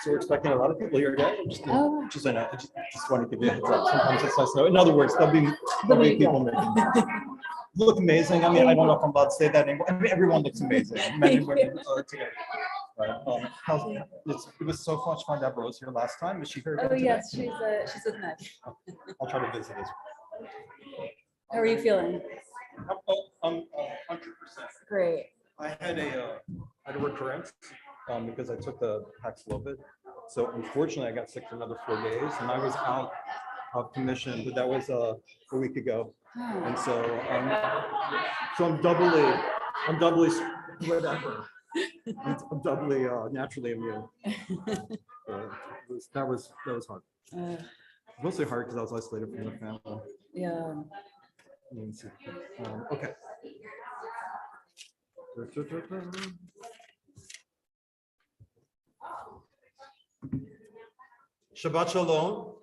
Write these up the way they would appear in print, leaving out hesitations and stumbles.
So we're expecting a lot of people here today. Just want to give you a heads up. Sometimes it's nice to know. In other words, there'll be people making look amazing. I mean, I don't know if I'm allowed to say that anymore. I mean, everyone looks amazing. Men and women together. But it was so much fun to have Rose here last time. Is she here? Oh yes, she's with Meg. I'll try to visit as well. How are you feeling? I'm 100%. Great. I had a recurrence because I took the Paxlovid. So unfortunately, I got sick for another 4 days, and I was out of commission. But that was a week ago, and so I'm doubly whatever. I'm doubly naturally immune. That was hard. Mostly hard because I was isolated from the family. Yeah. Okay. Shabbat Shalom.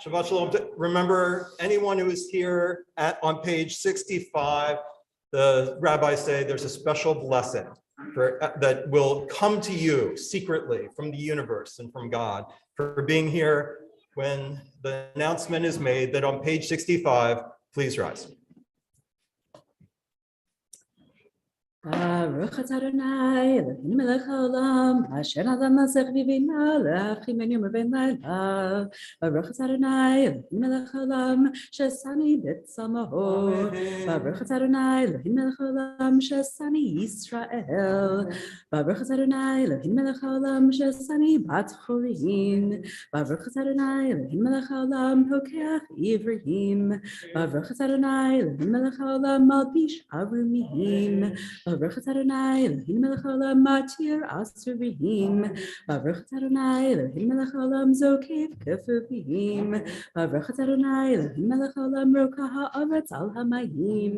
Shabbat Shalom. Remember, anyone who is here on page 65, the rabbis say there's a special blessing that will come to you secretly from the universe and from God for being here when the announcement is made that on page 65, please rise. Baruch atah Adonai Eloheinu melech haolam asher natan masech v'bina le'achimenu meben laila. Baruch atah Adonai Eloheinu melech haolam shesani b'tzamaho. Baruch atah Adonai Eloheinu melech haolam shesani Yisrael. Baruch atah Adonai Eloheinu melech haolam shesani bat chorin. Baruch atah Adonai Eloheinu melech haolam hokeach ivrim. Baruch atah Adonai Eloheinu melech haolam malbish arumim. Baruch atah Adonai Eloheinu melech haolam matir asurim. Baruch atah Adonai Eloheinu melech haolam zokev kefuvim. Baruch atah Adonai Eloheinu melech haolam roka haaretz al hamayim.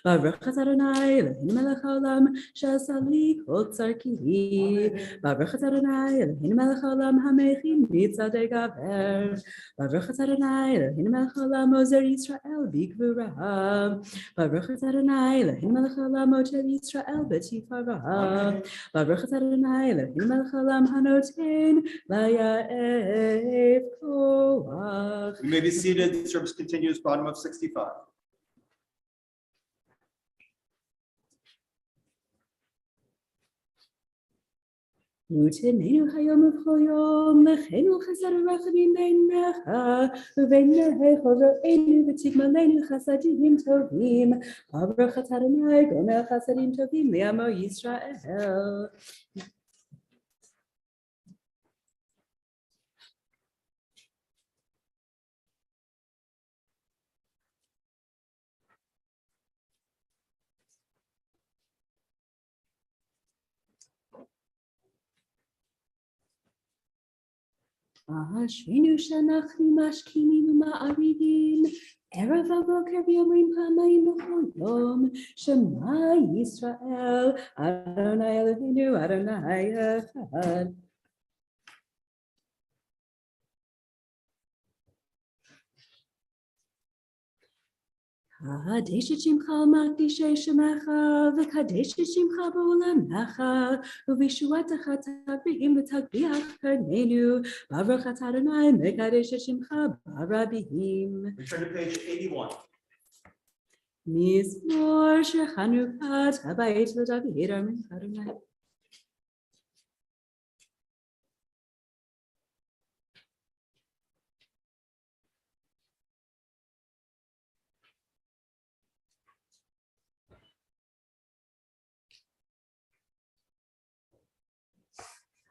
Baruch atah Adonai Eloheinu melech haolam shasali kol tzarki. Baruch atah Adonai Eloheinu melech haolam hamechin mitzadei gaver. Baruch atah Adonai Eloheinu melech haolam ozer Yisrael bigvura. Baruch atah Adonai Eloheinu melech haolam oter Yisrael b'tifara. Baruch atah Adonai Eloheinu melech haolam hanoten layaev koach. You may be seated. The service continues, bottom of 65. Utenenu hayom v'choyom lechenu chesed urachamim beinecha uvein lechozoenu v'tigmalenu chasadim tovim. Baruch atah Adonai gomel chasadim tovim li'amo Yisrael. Ashenu shanachnu mashkinim u'ma'aridim erev haboker v'yomrim pa'amayim b'chol yom Shema Yisrael Adonai Eloheinu Adonai Echad. Kadesh et shimcha u'makdishei shemecha v'kadesh et shimcha ba'olamecha u'vishuatecha tagbi'im v'tagbiach karnenu. Baruch atah Adonai mekadesh et shimcha b'rabim. Return to page 81. Mizmor shechanukat habayit l'David amen Adonai.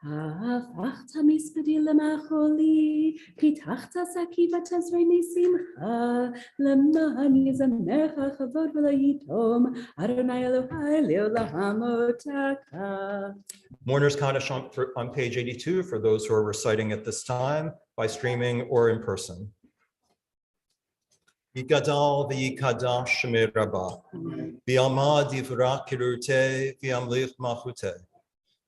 הפכת מספדי למחולי, פיתחת שקי ותזרימי שמחה, למען יזמרך כבוד ולא יתום, אדוני אלוהי לעולם אותך. Mourner's Kaddish on page 82 for those who are reciting at this time by streaming or in person. Yigadal v'yikadash shemei Rabbah, v'yamad yivra kirute v'yamlich machute,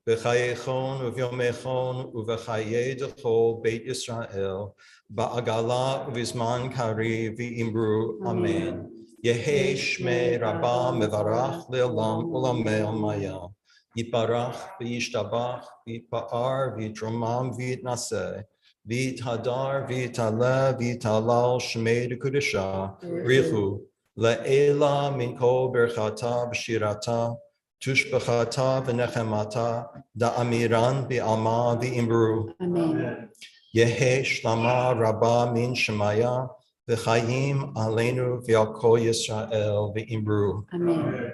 v'chayechon u'v'yomechon u'v'chayei d'chol Beit Yisrael, ba'agala u'v'zman kari v'imru amen. Yehi shmei Rabbah mevarach le'olam u'lamei almaya. Yiparach v'yishtabach v'yipa'ar v'yitromam v'yitnaseh. Vit hadar, vit ale, vit halal, shmei de kudisha, richu, le'ela min kol berchata b'shirata, tushbechata v'nechemata, da'amiran v'alma v'imru. Amen. Yehe shlama rabba min shemaya, v'chayim aleinu v'al kol Yisrael v'imru. Amen.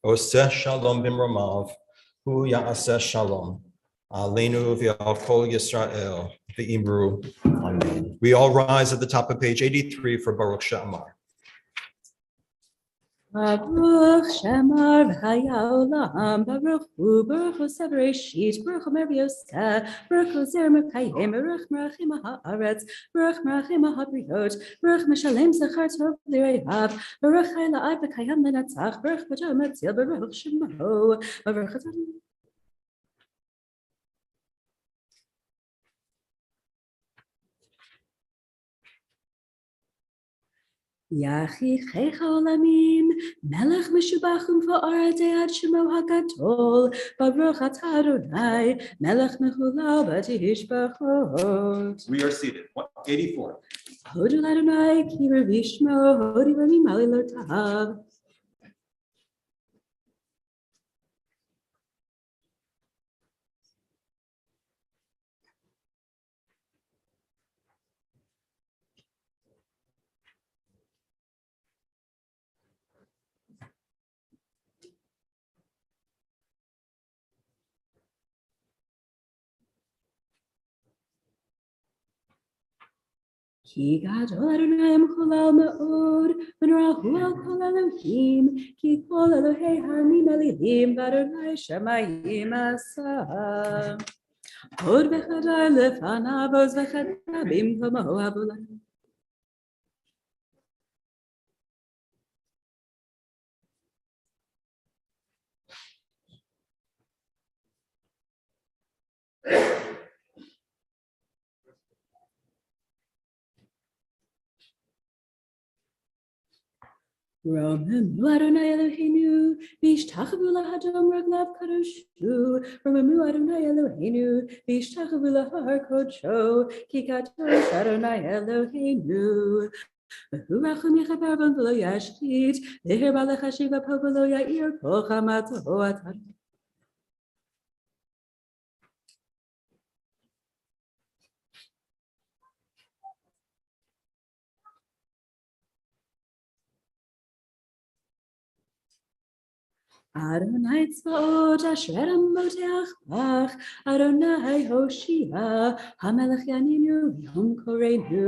Oseh shalom b'mromav, hu ya'aseh shalom. Aleinu v'al kol Yisrael v'imru. Amen. We all rise at the top of page 83 for Baruch She'amar. Baruch Shemar v'haya olam, Baruch hu, Baruch hu sebereshit, Baruch hu merviosa, Baruch hu zer mekayim, Baruch merachim ha'aretz, Baruch merachim ha'briot, Baruch meshalem zechar tov l'reihav, Baruch ha'ela'ai v'kayam lenatzach, Baruch v'jo metzil, Baruch shemo, Baruch Adonai. Yachichecha olamim, Melech meshubachum va'aradei ad shemo hagadol, Baruch atah Adonai, Melech mechulal v'tishbachot. We are seated. 84. Hodu l'Adonai ki revishmo, hodi v'mimali lo tahav. Ki gadol Adonai mechulal ma'od, v'norahu al kol Elohim, ki kol Elohei hamim elilim, v'Adonai shamayim asah. Hod v'chadar lefanav, oz v'chadabim v'moho abulam. Romemu Adonai Eloheinu, v'ishtachavu lahadom raglav kadoshu. Romemu Adonai Eloheinu, v'ishtachavu lahar kodsho, ki kadosh Adonai Eloheinu. V'hu rachum yechaper bon v'lo yashchit, v'her balech hashiv v'po v'lo ya'ir kol chamato atar. Adonai tzvaot asher moteach bach, Adonai Hoshia, Hamelech yaninu v'yom korenu,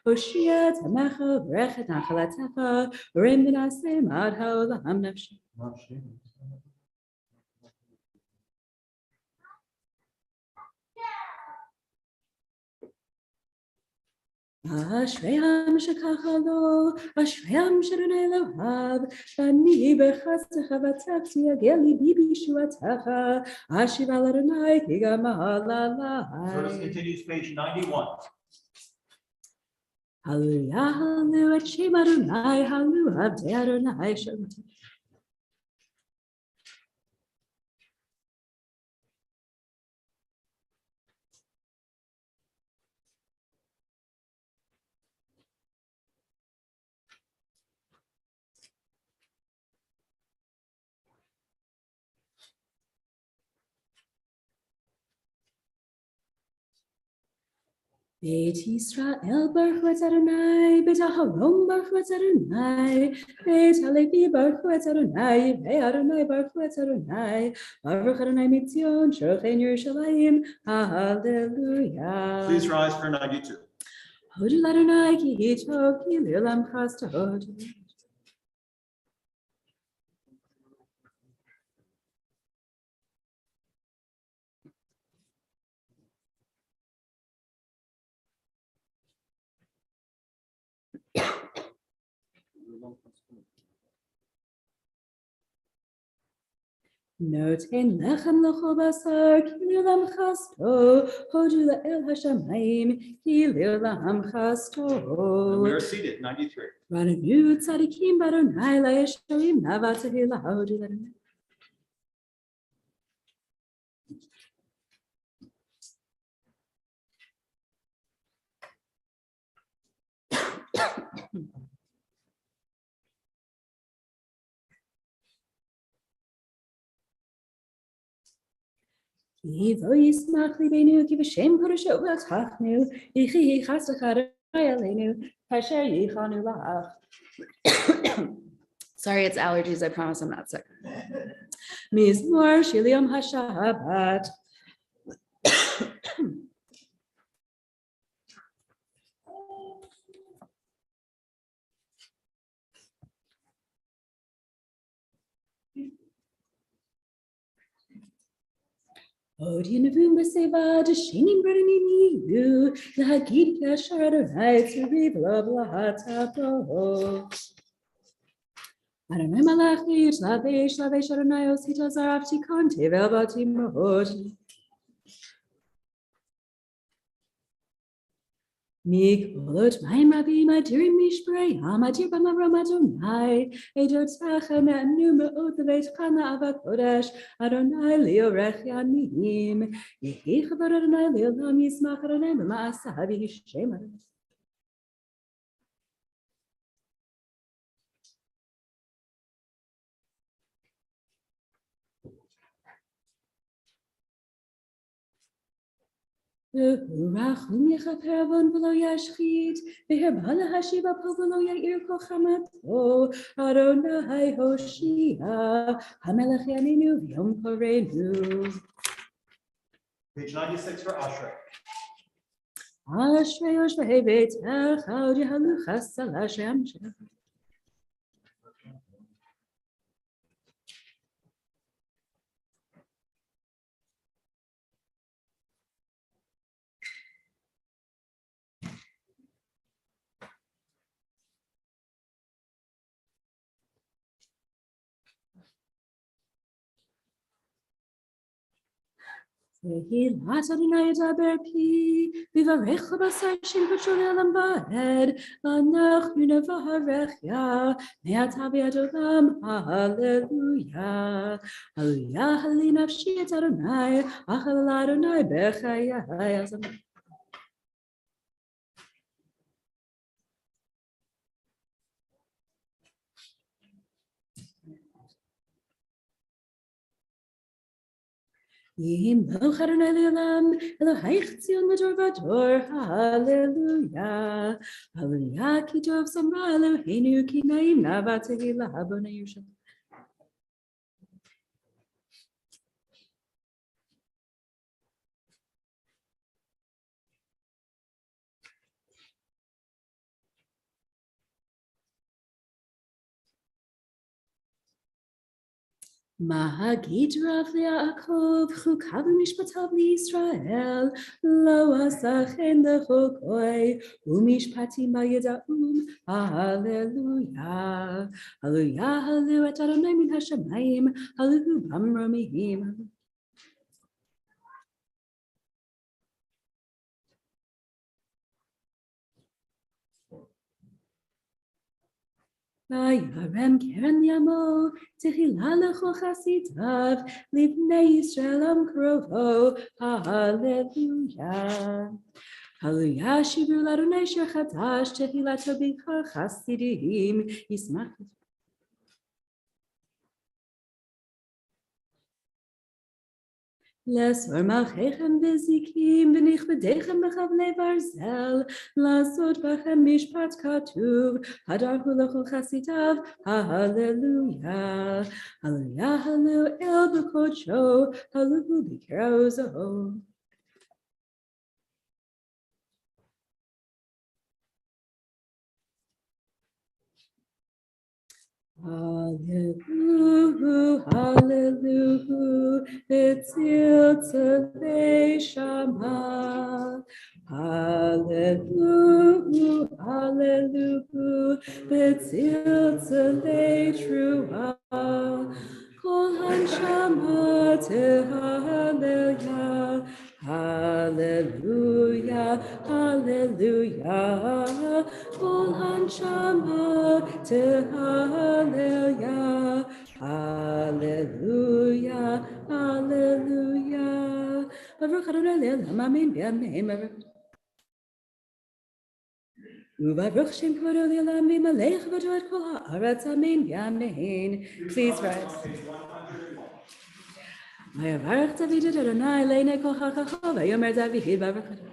Hoshia tamecha v'rechet nachalatecha, Rem v'naseh mad ha'olam nafshi. Ashrayam shekachalo, Ashrayam shadonai Elohav, Shani b'chasecha v'tzavti ageli bibi shuatacha, Ashiv al Adonai kigam Service halalai. continues, page 91. Hallelujah, hallelujah, et shem Adonai, hallelujah, avdei Adonai shalom. Beit Yisrael baruch et Adonai, Beit Aharon baruch et Adonai, Beit HaLevi baruch et Adonai, Yirei Adonai baruch et Adonai, Baruch Adonai Mitzion, Shochem Yerushalayim, Hallelujah. Please rise for 92. Hodu l'Adonai ki hitov ki l'olam chasdod. Noten lechem lecho basar ki l'olam chasto. Hodu l'el hashamayim ki l'olam And we chasto. are seated, 93. Rananu tzadikim b'Adonai la'yesharim navatehi lahodu l'Adonai. Ivo yismach libenu ki v'shem kodesho v'atachnu yichi chasachar alenu kasher yichanu la'ach. Sorry, it's allergies. I promise I'm not sick. Mizmor shiliam hashabat. Odin vum b'seva d'shinim b'renini yu l'hagid kasher Adonai tzuriv lo b'lahatapo. Adonai malach lavesh lavesh Adonai osita zarafti konte velvati mahot. Mikolot mein rabbi madirim mishbrei hamadir b'mavram Adonai edot tzacham anu me'od levet chana avakodesh Adonai liorech yanim yehi chavod Adonai leolam yismach Adonai b'ma'asav yishem Adonai. Rachum yechaper avon v'lo yashchit v'herbala hashiva po v'lo ya'ir kol chamato Adonai Hoshia hamelech yaninu v'yom korenu. Page 96 for Ashrei. Ashrei Yoshvei Beitech Od Yehaluchas Al Hashem. Vehilat Adonai edaber pi, vivarech b'basar shem v'shol elam ba'ed, anachnu nevarech ya, me'ata v'ad olam, hallelujah. Hallelujah, halli nafshi et Adonai, achal Adonai b'chayai. Yim loch Adonai le'olam, Elohayich Tzion v'dor v'dor, hallelujah. Hallelujah, ki tov samra Eloheinu, ki na'im navatehi lahabonei Yerushalayim. Mahagid Rav Yaakov, Chukav Mishpatav Yisrael, Lo Asachen Lechokoi, Umishpatim Ba'Yedaum, Hallelujah. Hallelujah, Hallelujah, et Adonai min hashamayim, Hallelujah, Bamromihim. Vayarem keren yamo, tehila lecho chasitav, livnei Yisrael am krovo, hallelujah. Hallelujah, shivru l'Adonai shir chadash, tehila tobikar chasidim, yismach. לאסור מלכיכם וזיקים ונכבדיכם בחבלי ברזל, לעשות בכם משפט כתוב, הדרכו לכל חסידיו, הללויה. הללויה, הללו אל בקודשו, הללו בקרא עוזו. Hallelujah, hallelujah, Etzil tzedei shama. Hallelujah, hallelujah, Etzil tzedei trua. Kol hanshama tehallelujah, hallelujah, hallelujah. Kol hanshama tehallelujah, hallelujah, hallelujah. Baruch Adonai le'olam amen v'amen. Ubaruch Shem Kvodo le'olam v'malech v'ado et kol ha'aretz amen v'amen. Please rise. Vayavarech David et Adonai le'nei kol chachacho vayomer David baruch Adonai.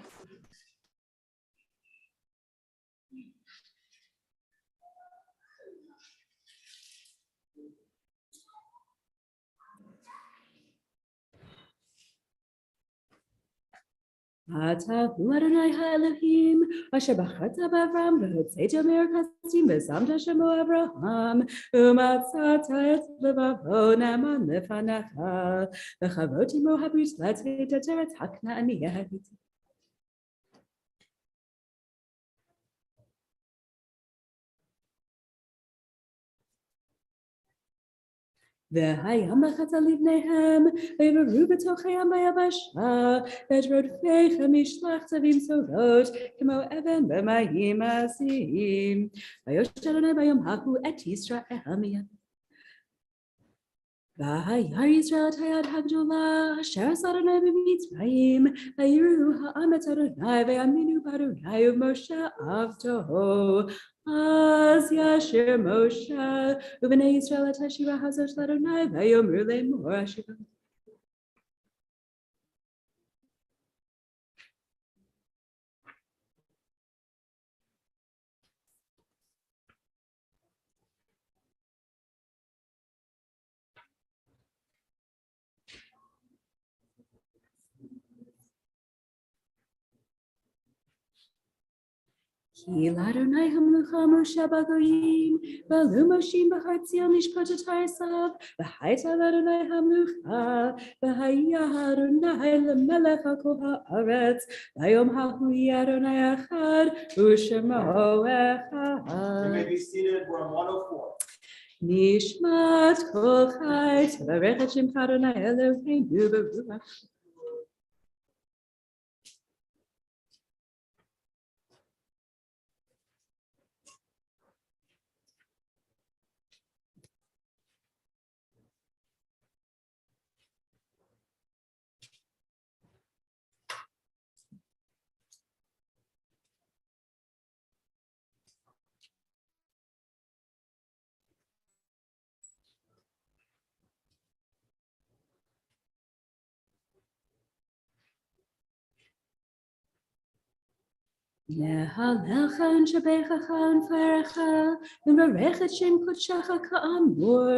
אתה הוא אדוני האלוהים, אשר בחרת באברהם והוצאת מהכסדים ושמת שמו אברהם, ומצאת את לבבו נאמן לפניך, וכבוד עמו הברית לתת את ארץ הכנענית. והים לחצה לבניהם, ויברו בתוך הים ביבשה, ואת רודפיכם ישלח צבים צורות, כמו אבן במים עזים. ויושת אדוני ביום ההוא את ישראל מיד. וירא ישראל את היד הגדולה, אשר עשה אדוני במצרים, ויראו העם את אדוני, ויאמינו באדוני ובמשה עבדו. אז ישיר משה ובני ישראל את השירה הזאת לאדוני, ויאמרו לאמור השירה. כי לאדוני המלוכה משה בגויים, ועלו מושים בהר ציון לשפוט את עשיו, והייתה לאדוני המלוכה, והיה אדוני למלך על כל הארץ, ויום ההוא יהיה אדוני אחד, ושמו אחד. You may be seated, we're on 104. נשמת כל חי, תברך את שמך אדוני אלוהינו ברוח. להללך ונשבחך ונפארך, ונברך את שם קודשך כאמור,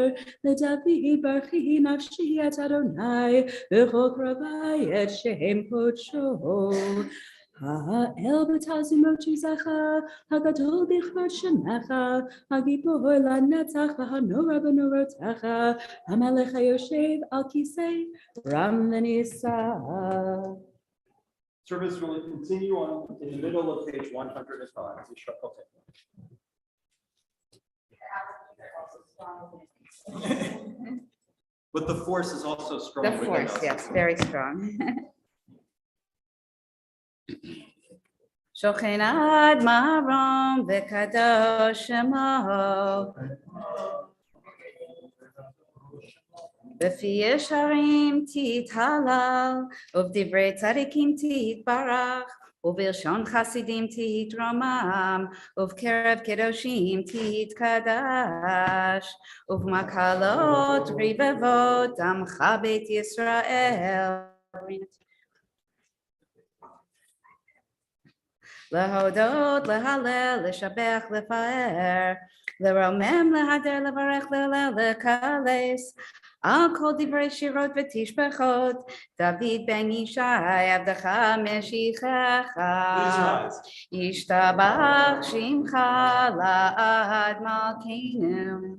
לדוד ברכי נפשי את אדוני, וכל קרבי את שם קודשו. האל בתעצומות עוזך, הגדול בכבוד שמך, הגיבור לנצח והנורא בנורותיך, המלך היושב על כיסא רם ונישא. Service will continue on in the middle of page 105. We shall continue. But the force is also strong. The force, yes, very strong. שוכן עד מרום וקדוש שמו, בפי ישרים תתהלל, ובדברי צדיקים תתברך, ובלשון חסידים תתרומם, ובקרב קדושים תתקדש, ובמקהלות רבבות עמך בית ישראל. להודות, להלל, לשבח, לפאר, לרומם, להדר, לברך, להלל, לקלס, על כל דברי שירות ותשבחות, דוד בן ישי, עבדך משיחך, Please rise. ישתבח שמך לעד מלכנו.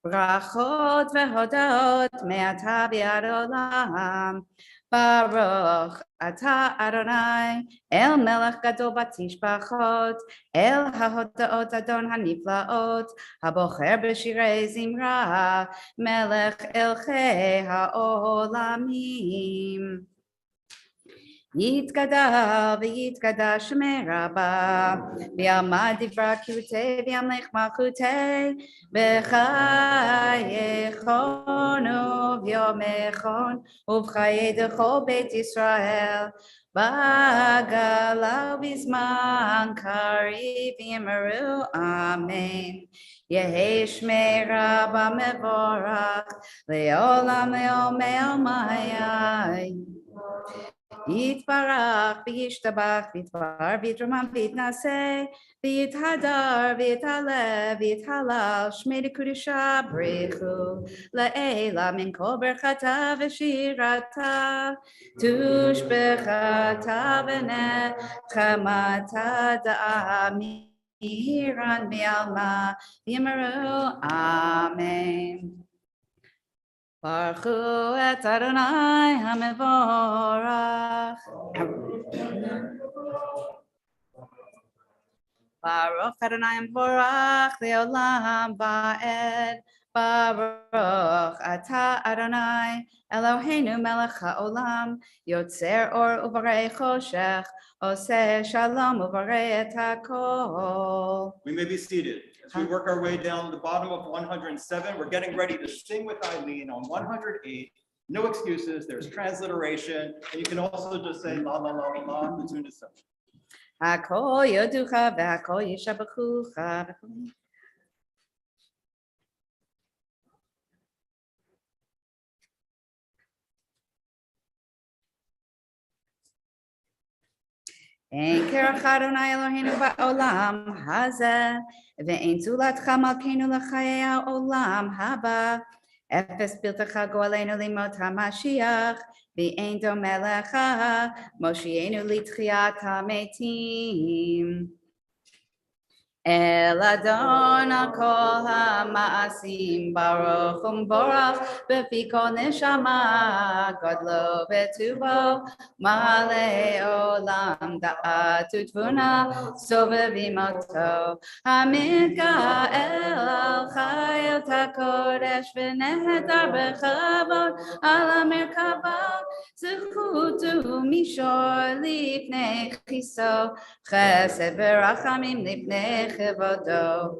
ברכות והודות מעתה ועד עולם. ברוך אתה אדוני, אל מלך גדול בתשבחות, אל ההודאות אדון הנפלאות, הבוחר בשירי זמרה, מלך אלכי העולמים. יתגדל ויתגדל שמי רבה, ויעמד דברה קירותי וימלך מלכותי, בחייכון וביומכון ובחיי דכל בית ישראל, בגלה ובזמן קריב יאמרו אמן. יהי שמי רבה מבורך, לעולם לעולמי עולמי. יתברך וישתבח ויתבר ויתרומם ויתנשא ויתהדר ויתעלה ויתהלל שמי לקודשה בריחו לעילה מן כל ברכתה ושירתה תושבחתה ונחמתה דאמירן מעלמה ויאמרו אמן. ברכו את אדוני המבורך. ברוך אדוני המבורך לעולם ועד. ברוך אתה אדוני אלוהינו מלך העולם, יוצר אור ובורא חושך, עושה שלום ובורא את הכל. We may be seated. As we work our way down the bottom of 107, we're getting ready to sing with Eileen on 108. No excuses, there's transliteration, and you can also just say la la la la la, the tune is simple. הכל יודוך והכל ישבחוך. אין כרך אדוני אלוהינו בעולם הזה, ואין זולתך מלכנו לחיי העולם הבא. אפס בלתך גואלנו לימות המשיח, ואין דומה לך, מושיענו לתחיית המתים. אל אדון על כל המעשים, ברוך ומבורך בפי כל נשמה, גודלו וטובו, מלא עולם דעת ותבונה, סובבים אותו. המתגאל על חיות הקודש ונהדר בכבוד על המרכבה, זכות ומישור לפני כיסו, חסד ורחמים לפני כבודו.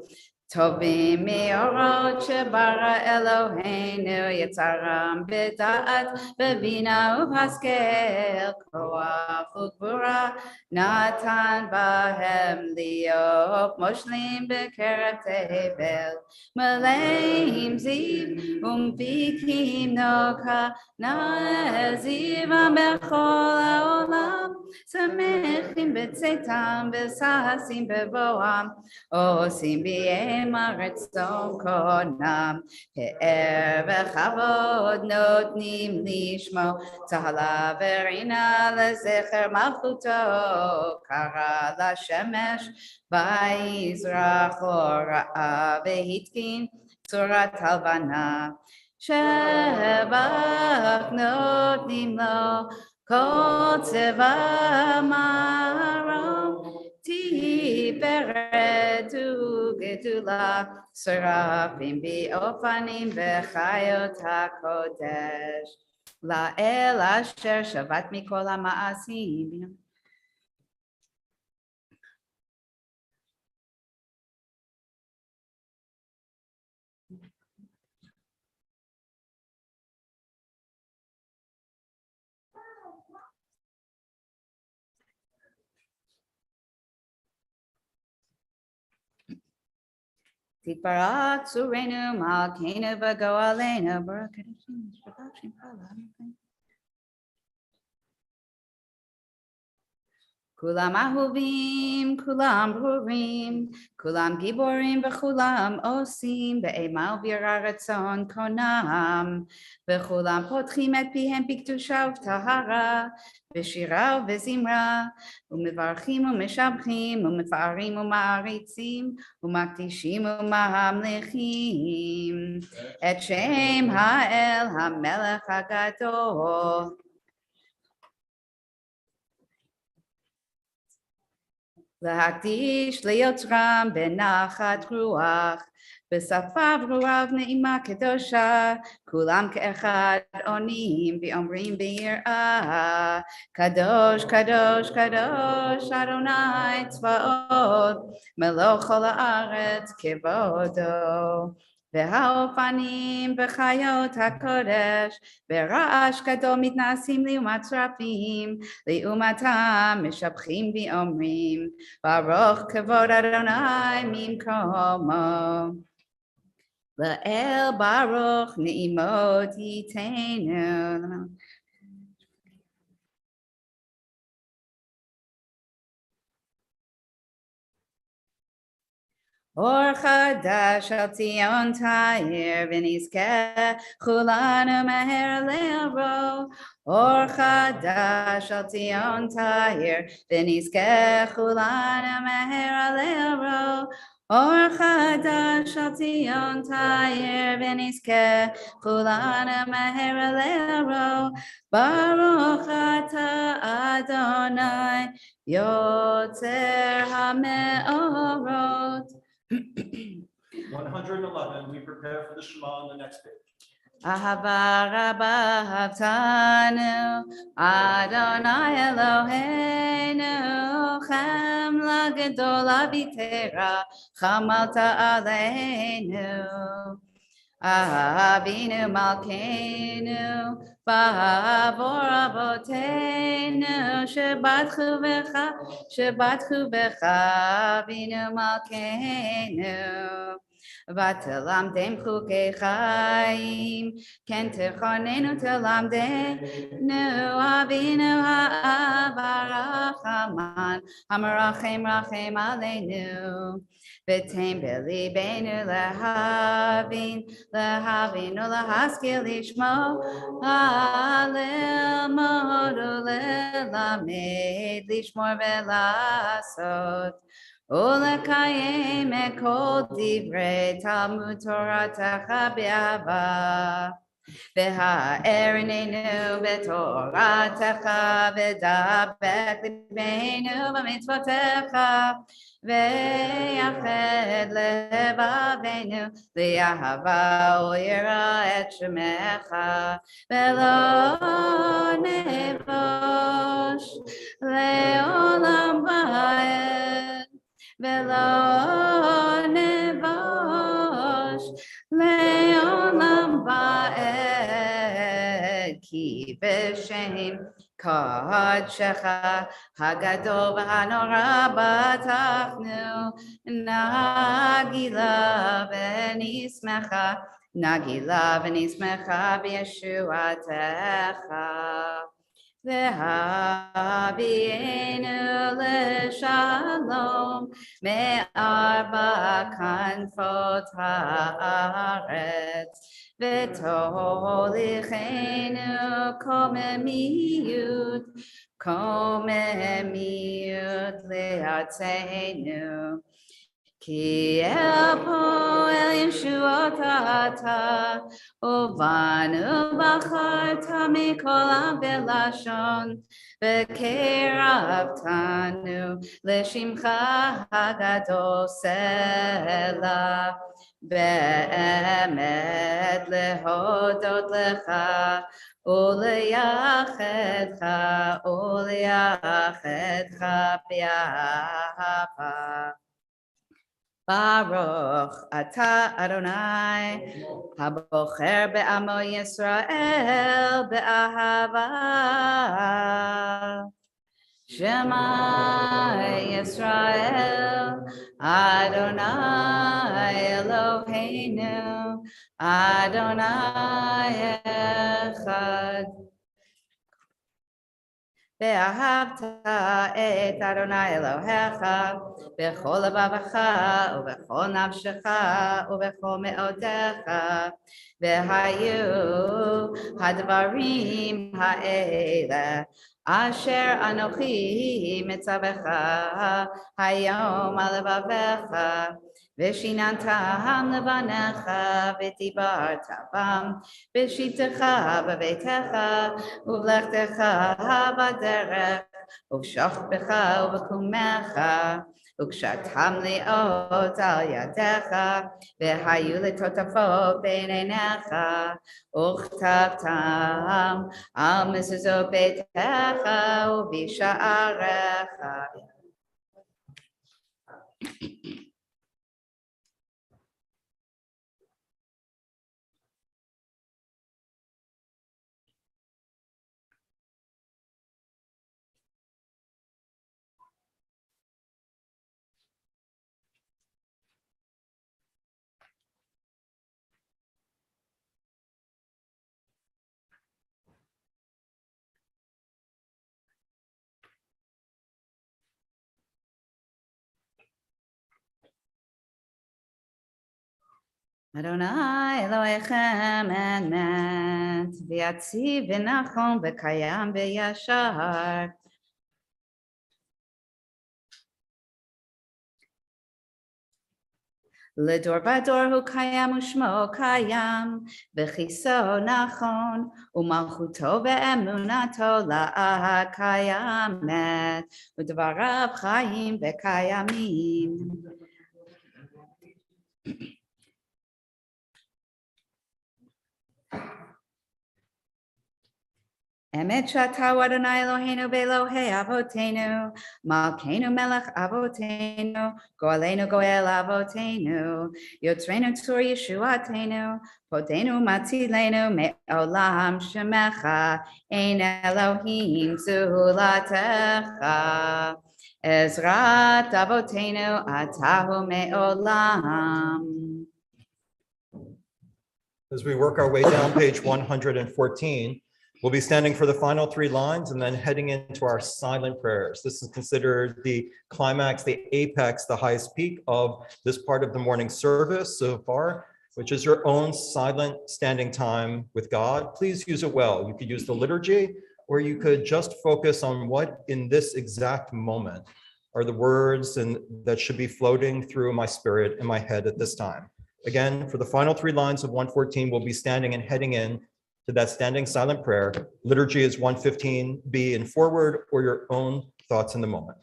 טובים מאורות שברא אלוהינו, יצרם בדעת בבינה ובהשכל, כוח וגבורה נתן בהם להיות מושלים בקרב תבל, מלאים זיו ומפיקים נוקה, נעזיבם בכל העולם, שמחים בצאתם וששים בבואם, עושים ביים הרצון קונם, פאר וכבוד נותנים לשמו, צהלה ורינה לזכר מלכותו, קרא לשמש ויזרח אורה והתקין צורת הלבנה, שבח נותנים לו כל צבא מרום, תפארת וגדולה, שרפים באופנים וחיות הקודש, לאל אשר שבת מכל המעשים. תתברך צורנו מלכנו וגואלנו ברוך קדושים משתבחים כולם. כולם אהובים, כולם ברורים, כולם גיבורים וכולם עושים באימה וביראה רצון קונם, וכולם פותחים את פיהם בקדושה ובטהרה, בשירה ובזמרה, ומברכים ומשבחים ומפארים ומעריצים ומקדישים וממליכים את שם האל המלך הגדול. להקדיש ליוצרם בנחת רוח, בשפה ברורה ונעימה קדושה, כולם כאחד עונים ואומרים ביראה, קדוש קדוש קדוש אדוני צבאות, מלוא כל הארץ כבודו. והאופנים בחיות הקודש, ברעש גדול מתנשאים לעומת שרפים, לעומתם משבחים ואומרים, ברוך כבוד אדוני ממקומו. לאל ברוך נעימות ייתנו. אור חדש על ציון תאיר ונזכה כולנו מהר לעברו. אור חדש על ציון תאיר ונזכה כולנו מהר לעברו. אור חדש על ציון תאיר ונזכה כולנו מהר לעברו. ברוך אתה אדוני יוצר המאורות. 111, we prepare for the Shema on the next page. אהבה רבה אהבתנו, אדוני אלוהינו, חמלה גדולה ויתרה, חמלת עלינו. אבינו מלכנו, בעבור אבותינו, שבטחו בך, אבינו מלכנו. ותלמדם חוקי חיים, כן תכוננו תלמדנו, אבינו האב הרחמן, המרחם רחם עלינו. ותן בליבנו להבין ולהשכיל לשמוע, ללמוד וללמד, לשמור ולעשות. ולקיים את כל דברי תלמוד תורתך באהבה. והאר עינינו בתורתך ודבק ליבנו במצוותיך. ויחד לבבינו לאהבה וליראה את שמך. ולא נבוש לעולם ועד. ולא נבוש לעולם ועד, כי בשם קודשך הגדול והנורא בטחנו, נגילה ונשמחה בישועתך. והביאנו לשלום מארבע כנפות הארץ, ותוליכנו קוממיות לארצנו. כי אל פועל ישועות אתה, ובנו בחרת מכל עם ולשון, וקרבתנו לשמך הגדול סלה. באמת להודות לך ולייחדך באהבה. ברוך אתה אדוני הבוחר בעמו ישראל באהבה. שמע ישראל אדוני אלוהינו Eloheinu, Adonai Echad. ואהבת את אדוני אלוהיך בכל לבבך ובכל נפשך ובכל מאודיך, והיו הדברים האלה אשר אנוכי מצווך היום על לבביך, ושיננתם לבניך ודיברת בם בשבתך בביתך ובלכתך בדרך ובשוכבך ובקומך, וקשרתם לאות על ידיך, והיו לטוטפות בין עיניך, וכתבתם על מזוזות ביתך ובשעריך. אדוני אלוהיכם אמת, ויציב ונכון וקיים וישר. לדור ודור הוא קיים ושמו קיים, וכיסו נכון, ומלכותו ואמונתו לעד קיימת, ודבריו חיים וקיימים. אמת שאתה הוא אדוני אלוהינו ואלוהי אבותינו, מלכנו מלך אבותינו, גואלנו גואל אבותינו, יוצרנו צור ישועתנו, פודנו מצילנו מעולם שמך, אין אלוהים זולתך. עזרת אבותינו אתה הוא מעולם. As we work our way down page 114, we'll be standing for the final three lines and then heading into our silent prayers. This is considered the climax, the apex, the highest peak of this part of the morning service so far, which is your own silent standing time with God. Please use it well. You could use the liturgy, or you could just focus on what in this exact moment are the words that should be floating through my spirit in my head at this time. Again, for the final three lines of 114, we'll be standing and heading in to that standing silent prayer. Liturgy is 115b in forward, or your own thoughts in the moment.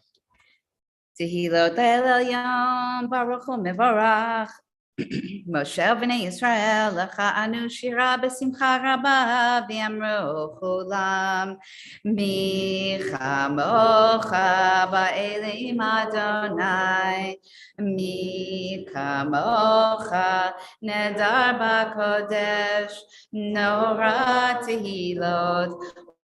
Tehilot el Elyon, Baruch Hu Mevorach, Moshe v'nei Yisrael, Lecha anu shira b'simcha rabba, v'yamru chulam, mi chamocha ba'elim Adonai, mi kamocha nedar b'kodesh, nora tehilot,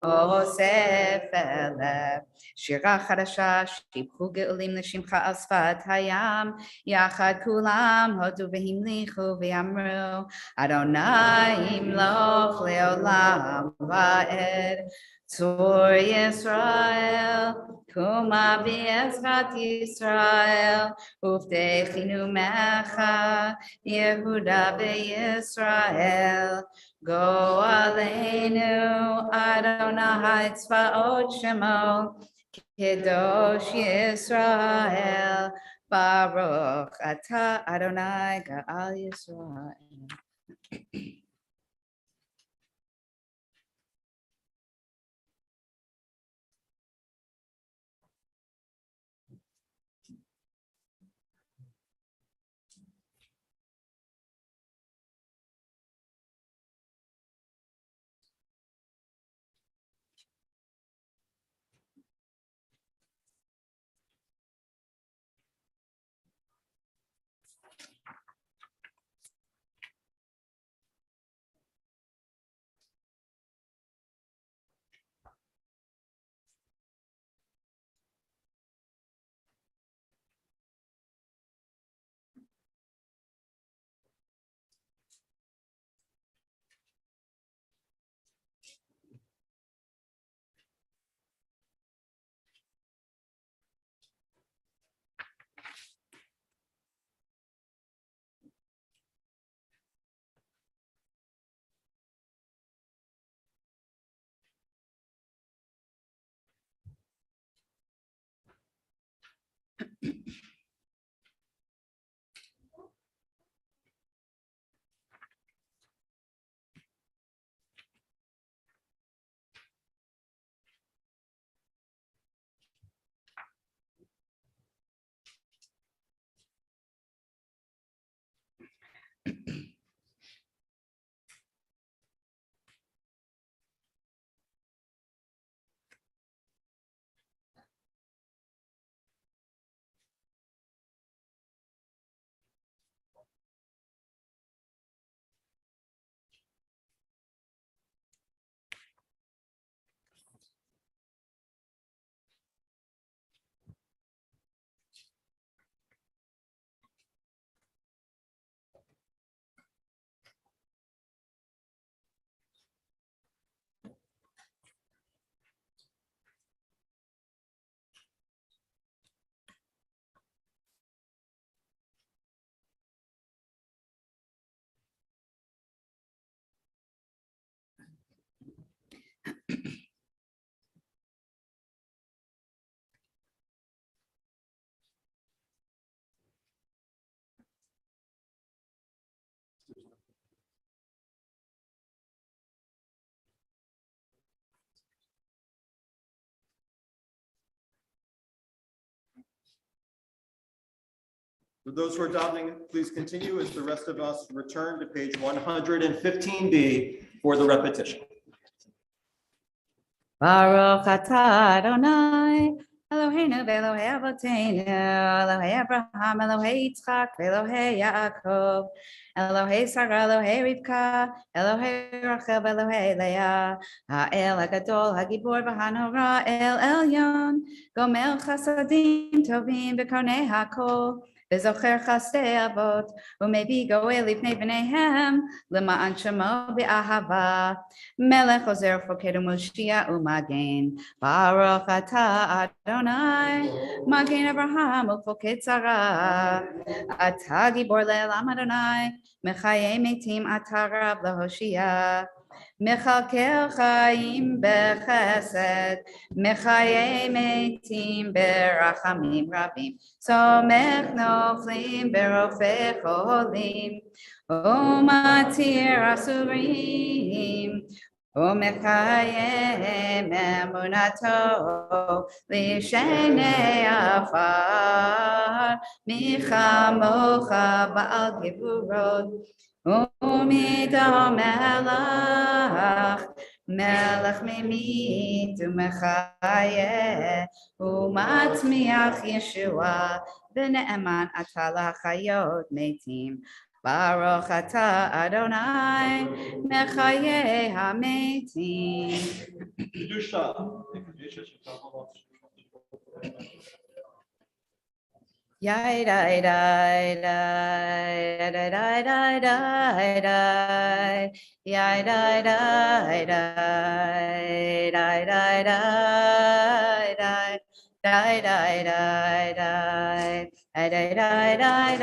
אוסף אלף, שירה חדשה, שיבחו גאולים לשמך על שפת הים, יחד כולם הודו והמליכו ואמרו, אדוני ימלוך לעולם ועד. צור ישראל, קומה בעזרת ישראל, ובטחנו ממך, יהודה וישראל. גואלנו אדוני צבאות שמו, קדוש ישראל, ברוך אתה אדוני גאל ישראל. For those who are adopting, please continue as the rest of us return to page 115B for the repetition. Baruch atah Adonai, Eloheinu v'Elohei Avoteinu, Elohei Abraham, Elohei Yitzchak, v'Elohei Yaakov, Elohei Sarah, Elohei Rivka, Elohei Rachel, v'Elohei Leah, Ha'el Hagadol, Hagibor v'Hanora, El Elyon, Gomer Chasadim Tovim v'Karnei HaKol, v'Zocher Chasdei Avot, u'Mevi Goel Lifnei B'neihem, L'ma'an Shemo v'Ahava, Melech Ozer Foked u'Moshiach u'Magen, Baruch atah Adonai, Magen Abraham u'Foked Sarah, atah Gibor le'elam Adonai, Mechayei metim atah Rav leHoshia, Mechalkel chaim bechesed, Mechayei metim berachamim rabim, Somech noflim berofei cholim, Umatir asurim, Umekayem emunato lishenei afar, Michamocha ba'al gevurot, Umidam melach, Melech mimit umechayeh, Umatmiach Yeshua, V'ne'eman atah lachayot metim, Baruch atah Adonai, Mechayeh hametim. Yai dai dai dai dai dai dai dai dai, yai dai dai dai dai dai dai dai. Die, die, die, die, die, die, die, die,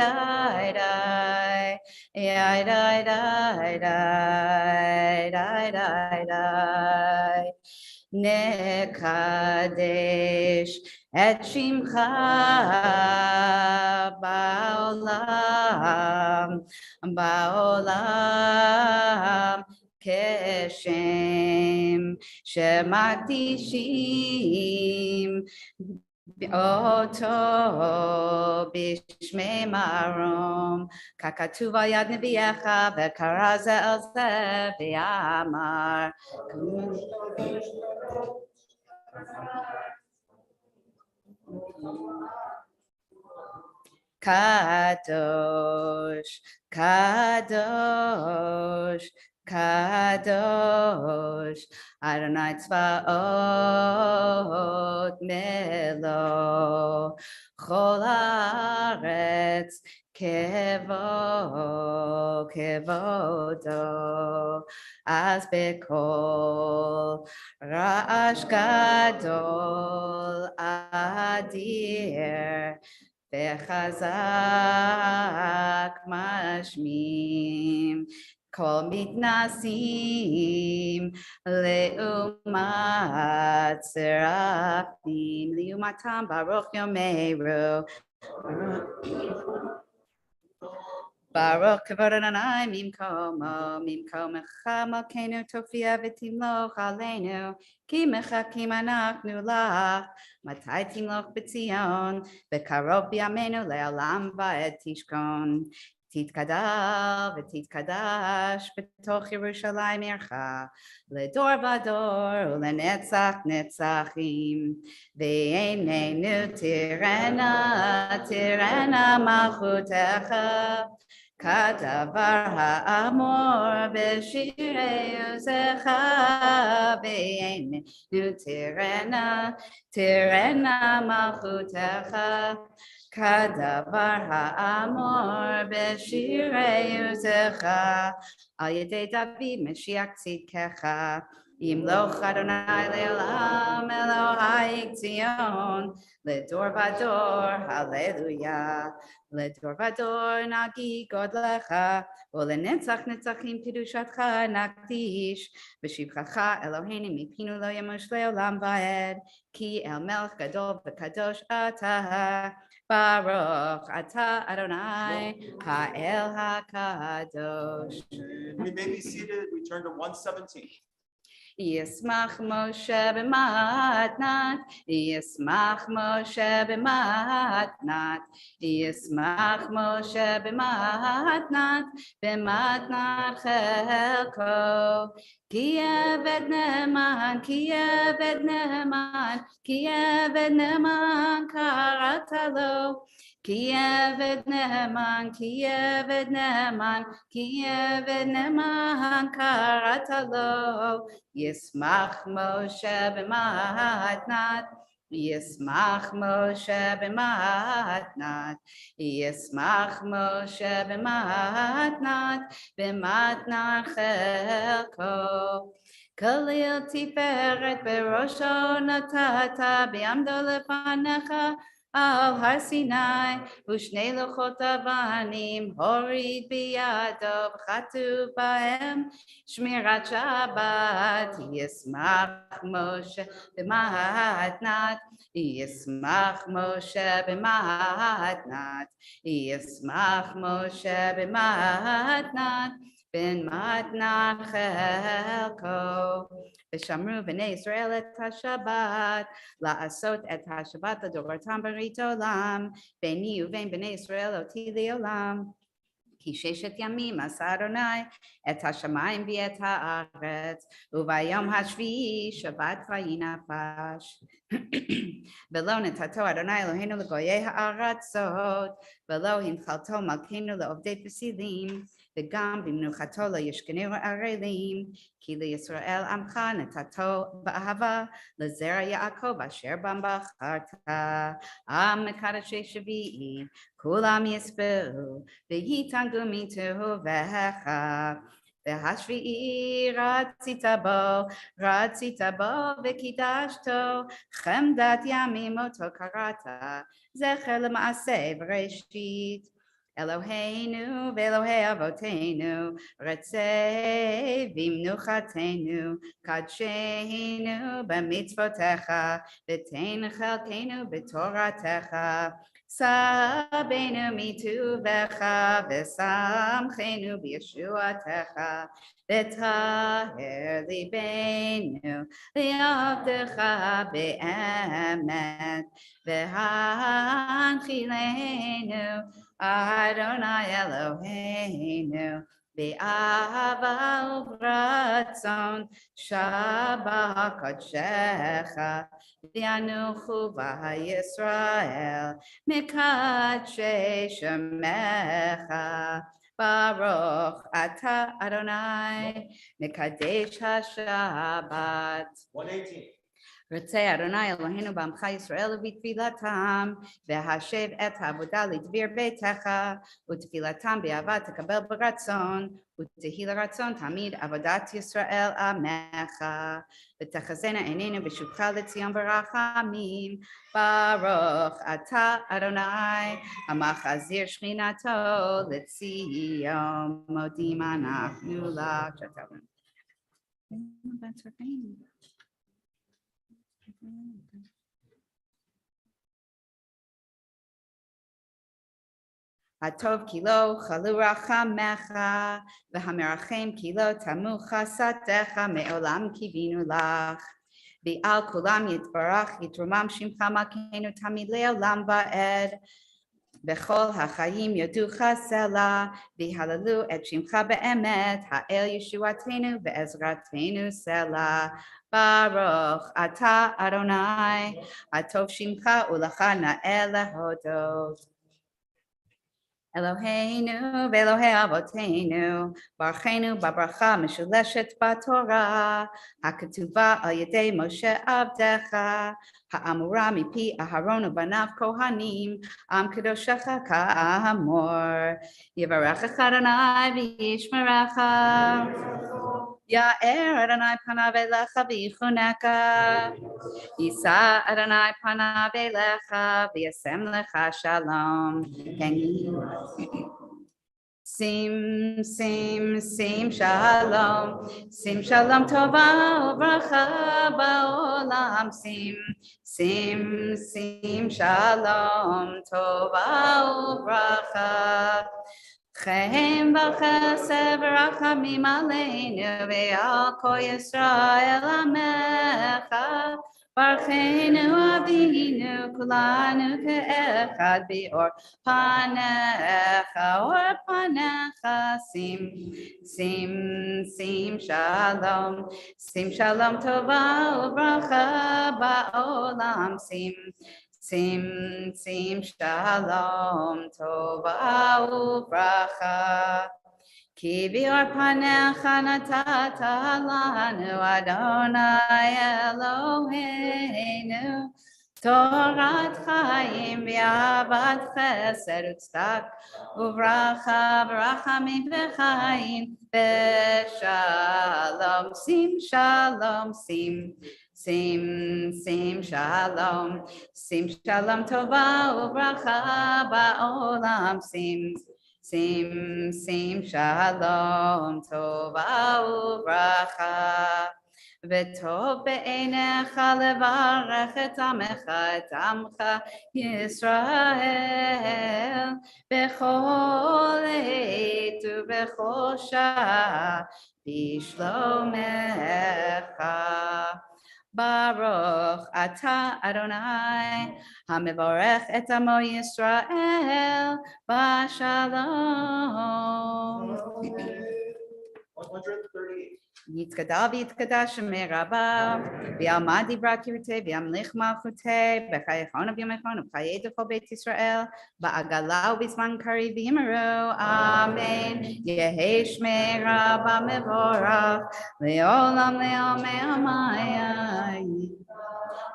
die, yeah, die, die, die, die, die, Nekadesh et shimcha ba'olam, ba'olam, keshem shemakdishim Oto bishmei marom, kakatuv al yad neviyecha v'karaza el zeh v'yamar. Kadosh, Kadosh, Kadosh, Adonai Tzvaot Melo, Chol haaretz kevo, kevodo, as bekol ra'ash gadol adir, V'chazak mashmim, Kol mitnasim leumat serafim, leumatam baruch yomeru. Baruch kavod Adonai mimkomo, mimkomecha malkeinu tofia v'timloch aleinu, ki mechakim anachnu lach, matai timloch b'tzion, v'karov b'yameinu le'olam va'ed tishkon. Titkadal v'titkadash b'toch Yerushalayim ircha, ledor vador ulenetzach netzachim, v'einenu tirena, tirena malchutecha, Kadavar ha'amor b'shirei uzecha, v'einenu tirena, tirena malchutecha, Kadavar ha'amor b'shirei uzecha, al yedei David Mashiach tzidkecha, Yimloch Adonai le'olam Elohai Tzion, ledor vador, hallelujah. Ledor vador nagi godlecha, ulenetzach netzachim kedushatcha nakdish, v'shivchacha Eloheinu mipinu lo yamush le'olam va'ed, ki el melech gadol v'kadosh atah, Baruch atah Adonai ha'el ha'kadosh. We may be seated. We turn to 117. ישמח משה במתנת, ישמח משה במתנת, ישמח משה במתנת, במתנת חלקו. כי עבד נאמן, כי עבד נאמן, כי עבד נאמן קראת לו. כי עבד נאמן, כי עבד נאמן, כי עבד נאמן קראת לו. ישמח משה במתנת, ישמח משה במתנת, ישמח משה במתנת, במתנת חלקו. כליל תפארת בראשו נתת, בעמדו לפניך על הר סיני, ושני לוחות אבנים הוריד בידו, וכתוב בהם שמירת שבת. ישמח משה במתנת, ישמח משה במתנת, ישמח משה במתנת, במתנת חלקו. ושמרו בני ישראל את השבת, לעשות את השבת לדורתם ברית עולם, ביני ובין בני ישראל אותי לעולם. כי 6 ימים עשה אדוני את השמיים ואת הארץ, וביום השביעי שבת וינפש. ולא נתתו אדוני אלוהינו לגויי הארצות, ולא המחלתו מלכנו לעובדי פסילים, וגם במנוחתו לא ישכנו ערלים, כי לישראל עמך נתתו באהבה, לזרע יעקב אשר בם בחרת. עם מקדשי שביעי, כולם יספרו, ויתענגו מטובך. והשביעי רצית בו וקידשתו, חמדת ימים אותו קראת, זכר למעשה בראשית. אלוהינו ואלוהי אבותינו, רצה במנוחתנו, קדשנו במצוותיך, ותן חלקנו בתורתך. סבנו מטובך ושמחנו בישועתך, וטהר ליבנו לעבדך באמת, והנחילנו אדוני אלוהינו באהבה וברצון, שבת קודשך, וינוחו בה ישראל מקדשי שמך. ברוך אתה אדוני מקדש השבת. 118. רצה אדוני אלוהינו בעמך ישראל ובתפילתם, והשב את העבודה לדביר ביתך, ותפילתם באהבה תקבל ברצון, ותהי לרצון תמיד עבודת ישראל עמך. ותחזינה עינינו בשובך לציון ברחמים. ברוך אתה אדוני המחזיר שכינתו לציון. מודים אנחנו לך. הטוב כי לא חלו רחמך, והמרחם כי לא תמו חסדיך, מעולם קיווינו לך. ועל כולם יתברך יתרומם שמך מלכנו תמיד לעולם ועד. בכל החיים יודוך סלע, והללו את שמך באמת, האל ישועתנו ועזרתנו סלע. ברוך אתה אדוני, הטוב שמך ולך נאה להודות. אלוהינו ואלוהי אבותינו, ברכנו בברכה משולשת בתורה, הכתובה על ידי משה עבדך, האמורה מפי אהרון ובניו כהנים, עם קדושך כאמור. יברכך אדוני וישמרך, יאר אדוני פניו אליך ויחונך, יישא אדוני פניו אליך וישם לך שלום. שים שלום טובה וברכה בעולם. שים שלום טובה וברכה. Chaim v'chesed v'rachamim aleinu ve'al kol Yisrael amecha. Barchenu avinu kulanu ke'echad bi'or panecha or panecha sim shalom tova u'bracha ba'olam sim shalom tova u'bracha. Ki bi'or panecha natata lanu Adonai Eloheinu Torat chaim v'avat chesed u'tzedak u'bracha v'rachamim v'chaim v'shalom sim shalom tova u'bracha ba'olam sim shalom tova u'bracha. V'tov be'einecha levarech et amcha Yisrael b'chol עת ובכל שעה בשלומך. Baruch atah Adonai hamivorech et amo Yisrael b'shalom. 138. Yitkadal v'yitkadash merabav v'yalmad divra kirtei v'yamlich malchutei b'chayechon v'yamechon v'chayei d'chol beit Yisrael ba'agala u'bizman kariv v'yimeru. Amen. Yehei shmei Rabba mevorach le'olam le'amei amayai.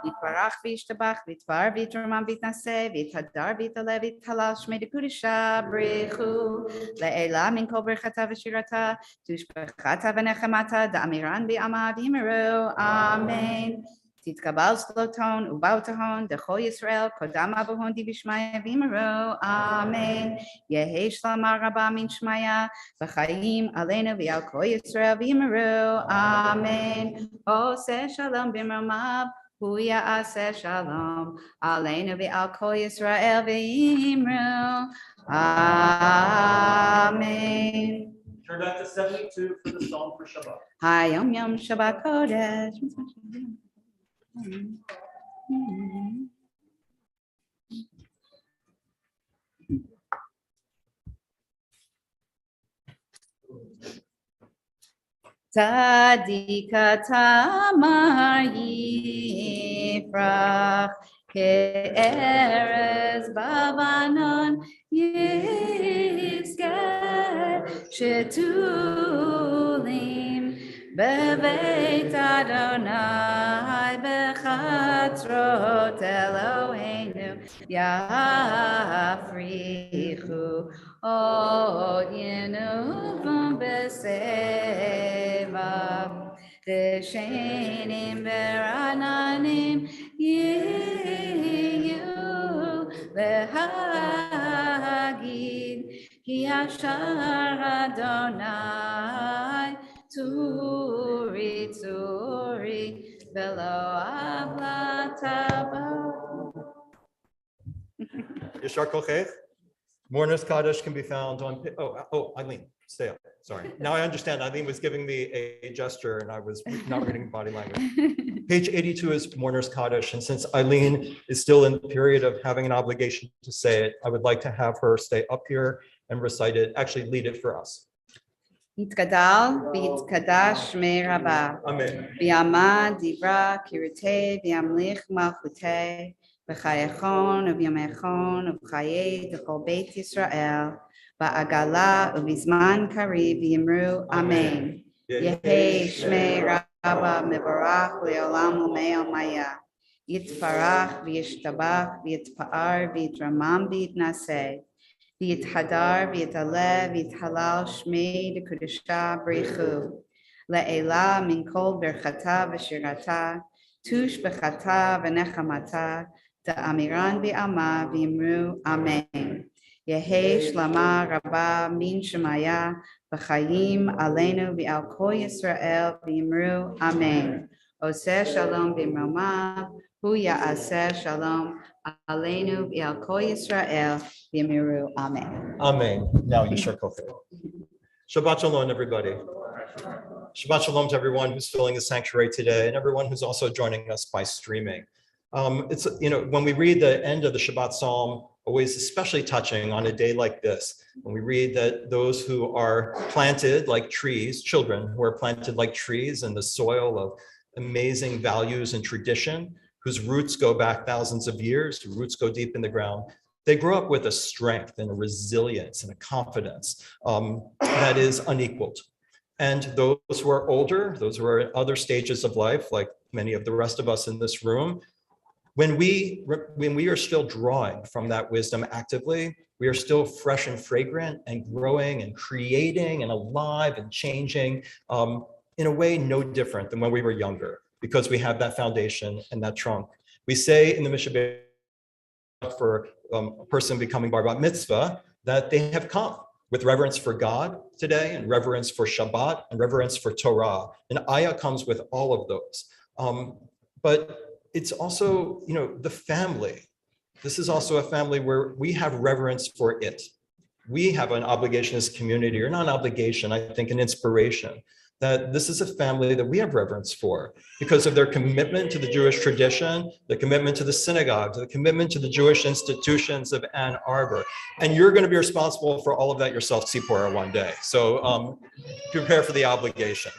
Yitbarach v'yishtabach v'yitvar v'yitrumam v'yitnaseh v'yithadar v'yitaleh v'yithalal shmei d'kudisha b'richu le'ela min kol berchata v'shirata tushbechata v'nechemata da'amiran v'yama v'yimeru. Amen. Titkabal sloton ubautahon d'chol Yisrael kodam abuhon divishmaya v'yimeru. Amen. Yehei shlama rabba min shmaya v'chayim aleinu v'yal kol Yisrael v'yimeru. Amen. Oseh shalom b'mromav Hu ya'aseh shalom aleinu v'al kol Yisrael v'yimru. Amen. Turn back to 72 for the psalm for Shabbat. Hayom Yom Shabbat Kodesh. Tzadika tamar yifrach ke'erez bavanon yizker shetulim bebeit Adonai bechatzrot Eloheinu yafrichu od yenuvim b'seva v'shenim v'rananim yiyu lehagid ki ashar Adonai turi velo avlataba. Yishar Kochech. Mourner's Kaddish can be found on, Eileen, stay up, sorry. Now I understand, Eileen was giving me a gesture and I was not reading body language. Page 82 is Mourner's Kaddish, and since Eileen is still in the period of having an obligation to say it, I would like to have her stay up here and recite it, actually lead it for us. Yitkadal v'yitkadash shmei Rabba Amen. v'yamad divra kirtei v'yamlich malchutei v'chayechon u'v'yamechon u'v'chayei d'chol beit Yisrael ba'agala u'vizman kariv v'yimru. Amen. Yehei shmei Rabba mevorach le'olam u'mei almaya. Yitbarach v'yishtabach v'yitpa'ar v'yitramam v'yitnaseh v'yithadar v'yitaleh v'yithalal shmei d'kudisha b'richu le'ela min kol berchata v'shirata tush b'chata v'nechamata da'amiran v'ama v'yimru. Amen. Yehei shlama rabba min shemaya v'chayim aleinu v'al kol Yisrael v'yimru. Amen. Oseh shalom b'mromav Hu ya'aseh shalom Aleinu v'al kol Yisrael v'yamiru. Amen. Amen. Now you share coffee. Shabbat shalom, everybody. Shabbat shalom to everyone who's filling the sanctuary today and everyone who's also joining us by streaming. It's, when we read the end of the Shabbat Psalm, always especially touching on a day like this, when we read that those who are planted like trees, children who are planted like trees in the soil of amazing values and tradition, whose roots go back thousands of years, whose roots go deep in the ground, they grow up with a strength and a resilience and a confidence that is unequaled. And those who are older, those who are at other stages of life, like many of the rest of us in this room, when we are still drawing from that wisdom actively, we are still fresh and fragrant and growing and creating and alive and changing in a way no different than when we were younger, because we have that foundation and that trunk. We say in the Mishnah for a person becoming bar mitzvah that they have come with reverence for God today and reverence for Shabbat and reverence for Torah. And Ayah comes with all of those. But it's also, the family. This is also a family where we have reverence for it. We have an obligation as a community, or not an obligation, I think an inspiration, that this is a family that we have reverence for because of their commitment to the Jewish tradition, the commitment to the synagogue, the commitment to the Jewish institutions of Ann Arbor. And you're going to be responsible for all of that yourself, Tzipora, one day. So prepare for the obligation.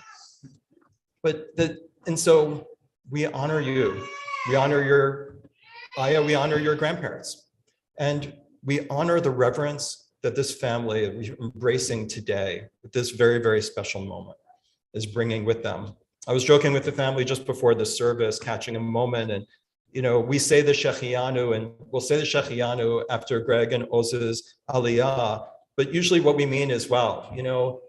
And so we honor you. We honor your Ayah, we honor your grandparents. And we honor the reverence that this family is embracing today with this very, very special moment is bringing with them. I was joking with the family just before the service, catching a moment, and we say the Shechianu, and we'll say the Shechianu after Greg and Oz's Aliyah, but usually what we mean is, wow,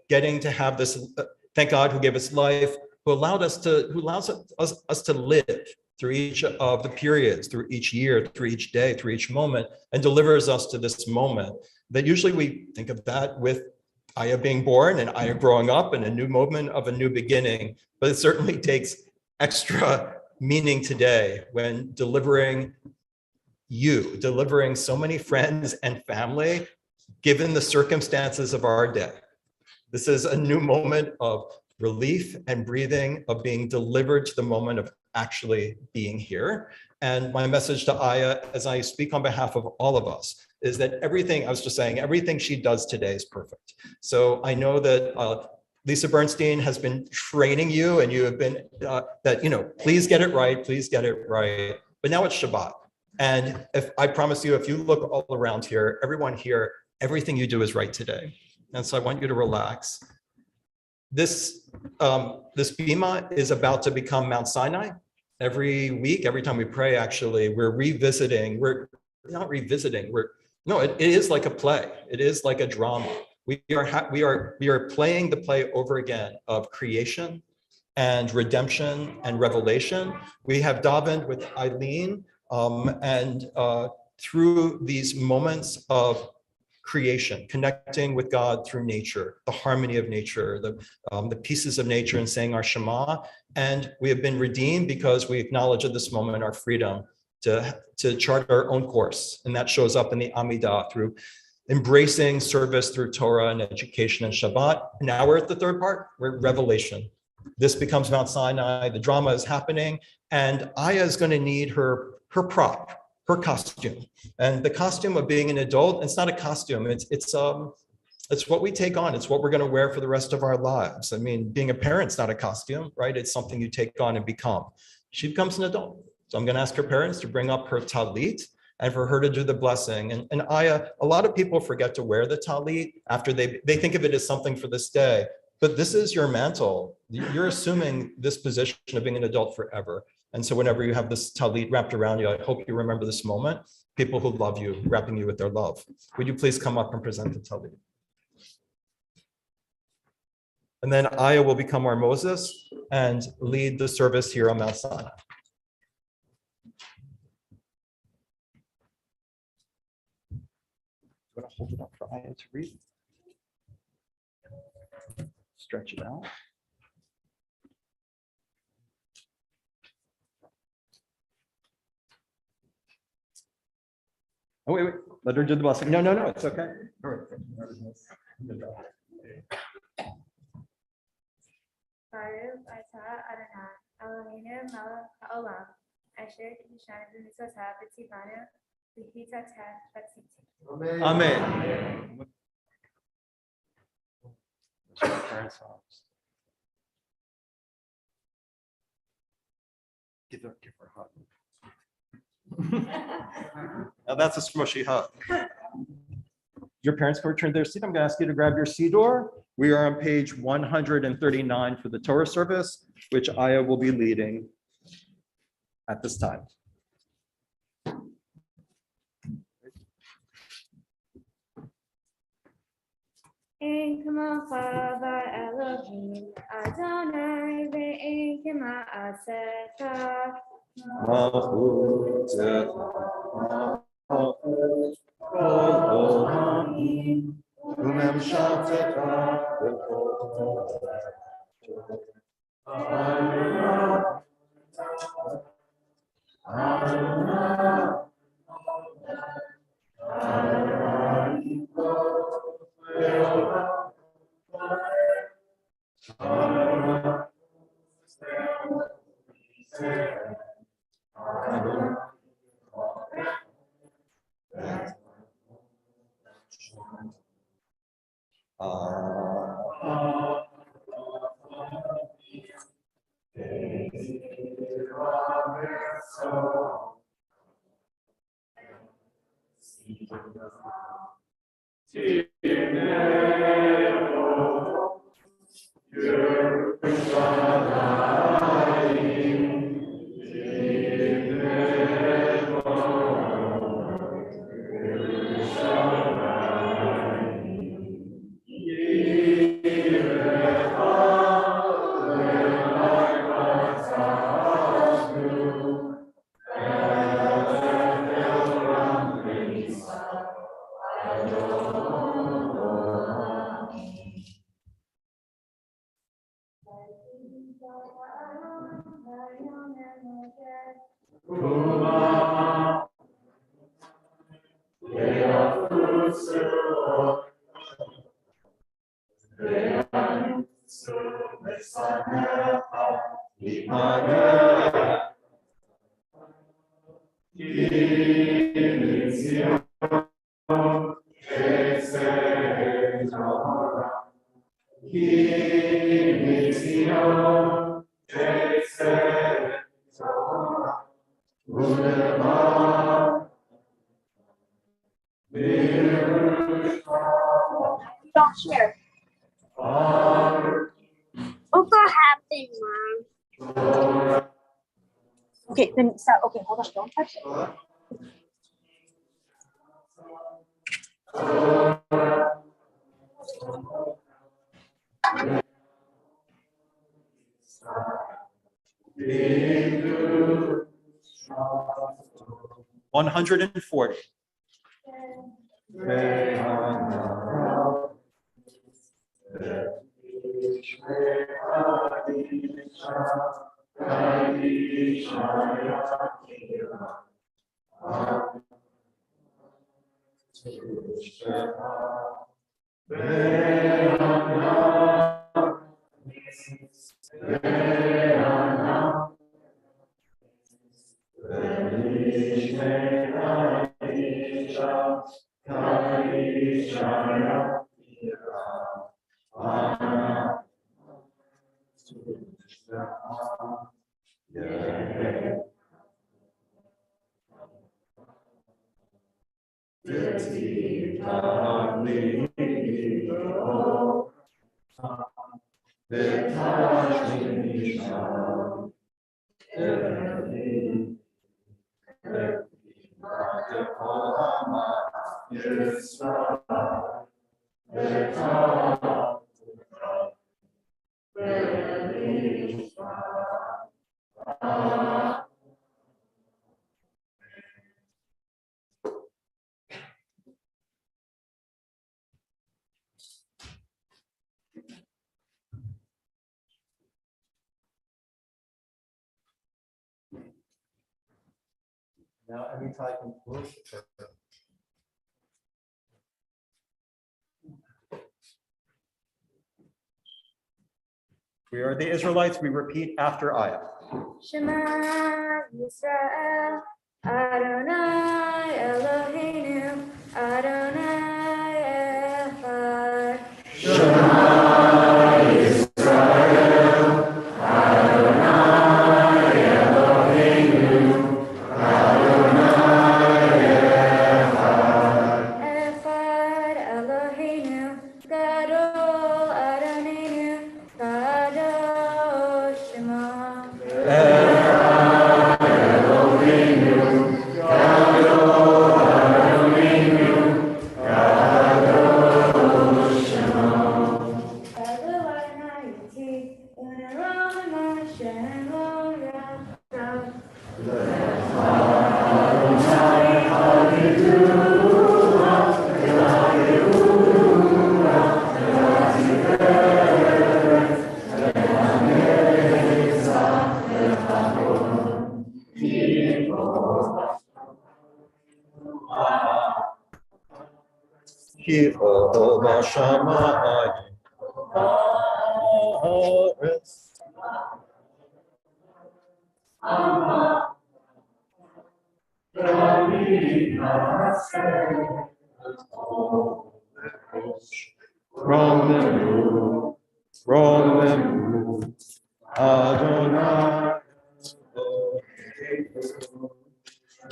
getting to have this, thank God who gave us life, who allows us to live through each of the periods, through each year, through each day, through each moment, and delivers us to this moment. That usually we think of that with Ayah being born and Ayah growing up and a new moment of a new beginning, but it certainly takes extra meaning today when delivering so many friends and family, given the circumstances of our day. This is a new moment of relief and breathing, of being delivered to the moment of actually being here. And my message to Ayah, as I speak on behalf of all of us, is that everything she does today is perfect. So I know that Lisa Bernstein has been training you, and you have been please get it right, please get it right. But now it's Shabbat. And I promise you, if you look all around here, everyone here, everything you do is right today. And so I want you to relax. This bima is about to become Mount Sinai. Every week, every time we pray, actually, it is like a play. It is like a drama. We are playing the play over again of creation and redemption and revelation. We have davened with Eileen, and through these moments of creation, connecting with God through nature, the harmony of nature, the pieces of nature, and saying our Shema. And we have been redeemed because we acknowledge at this moment our freedom to chart our own course. And that shows up in the Amidah through embracing service through Torah and education and Shabbat. Now we're at the third part, we're at Revelation. This becomes Mount Sinai, the drama is happening, and Ayah is going to need her prop, her costume. And the costume of being an adult, it's not a costume, it's what we take on. It's what we're going to wear for the rest of our lives. I mean, being a parent's not a costume, right? It's something you take on and become. She becomes an adult. So I'm going to ask her parents to bring up her talit and for her to do the blessing. And Ayah, a lot of people forget to wear the talit after they think of it as something for this day. But this is your mantle. You're assuming this position of being an adult forever. And so whenever you have this talit wrapped around you, I hope you remember this moment, people who love you, wrapping you with their love. Would you please come up and present the talit? And then Ayah will become our Moses and lead the service here on Mount Sinai. I'm going to hold it up for Ayah to read. Stretch it out. Oh, wait, let her do the blessing. No, it's okay. All right. Baruch atah Adonai Eloheinu melech haolam asher kiddushanu b'mitzvotav v'tzivanu v'hitateh v'tziti. Amen. Give her a hug. Now that's a smushy hug. Your parents can return to their seat. I'm going to ask you to grab your Siddur. We are on page 139 for the Torah service, which Aya will be leading at this time. Ein kamocha ba'Elohim Adonai ve'ein kema'asecha. Don't share. Oka happened, Mom. Okay, then stop. Okay, hold on. Don't touch it. 140. Now, anytime I can close the curtain. We are the Israelites. We repeat after Ayah. Shema Yisrael, Adonai Eloheinu, Adonai Echad. Echad Eloheinu, Gadol Adonai, Kadosh Shema. Yehovah Shammai, Haaretz. Romemu, Romemu, Adonai,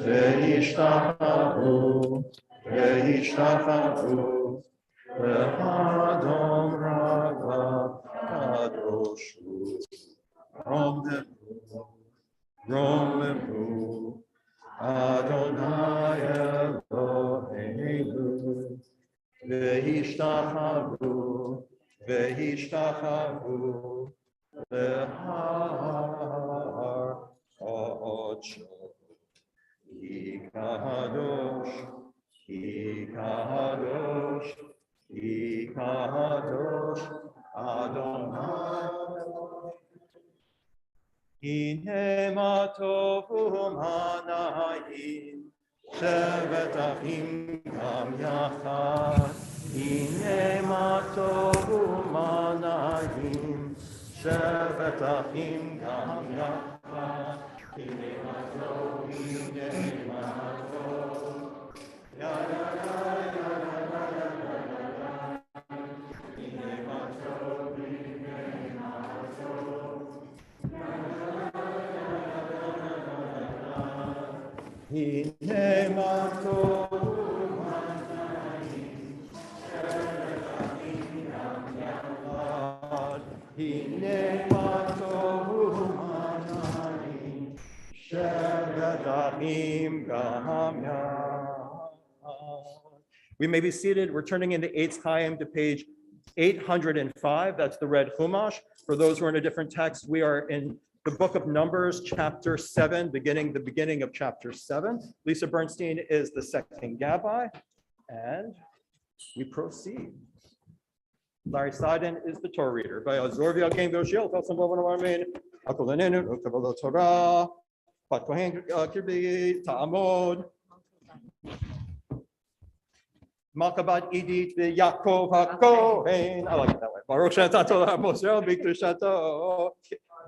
Ve'ishtacharu, Ve'ishtacharu, Ve'adom Rava Kadoshu, Romemu, Romemu, Adonai Eloheinu, Ve'ishtacharu, Ve'ishtacharu, Ve'har Ocho. Ki kadosh, ki kadosh, ki kadosh, Adonai. Hine ma tovu manayim, shevet achim gam yachad. Hine ma tovu manayim, shevet achim gam yachad. Hine ma tovu, hine ma tovu. Ya ya ya ya ya ya ya ya. Hine ma tovu, hine ma tovu. Hine ma tovu manayim, shevet achim gam yachad. Hine ma tovu manayim, shevet achim gam yachad. We may be seated. We're turning into Eitz Chaim to page 805. That's the red Chumash. For those who are in a different text, we are in the book of Numbers, chapter 7, the beginning of chapter 7. Lisa Bernstein is the second Gabbai, and we proceed. Larry Seiden is the Torah reader. Makabat Idit Yaakov HaKohen. I like it that way. Baruch Shantat Torah Moshe B'Kedushato.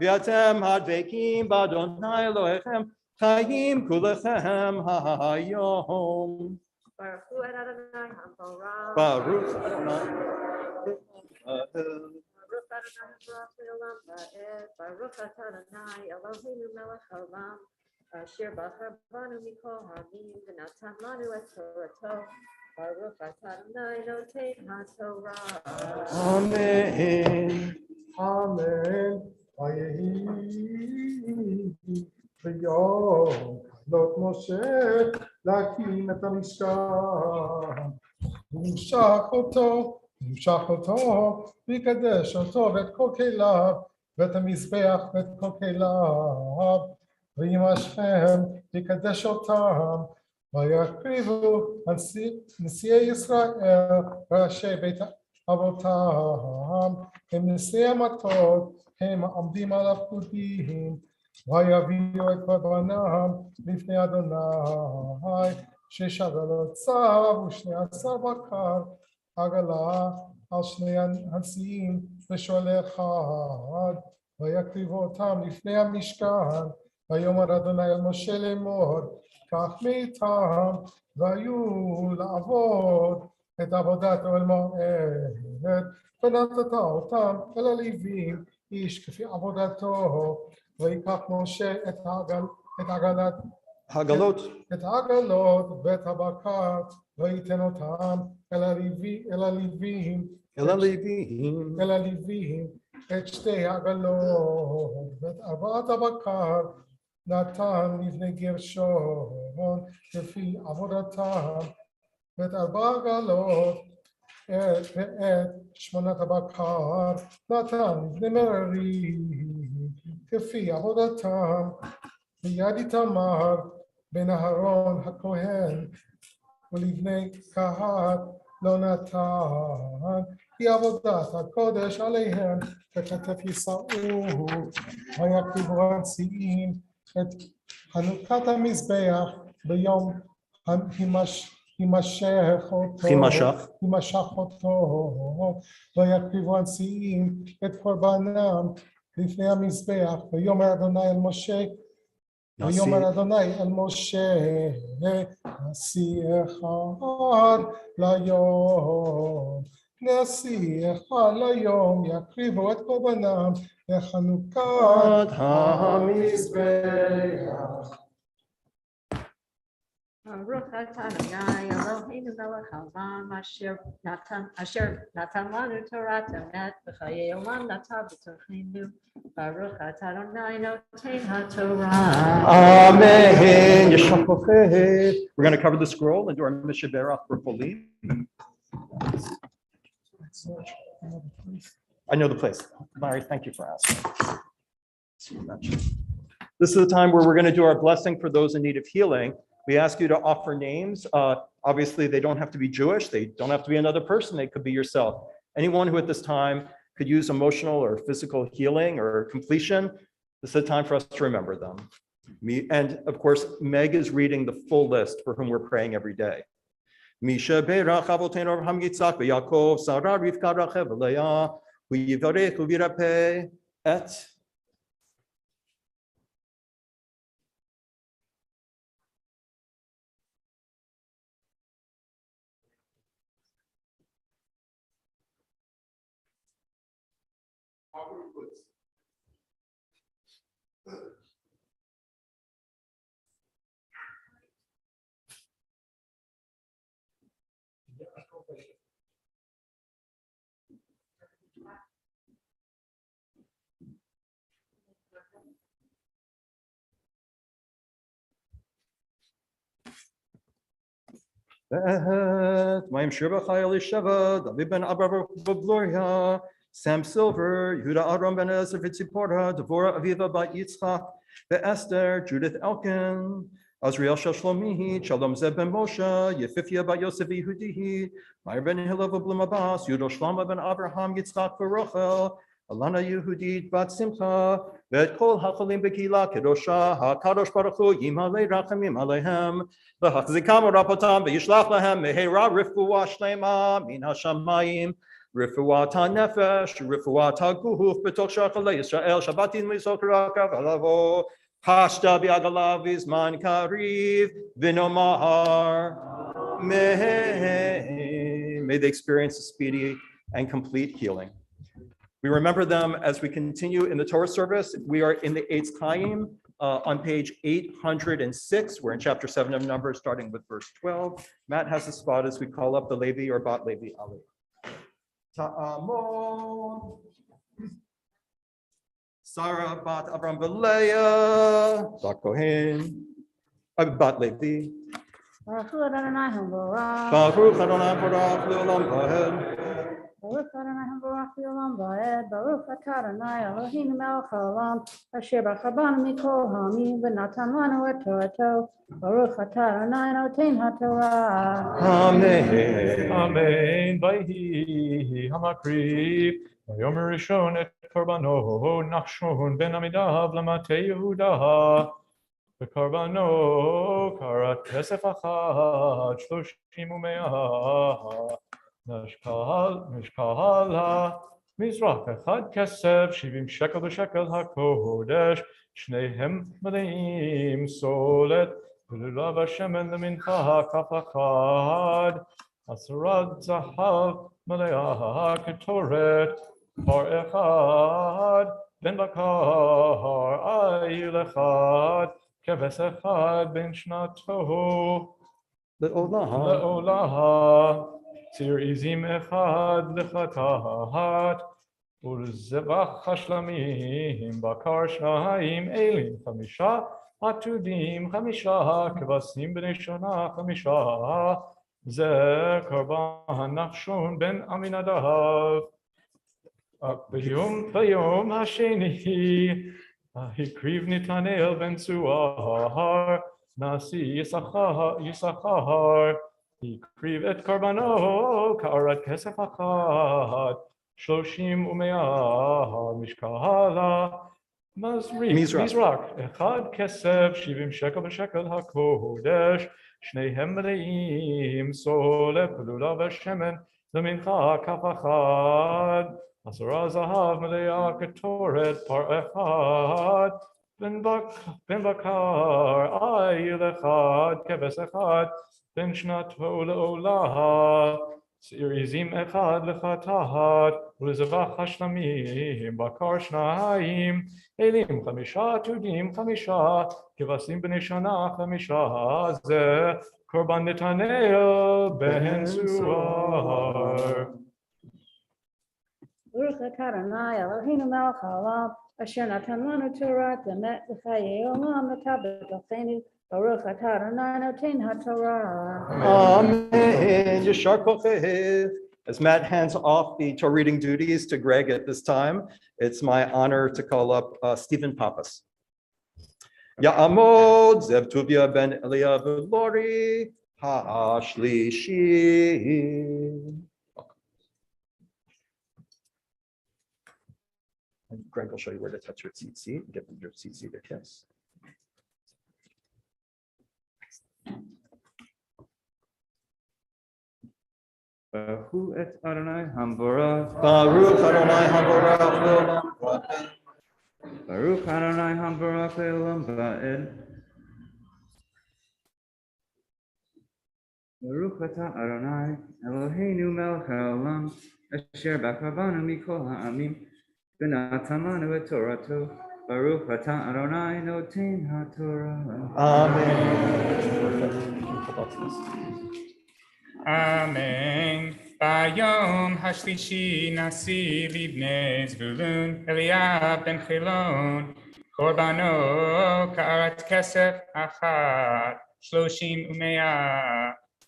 V'atem hadvekim b'Adonai Elohechem chayim kulechem hayom. Baruch Hu Adonai HaTorah. Baruch Adonai. Baruch Adonai Le'olam Va'ed. Baruch Adonai Eloheinu Melech Haolam. Asher bachar banu mikol ha'amim v'natan lanu et Torato. Baruch Adonai Noten HaTorah. Amen. Amen. Vayehi v'yom lot Moshe להקים את המשכן. נמשך אותו, ויקדש אותו ואת כל כליו, ואת המזבח ואת כל כליו, וימשכם, ויקדש אותם, ויקריבו נשיאי ישראל, ראשי בית אבותם, הם נשיאי המטות, הם עומדים על הפקודים, ויביאו את קורבנם לפני אדוני, 6 עגלות צב ו12 בקר, עגלה על 2 הנשיאים ושואל אחד, ויקריבו אותם לפני המשכן, ויאמר אדוני אל משה לאמור, קח מאיתם, והיו לעבוד את עבודת אוהל מועד, ונתת אותם אל הלווים, איש כפי עבודתו, ויקח משה את עגלת הגלות. את העגלות ואת הבקר, וייתן אותם אל הלווים, את שתי העגלות, ואת ארבעת הבקר נתן לבני גרשון לפי עבודתם, ואת ארבע העגלות ואת שמונת הבקר נתן לבני מררי כפי עבודתם, ויד איתמר בן אהרון הכהן ולבני קהת לא נתן, כי עבודת הקודש עליהם ככתף יישאו, ויקריבו הנשיאים את חנוכת המזבח ביום יימשך אותו, ויקריבו הנשיאים את קורבנם לפני המזבח, ויאמר אדוני אל משה, ויאמר אדוני אל משה, נשיא אחד ליום, יקריבו את קורבנם לחנוכת המזבח. Baruch atah Adonai Eloheinu melech haolam asher natan lanu Torah emet v'chayei olam natan b'torchenu. Baruch atah Adonai noten haTorah. Amen. We're going to cover the scroll and do our Mishaberach for Cholim. I know the place. Larry, thank you for asking. This is the time where we're going to do our blessing for those in need of healing. We ask you to offer names. Obviously, they don't have to be Jewish. They don't have to be another person. They could be yourself. Anyone who at this time could use emotional or physical healing or completion, this is a time for us to remember them. And of course, Meg is reading the full list for whom we're praying every day. Misha Berach Avoteinu Avraham Yitzchak v'Yaakov Sarah Rivka Rachel v'Leah v'Yivarech u'Virapeh et Mayim Shirba Chayil Sheva, David ben Abraham Gloria, Sam Silver, Yehuda Aram ben Ezra Vitzipora, Devorah Aviva Bat Yitzchak, Esther, Judith Elkin, Azriel Shashlomihi, Shalom Zeb ben Moshe, Yefifia Bat Yosef Yehudihi, Meir ben Hilav Blim Abbas, Yudo Shlama ben Abraham Yitzchak Baruchel, Alana Yehudit Bat Simcha, Vet Kol Hacholim Bekila Kedosha, HaKadosh Baruch Hu Yimalei Rachamim Alehem, V'Hachzikam Rapotam V'Yishlach Lahem Mehera Rifua Shlema Min HaShamayim, Rifuat HaNefesh, Rifuat HaGuf B'Toch Shachalei Yisrael Shabbatin Misok Rakav Alavo, Hashta B'Agalav Vizman Kariv V'Nomar May they experience a speedy and complete healing. We remember them as we continue in the Torah service. We are in the Eitz Chaim on page 806. We're in chapter 7 of Numbers, starting with verse 12. Matt has a spot as we call up the Levi or Bat Levi Ali. Ta'amon. Sarah Bat Avram V'Leah. Bat Kohen. Bat Levi. Baruch Adonai Hamborah. Baruch Adonai Barach Le'olam Va'ed. Baruch Adonai Hamborach Le'olam Va'ed. Baruch atah Adonai Eloheinu melech haolam asher b'chabanu mikol ha'amim v'natan lanu et Torato. Baruch atah Adonai noten haTorah. Amen. Amen. Vayhi hamakriv. Vayomer Rishon et korbano Nachshon ben Amidav lamate Yehuda. V'korbano karat kesef achad shloshim u'meah. Mishkal מזרח אחד כסף 70 שקל בשקל הקודש שניהם מלאים סולת ולולב השמן למנחה כף אחד 10 זהב מלאה קטורת פר אחד בן בקר עיל אחד כבש אחד בן שנתו לעולה ציר עזים אחד לחטאת ולזבח השלמים בקר 2 אלים 5 עתודים 5 כבשים בני שנה 5 זה קורבן נחשון בן עמינדב ביום השני הקריב נתנאל בן צוהר נשיא יששכר הקריב את קורבנו קערת כסף אחת 30 ו100 משקלה מזרק אחד כסף 70 שקל בשקל הקודש שניהם מלאים סולת ולולב ושמן למנחה כף אחד 10 זהב מלאה קטורת פר אחד בן בקר עיל אחד כבש אחד בן שנתו לעולה שעיר עזים אחד לחטאת ולזבח השלמים בקר 2 אלים 5 עתודים 5 כבשים בני שנה 5 זה קורבן נתנאל בן צוהר. Baruch atah Adonai Eloheinu melech haolam, asher natan lanu Torah emet l'chayei olam v'tah b'tochenu. Baruch atah Adonai noten haTorah. Amen. Yashar kochev. As Matt hands off the Torah reading duties to Greg at this time, it's my honor to call up Stephen Pappas. Ya'amod Zev Tuvia ben Eliyav Lori Ha'ashlishi. And Greg will show you where to touch your seat, get your seat to kiss. Baruch et Adonai Hamborach. Baruch Adonai Hamborach Le'olam Va'ed. Baruch Adonai Hamborach Le'olam Va'ed. Baruch atah Adonai Eloheinu melech haolam asher baka banu mikol ha'amim v'natan lanu et Torato. Baruch atah Adonai noten haTorah. Amen. Amen. Bayom hashlishi nasi libnei Zvulun Eliab ben Chilon Korbano ka'arat kesef achat 30 ו100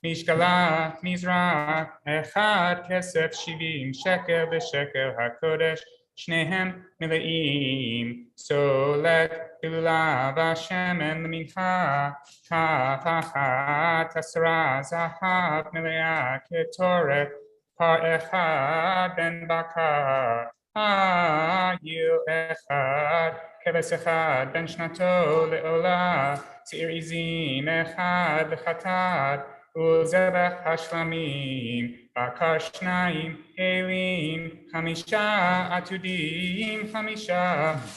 משקלה מזרח אחד כסף 70 שקל בשקל הקודש שניהם מלאים סולת ולולב השמן למנחה כף אחת 10 זהב מלאה קטורת פר אחד בן בקר עיל אחד כבש אחד בן שנתו לעולה שעיר עזים אחד לחטאת ולזבח השלמים בקר 2 אלים 5 עתודים 5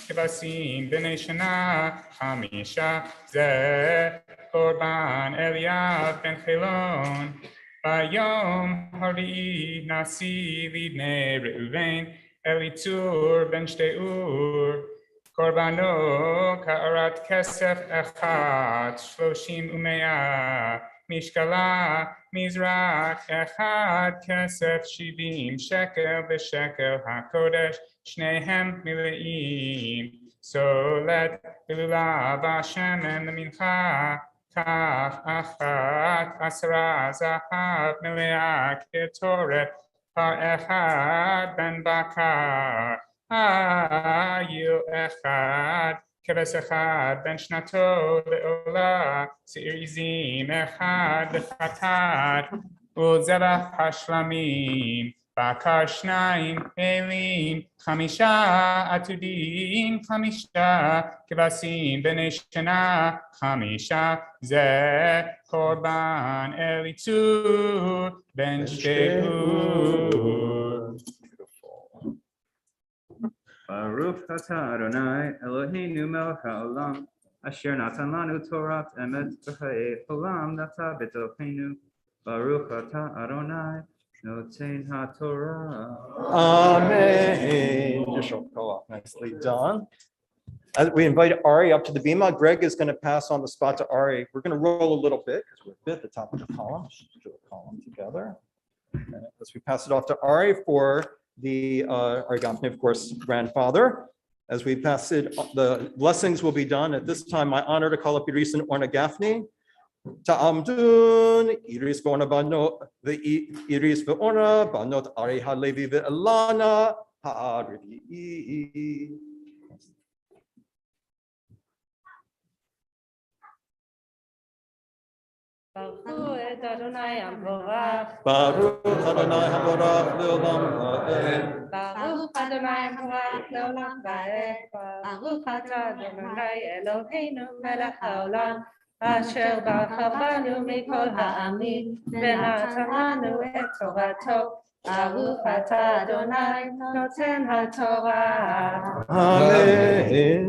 כבשים בני שנה 5 זה קורבן אליאב בן חילון ביום הרביעי נשיא לבני ראובן אליצור בן שתיאור קורבנו קערת כסף אחת 30 ו100 משקלה מזרח אחד כסף 70 שקל בשקל הקודש שניהם מלאים סולת ולולב השמן למנחה כף אחת 10 זהב מלאה קטורת פר אחד בן בקר עיל אחד כבש אחד בן שנתו לעולה שעיר עזים אחד לחטאת ולזבח השלמים בקר 2 אלים 5 עתודים 5 כבשים בני שנה 5 זה קורבן אליצור בן שתיאור. Baruch atah Adonai Eloheinu melech haolam, asher natan lanu Torat emet b'chayei olam nata b'tocheinu. Baruch atah Adonai noten haTorah. Amen. Yeshua Koach. Nicely done. As we invite Ari up to the bima, Greg is going to pass on the spot to Ari. We're going to roll a little bit because we're a bit at the top of the column. Let's do a column together. And as we pass it off to Ari for the Ari Gafni, of course, grandfather. As we pass it, the blessings will be done. At this time, my honor to call up Iris and Orna Gafni. Ta'amdun, Iris Borna Bano, the Iris Ve'orna, Banot Ari Halevi Ve'alana, Ha'arivi. Baruch Adonai Hamorach. Baruch Adonai Hamorach Leolam Va'ed. Baruch Adonai Hamorach Leolam Va'ed. Baruch atah Adonai Eloheinu melech haolam, asher barach banu mikol ha'amim, ונתן לנו את תורתו. Baruch atah Adonai noten haTorah. Amen.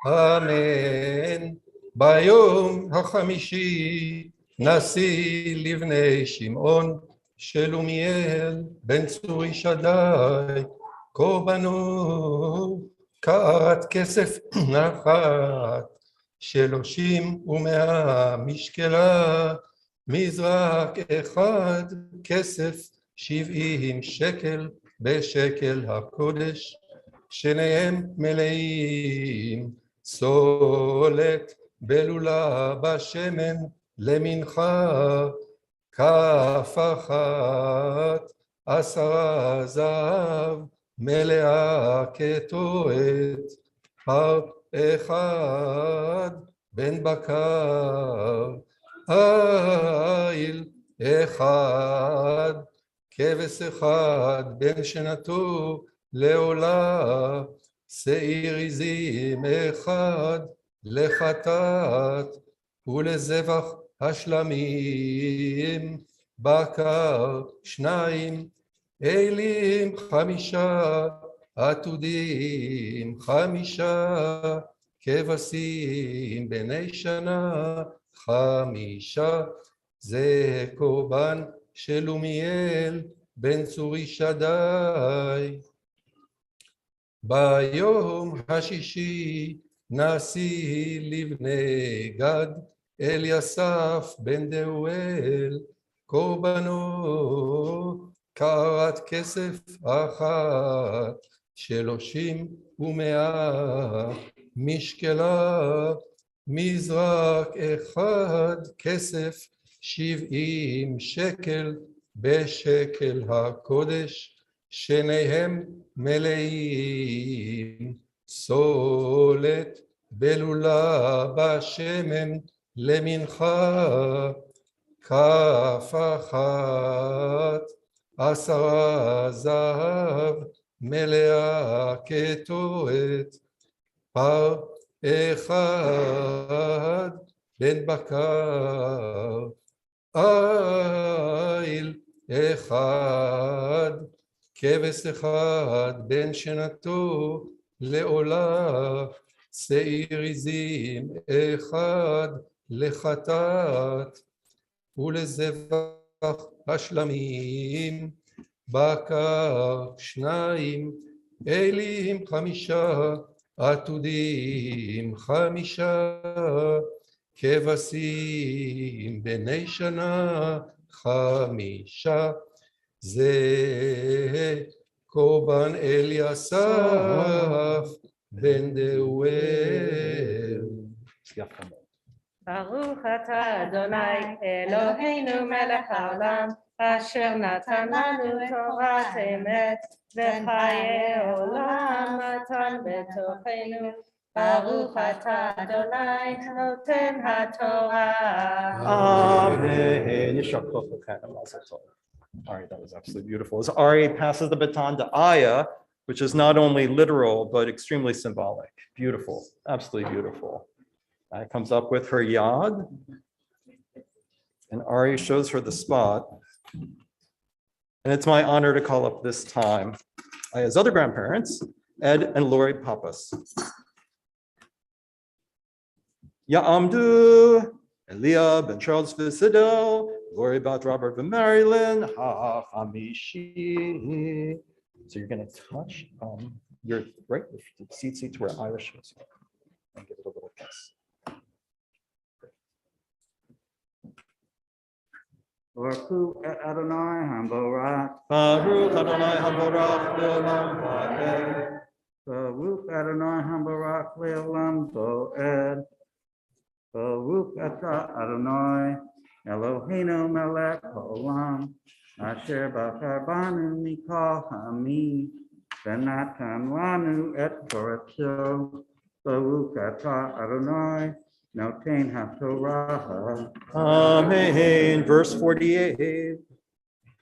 אמן. ביום החמישי נשיא לבני שמעון שלומיאל בן צורי שדי קורבנו קרת כסף אחת 30 משקלה מזרק אחד כסף 70 שקל בשקל הקודש שניהם מלאים סולת בלולה בשמן למנחה כף אחת 10 זהב מלאה כתורת פר אחד בן בקר איל אחד כבש אחד בן שנתו לעולה שעיר עזים אחד לחטאת ולזבח השלמים בקר 2 אלים 5 עתודים 5 כבשים בני שנה 5 זה קורבן שלומיאל בן צורי שדי. ביום השישי נשיא לבני גד אליסף בן דאואל קורבנו קרת כסף אחת 30 משקלה מזרק אחד כסף 70 שקל בשקל הקודש שניהם מלאים סולת בלולה בשמן למנחה כף אחת 10 זהב מלאה כתורת פר אחד בן בקר איל אחד כבש אחד בן שנתו לעולה שעיר עזים אחד לחטאת ולזבח השלמים בקר 2 אלים 5 עתודים 5 כבשים בני שנה 5 זה קורבן אליסף בן דאואל. ברוך אתה אדוני אלוהינו מלך העולם אשר נתן לנו תורת אמת וחיי עולם נתן בתוכנו. ברוך אתה אדוני נותן התורה. Amen. All right, that was absolutely beautiful. As Ari passes the baton to Aya, which is not only literal, but extremely symbolic. Beautiful, absolutely beautiful. Aya comes up with her yad, and Ari shows her the spot. And it's my honor to call up this time Aya's other grandparents, Ed and Lori Pappas. Ya'amdu, Elia ben Charles Visidel, Lori Bat Robert van Marilyn, Ha'amishi. So you're going to touch your right seat where Irish is and give it a little kiss. Baruch Adonai Hamborach. Baruch Adonai Hamborach Le'olam Va'ed. Baruch Adonai Hamborach Le'olam Va'ed. Baruch Atah Adonai Eloheinu Melech Haolam Asher Bachar Banu Mikol Ha'amim V'natan Lanu Et Torato. Baruch Atah Adonai Noten HaTorah. Amen. Verse 48.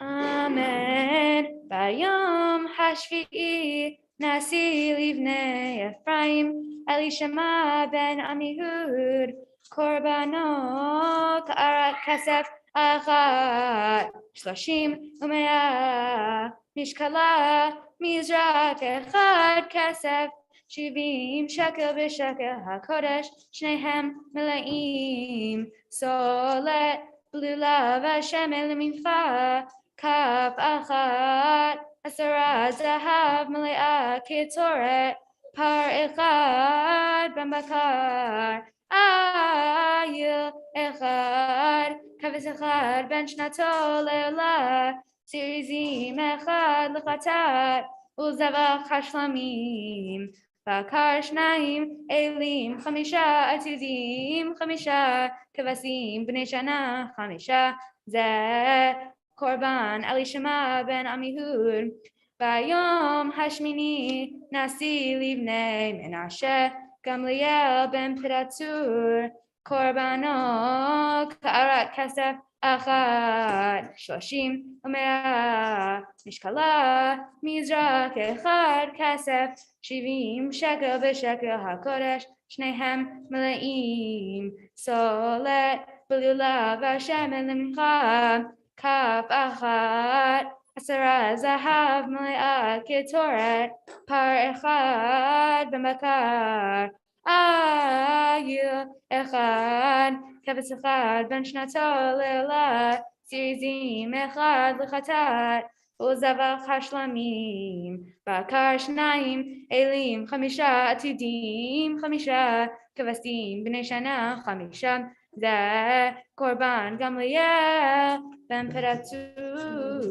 Amen. Bayom Hashvi'i Nasi Livnei Ephraim Elishama ben Amihud Korbanot Arat Kasef Achat Shloshim Umea Mishkala Mizrak Echad Kasef Shivim Shekel B'Shekel HaKodesh Shnehem Melaim Solet Blulav Hashem Elimimcha Kaf Achat Asara Zahav Malea Ketoret Par Echad Bambakar Ayil Echad Kavis Echad Ben Shnato Leila Sirizim Echad Lechatat Uzavach Hashlamim Bakar Shnaim Elim Chamisha Atizim Chamisha Kavasim Bnei Shana Chamisha Zeh Korban Elishama ben Amihud Bayom Hashmini Nasi Livnei Menashe Gamliel ben Piratur Korbanot Ka'arat Kasef Achat Shloshim Umea Mishkala Mizrak Echad Kasef Shivim Shekel B'Shekel HaKodesh Shnehem Melaim Solet B'Lulav Hashem Elimcha Kaf Achat Asara Zahav Malea Ketoret Par Echad B'Makar Ayil Echad Kavis Echad Ben Shnato Leila Sirizim Echad Lechatat Uzavach Hashlamim Bakar Shnaim Elim Chamisha Atidim Chamisha Kavasim Bnei Shana Chamisha Zeh Korban Gamliel Ben Peratur.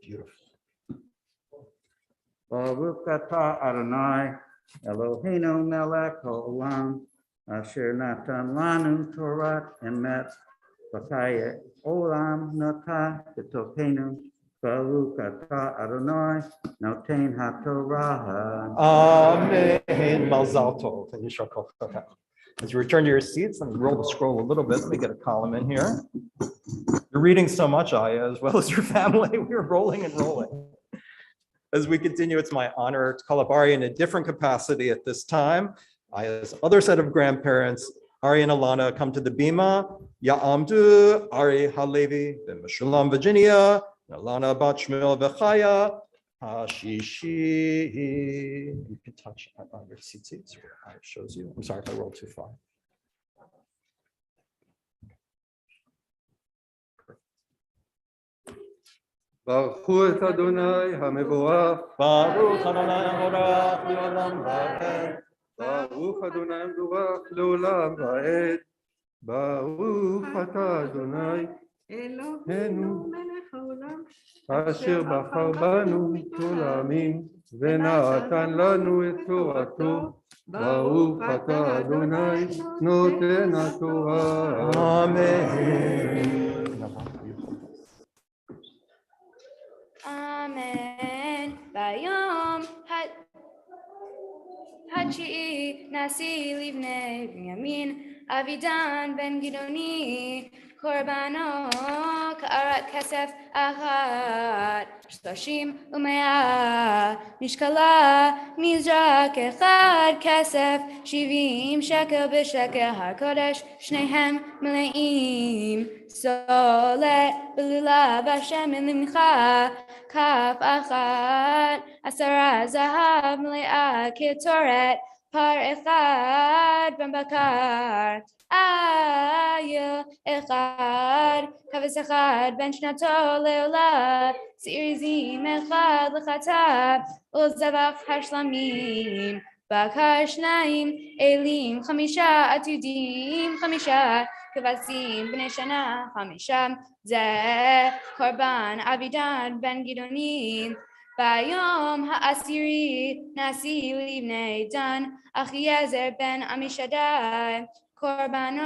Beautiful. Baruch Atah Adonai Eloheinu Melech Haolam Asher Natan Lanu Torah Emet V'chayei Olam Notah B'Tokeinu. Baruch Atah Adonai Noten HaTorah. Amen. Mazal Tov. And Yishar Kol Chai. As you return to your seats, let me roll the scroll a little bit. Let me get a column in here. You're reading so much, Aya, as well as your family. We're rolling and rolling. As we continue, it's my honor to call up Ari in a different capacity at this time. Aya's other set of grandparents, Ari and Alana, come to the Bima. Ya'amdu, Ari Halevi, ben Meshulam, Virginia, Alana Bat Shmuel Vechaya, Hashishi. You can touch on your seats where Ari shows you. I'm sorry if I rolled too far. ברכו את אדוני המבורך. ברוך אדוני המבורך לעולם ועד. ברוך אדוני המבורך לעולם ועד. ברוך אתה אדוני אלוהינו מלך העולם אשר בחר בנו מכל העמים ונתן לנו את תורתו. ברוך אתה אדוני נותן התורה. אמן. Amen. Bayom Hachi Nasi Livnei Binyamin Avidan ben Gidoni קורבנו קערת כסף אחת 30 ומאה משקלה מזרק אחד כסף 70 שקל בשקל הקודש שניהם מלאים סולת בלולה בשמן למנחה כף אחת 10 זהב מלאה כתורת פר אחד בן בקר אייל אחד כבש אחד בן שנתו לעולה שעיר עזים אחד לחטאת ולזבח השלמים בקר 2 אלים 5 עתידים 5 כבשים בני שנה 5 זה קורבן אבידן בן גדעונים ביום העשירי נשיא לבני דן אחיעזר בן עמישדי קורבנו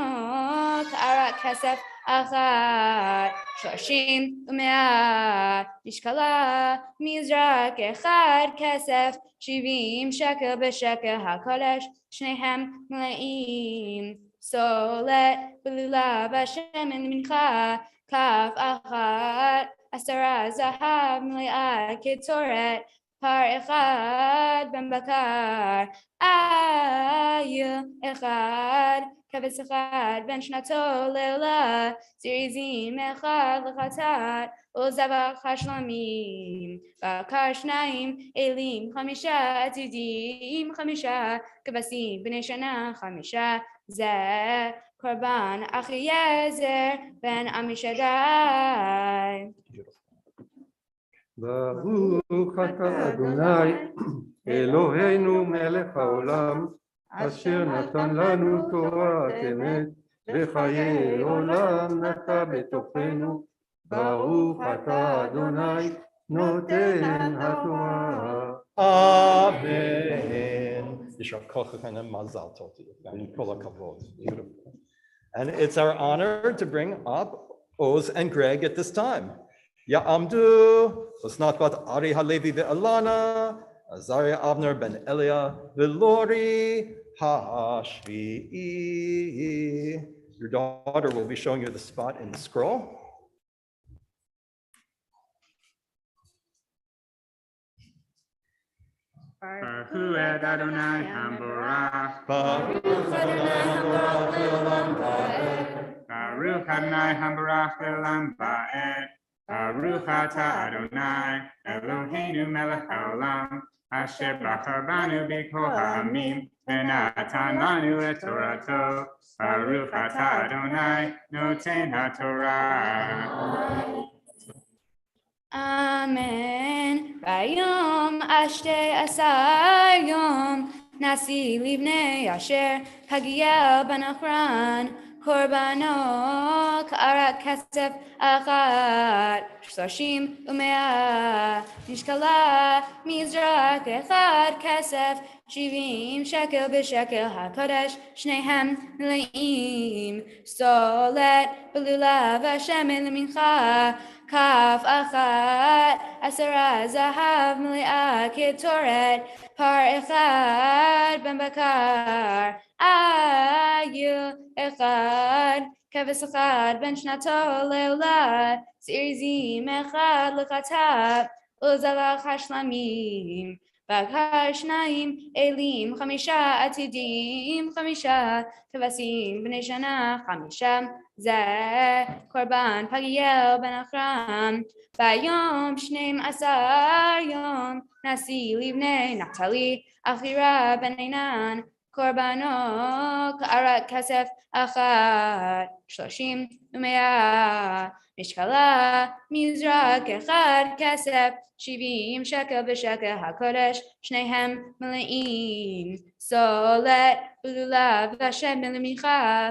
קערת כסף אחת 30 ומאה משקלה מזרק אחד כסף 70 שקל בשקל הקודש שניהם מלאים סולת בלולה בשמן למנחה כף אחת 10 זהב מלאה כתורת פר אחד בן בקר אייל אחד כבש אחד בן שנתו לעולה שעיר עזים אחד לחטאת ולזבח השלמים בקר 2 אלים 5 עתידים 5 כבשים בני שנה 5 זה קורבן אחיעזר בן עמישדי ברוך אתה אדוני אלוהינו מלך העולם אשר נתן לנו תורת אמת וחיי עולם נטע בתוכנו ברוך אתה אדוני נותן התורה Amen. Beautiful. And it's our honor to bring up Oz and Greg at this time. Ya'amdu, Osnat bat Ari Halevi ve'alana, Azariah Avner ben Elia ve'lori ha'ashvi'i. Your daughter will be showing you the spot in the scroll. Baruch Adonai Hamborach. Baruch Adonai Hamborach le'olam va'ed. Baruch Adonai Hamborach le'olam va'ed. Baruch Ata Adonai Eloheinu melech haolam asher bachar banu b'kol ha'amim v'natan lanu et torato. Baruch Ata Adonai noten haTorah. Amen. Bayom ashte asar yom nasi livnei asher Hagiel ben Achran korbano ka'arat kesef achat 30 ומאה נשקלה מזרק אחד כסף 70 שקל בשקל הקודש שניהם מלאים סולת בלולה ושמן למנחה כף אחת 10 זהב מלאה כתורת פר אחד בן בקר אייל אחד כבש אחד בן שנתו לעולה שעיר עזים אחד לחטאת ולזבח השלמים בקר 2 אלים 5 עתידים 5 כבשים בני שנה 5 זה קורבן פגיאל בן אחרן ביום 12 יום נשיא לבני נפתלי אחירה בן עינן קורבנו קערת כסף אחת 30 ומאה משקלה מזרק אחד כסף 70 שקל בשקל הקודש שניהם מלאים סולת בלולה ושמן למנחה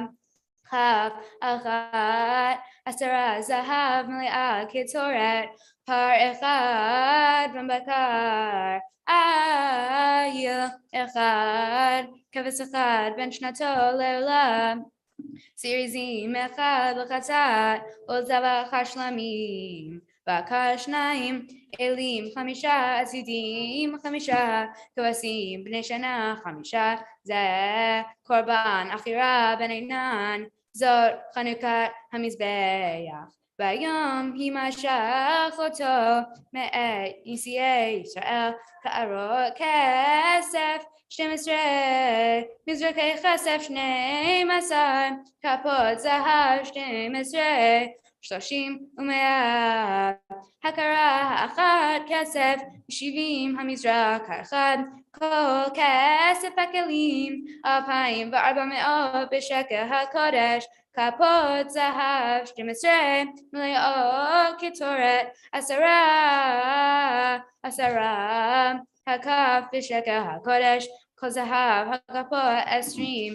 כף אחת 10 זהב מלאה כתורת פר אחד בן בקר אייל אחד כבש אחד בן שנתו לעולה שעיר עזים אחד לחטאת ולזבח השלמים בקר 2 אלים 5 עתידים 5 כבשים בני שנה 5 זה קורבן אחירה בן עינן זאת חנוכת המזבח. ביום הימשך אותו מאת נשיאי ישראל קערות כסף 12 מזרקי כסף 12 כפות זהב 12 30 ומאה הכרה אחת כסף 70 המזרק האחד כל כסף הכלים 2,400 בשקל הקודש כפות זהב 12 מלאות קטורת 10 הכף בשקל הקודש כל זהב הכפות 20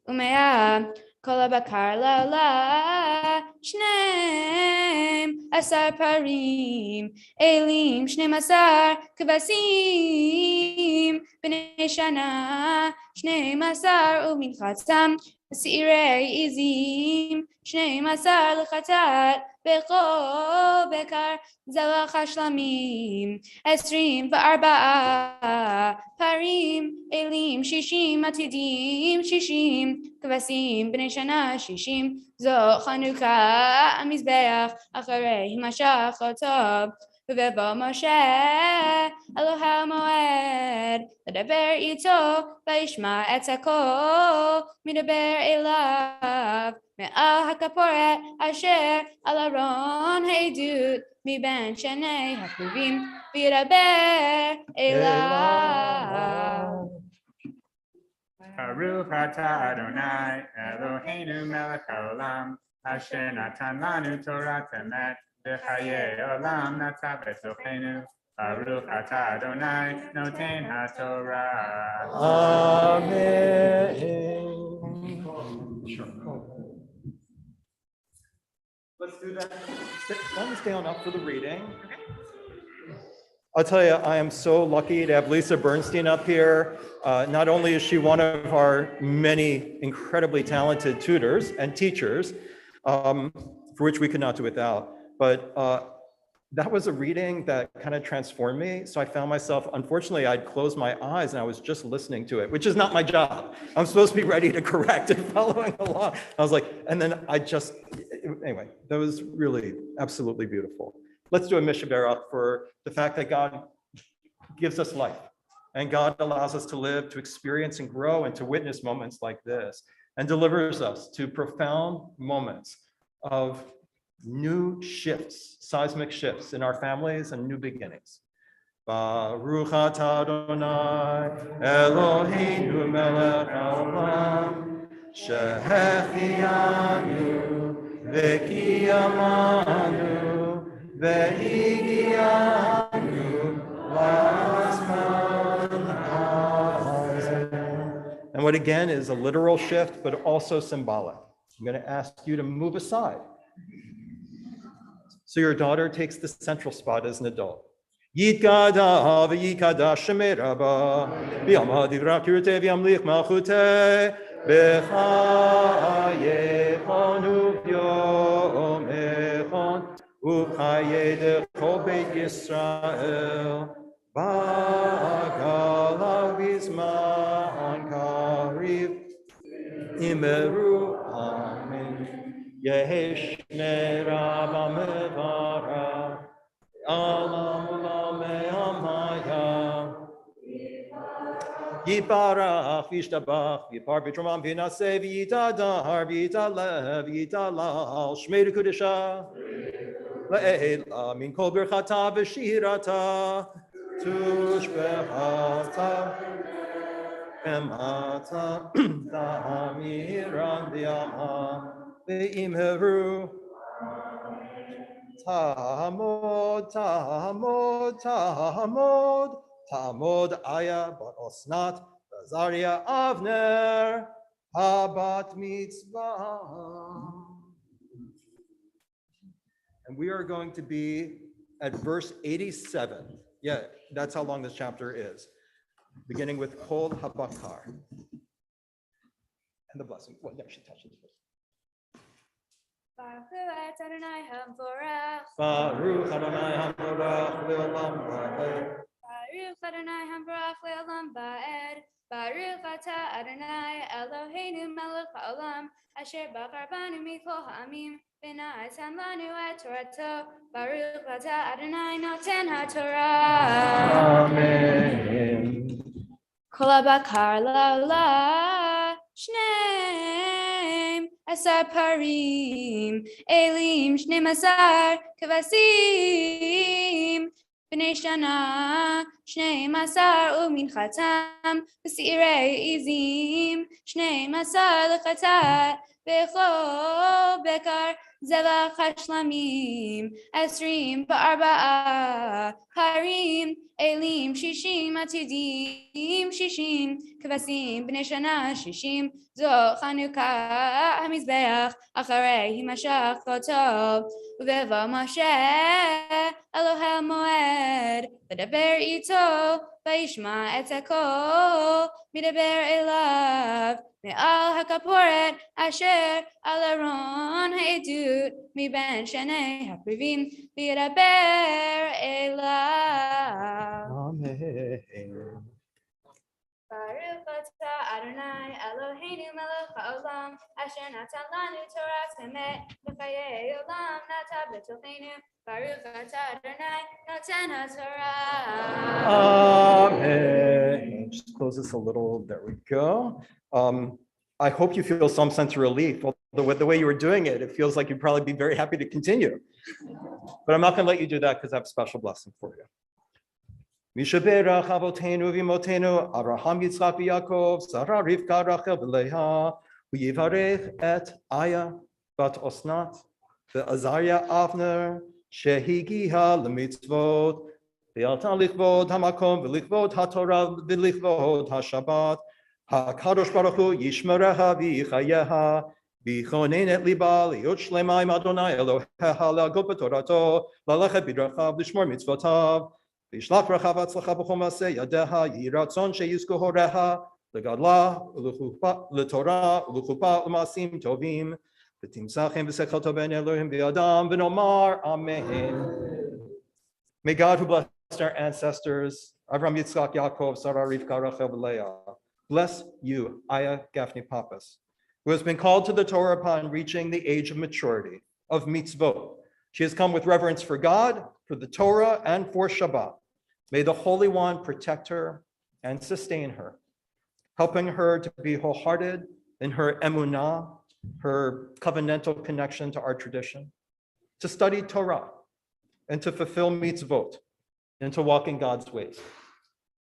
ומאה כל הבקר לעולה 12 פרים אלים 12 כבשים בני שנה 12 ומנחתם שעירי עזים 12 לחטאת בכל בקר זלח השלמים 24 פרים אלים 60 עתידים 60 כבשים בני שנה 60 זו חנוכת המזבח אחרי הימשך אותו ובבוא משה אלוהי המועד לדבר איתו וישמע את הקול מדבר אליו מעל הכפורת אשר על ארון העדות מבין שני הכרובים וידבר אליו. Baruch atah Adonai Eloheinu melech haolam asher natan lanu Torah emet v'chaye olam nata b'tochenu. Baruch atah Adonai noten haTorah. Amen. Let's do that. Why don't we stay on up for the reading? I'll tell you, I am so lucky to have Lisa Bernstein up here. Not only is she one of our many incredibly talented tutors and teachers, for which we could not do without, but that was a reading that kind of transformed me. So I found myself, unfortunately, I'd closed my eyes and I was just listening to it, which is not my job. I'm supposed to be ready to correct and following along. I was like, and then anyway, that was really absolutely beautiful. Let's do a Mishaberach for the fact that God gives us life and God allows us to live, to experience and grow and to witness moments like this and delivers us to profound moments of new shifts, seismic shifts in our families and new beginnings. Baruch atah Adonai Eloheinu melech haolam shehechianu v'kiyamanu v'higianu l'azman hazeh. And what again is a literal shift, but also symbolic. I'm going to ask you to move aside. So your daughter takes the central spot as an adult. Yitkada v'yikada shemei rabba v'yama divra kirte v'yamlich malchute v'chayechon u'vyom echon u'chaye dechol beit Yisrael ba'gala v'zman kariv imeru amen. Yeheshne Rabba Mevara Alam Ulame Amaya Yiparach Vishtabach Yipar Vitramam Vinase Vitadar Vitalev Vitalal Shmei Kudisha Le'ela Min Kol Birchata V'Shirata Tushbechata Emata Damiran Diama Ve'imheru Tamod Tamod Tamod Tamod Aya Bat Osnat Bazaria Avner Habat Mitzvah. And we are going to be at verse 87. Yeah, that's how long this chapter is. Beginning with Kol Habakar. And the blessing. Well, no, she touches it. Baruch Adonai Hamvorach. Baruch Adonai Hamvorach Le'olam Va'ed. Baruch Adonai Hamvorach Le'olam Va'ed. Baruch atah Adonai Eloheinu melech haolam asher bachar banu mikol ha'amim v'natan lanu et Torato. Baruch atah Adonai noten haTorah. Amen. Kol habakar la'olah shneim asar parim elim shneim asar kavasim b'nei shana shneim asar uminchatam v'sirei izim shneim asar lechatat v'chol bekar zevach hashlamim esrim ba'arba'a parim elim shishim atidim shishim kvasim b'nei shana shishim zo chanukah hamizbeach acharei himashach kotov uveva Moshe Elohel moed v'daber ito v'yishma et hakol midaber elav me'al hakaporet asher al Aaron ha'edut miben shenei hakrivim v'yadaber elav. Amen. Baruch atah Adonai Eloheinu melech haolam asher natan lanu Torah emet v'chayei olam nata b'tocheinu. Baruch atah Adonai noten haTorah. Amen. Just close this a little. There we go. I hope you feel some sense of relief. Although with the way you were doing it, it feels like you'd probably be very happy to continue. But I'm not going to let you do that because I have a special blessing for you. Mishaberach avotenu v'imotenu Avraham Yitzchak v'Yakov Sarah Rivka Rachel v'Leah v'yivarech et Aya bat Osnat v'Azariah Avner shehigiha l'mitzvot v'yalta lichvod hamakom v'lichvod haTorah v'lichvod haShabbat HaKadosh Baruch Hu yishmereha v'yichayeha v'yichonen et liba liot shlema im Adonai Eloheha la'agod b'torato la'lechet b'drachav l'shmor mitzvotav Vishlach bracha v'atzlacha b'chol ma'aseh yadeha yehi ratzon sheyizku horeha legadla letorah u'lechupa u'ma'asim tovim v'timsachem v'sechel ben Elohim v'yadam v'nomar amen. May God, who blessed our ancestors, Avraham, Yitzchak, Yaakov, Sarah, Rivka, Rachel, Leah, bless you, Aya Gaffney Pappas, who has been called to the Torah upon reaching the age of maturity, of mitzvot. She has come with reverence for God, for the Torah, and for Shabbat. May the Holy One protect her and sustain her, helping her to be wholehearted in her emunah, her covenantal connection to our tradition, to study Torah, and to fulfill mitzvot, and to walk in God's ways.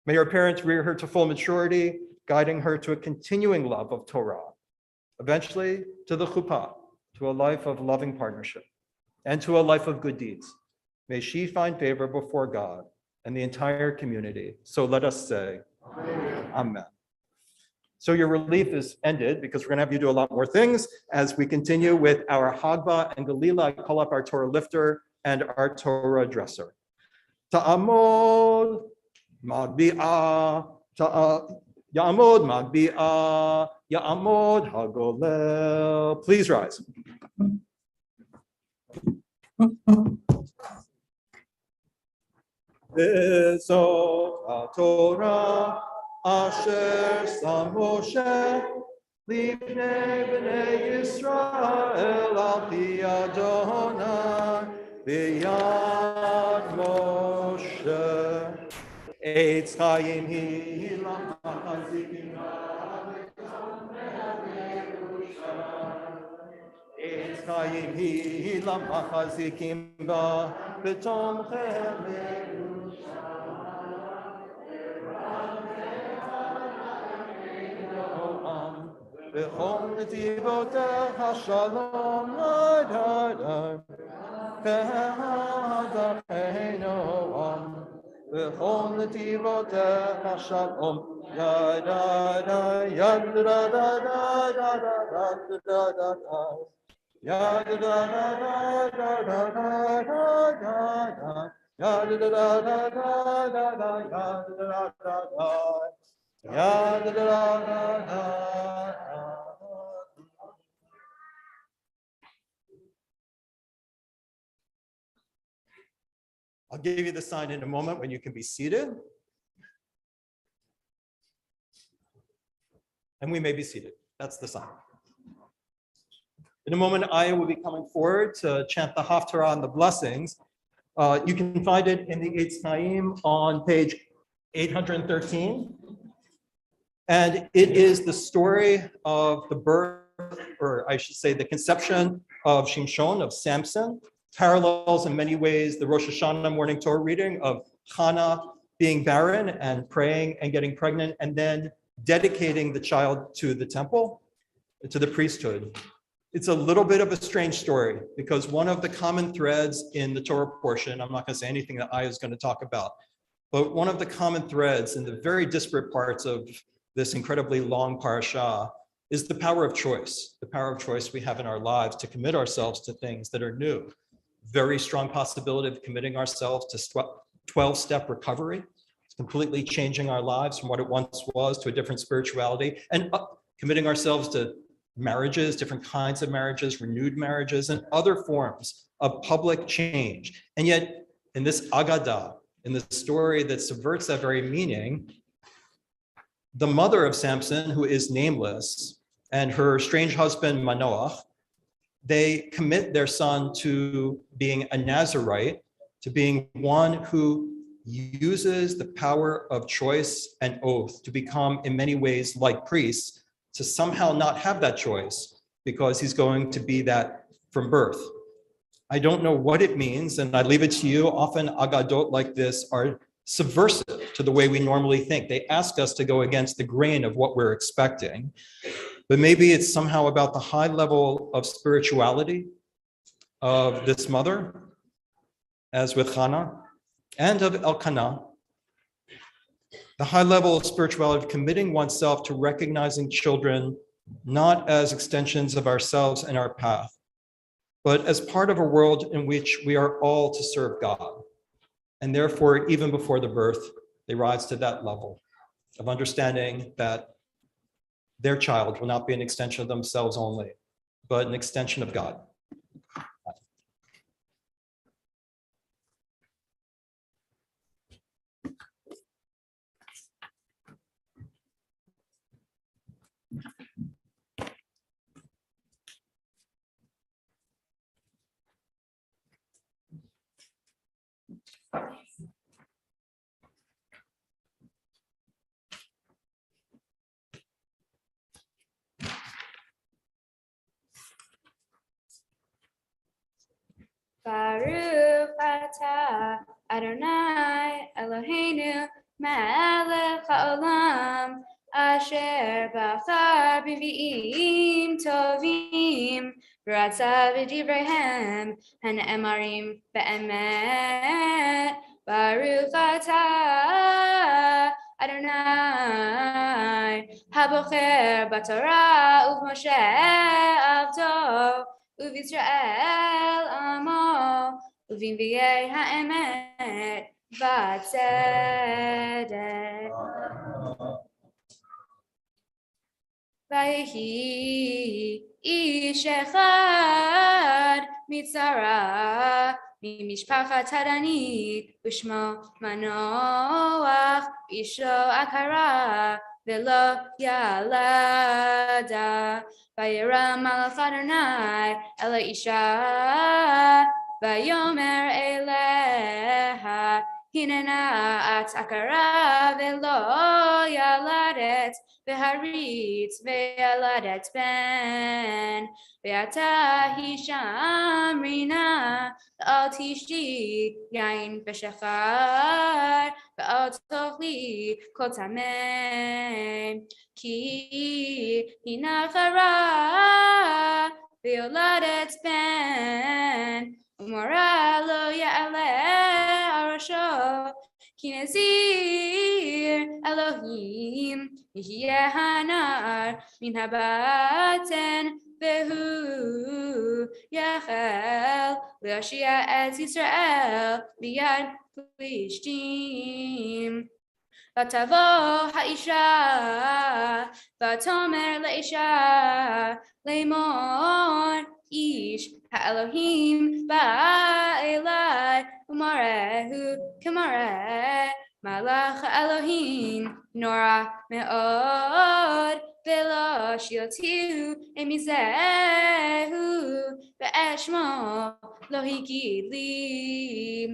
May her parents rear her to full maturity, guiding her to a continuing love of Torah, eventually to the chuppah, to a life of loving partnership, and to a life of good deeds. May she find favor before God and the entire community. So let us say, Amen. Amen. So your relief is ended because we're going to have you do a lot more things as we continue with our Hagba and Galila. I call up our Torah lifter and our Torah dresser. Ta'amod magbi'ah, ya'amod magbi'ah, ya'amod hagolel. Please rise. V'zot Torah asher sam Moshe lifnei b'nei Yisrael al pi Adonai b'yad Moshe. Eitz Chaim hi l'machazikim Eitz Chaim hi l'machazikim ba b'tomchem B'chol netivotecha shalom l'adai v'hadacheinu am B'chol netivotecha shalom yadai I'll give you the sign in a moment when you can be seated. And we may be seated. That's the sign. In a moment, Aya will be coming forward to chant the Haftarah and the blessings. You can find it in the Eitz Chaim on page 813. And it is the story of the birth, or I should say the conception of Shimshon, of Samson, parallels in many ways the Rosh Hashanah morning Torah reading of Hannah being barren and praying and getting pregnant, and then dedicating the child to the temple, to the priesthood. It's a little bit of a strange story because one of the common threads in the Torah portion, I'm not going to say anything that Aya is going to talk about, but one of the common threads in the very disparate parts of this incredibly long parasha is the power of choice we have in our lives to commit ourselves to things that are new. Very strong possibility of committing ourselves to 12-step recovery, completely changing our lives from what it once was to a different spirituality, and committing ourselves to marriages, different kinds of marriages, renewed marriages, and other forms of public change. And yet, in this Agadah, in the story that subverts that very meaning, the mother of Samson, who is nameless, and her strange husband, Manoach, they commit their son to being a Nazirite, to being one who uses the power of choice and oath to become, in many ways, like priests, to somehow not have that choice because he's going to be that from birth. I don't know what it means, and I leave it to you. Often Agadot like this are subversive to the way we normally think. They ask us to go against the grain of what we're expecting, but maybe it's somehow about the high level of spirituality of this mother, as with Hannah, and of Elkanah, the high level of spirituality of committing oneself to recognizing children not as extensions of ourselves and our path, but as part of a world in which we are all to serve God. And therefore, even before the birth, they rise to that level of understanding that their child will not be an extension of themselves only, but an extension of God. Baruch atah Adonai Eloheinu melech haolam asher bachar b'nvi'im tovim v'ratza v'divreihem han'emarim be'emet. Baruch atah Adonai habocher b'Torah u'Moshe avdo U'Yisrael amo u'v'nvi'ei ha'emet v'tzedek. Vayehi ish echad mitzara mimishpachat hadanit u'shmo Manoach isho akara v'lo yalada. Vayera malach Adonai el ha'isha vayomer eleha hinena at akara v'lo yaladet v'haritz v'yaladet ben v'ata hishamrina al tishti yain v'shachar v'al tochli kol tamei ki hinachara v'yaladet ben umora lo ya'aleh arasho ki nazir Elohim yeh hanar min habaten vehu yachel v'yashia et Yisrael biyad plishtim. Vatavo ha'isha, vatomer le'isha, le'mor ish ha'elohim ba'elai, u'marehu k'mareh malach ha'elohim, nora me'od ולא שילתיהו מזהו, ואשמו לא הגיד לי.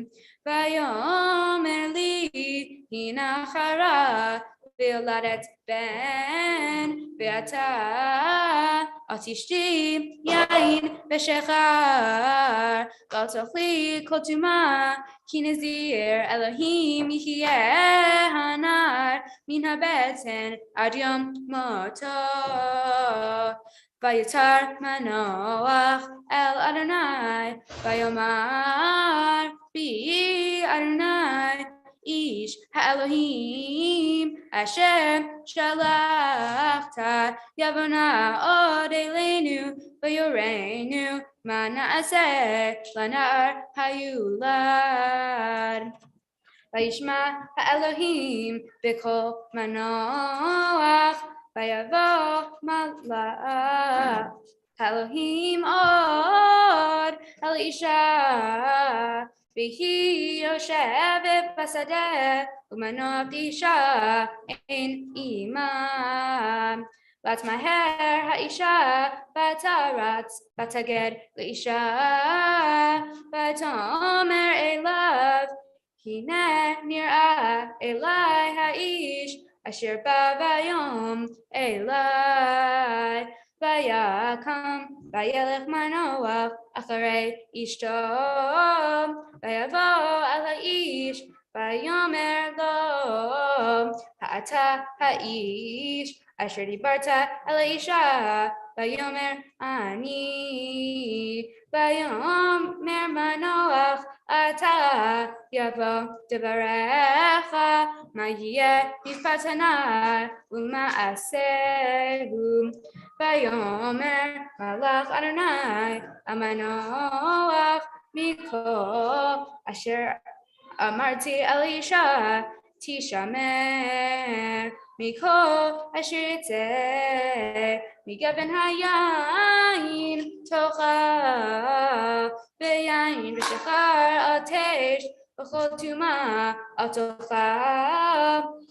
ויאמר לי, הנה חרה, וילדת בן, ועתה אל תשתי יין ושכר, ואל תאכלי כל טומאה, כי נזיר אלוהים יהיה הנער מן הבטן עד יום מותו. ויותר מנוח אל אדוני, ויאמר בי אדוני, איש האלוהים אשר שלחת יבוא נא עוד אלינו ויורנו מה נעשה לנער היולד. וישמע האלוהים בקול מנוח, ויבוא מלאך האלוהים עוד אל אישה, והיא יושבת בשדה, ומנוח אישה אין עמה. ותמהר האישה ותרץ ותגד לאישה, ותאמר אליו, הנה נראה אלי האיש אשר בא ביום אלי. ויקם וילך מנוח אחרי אשתו, ויבוא אל האיש ויאמר לו, האתה האיש אשר דיברת אל האישה? ויאמר אני. ויאמר מנוח, אתה יבוא דבריך, מה יהיה משפט הנער ומעשהו. ויאמר מלאך אדוני אל מנוח, מכל אשר אמרתי אל אישה תשמר, מכל אשר יצא מגוון היין תאכל, ויין ושכר אל תשת, וכל טומאה אל תאכל,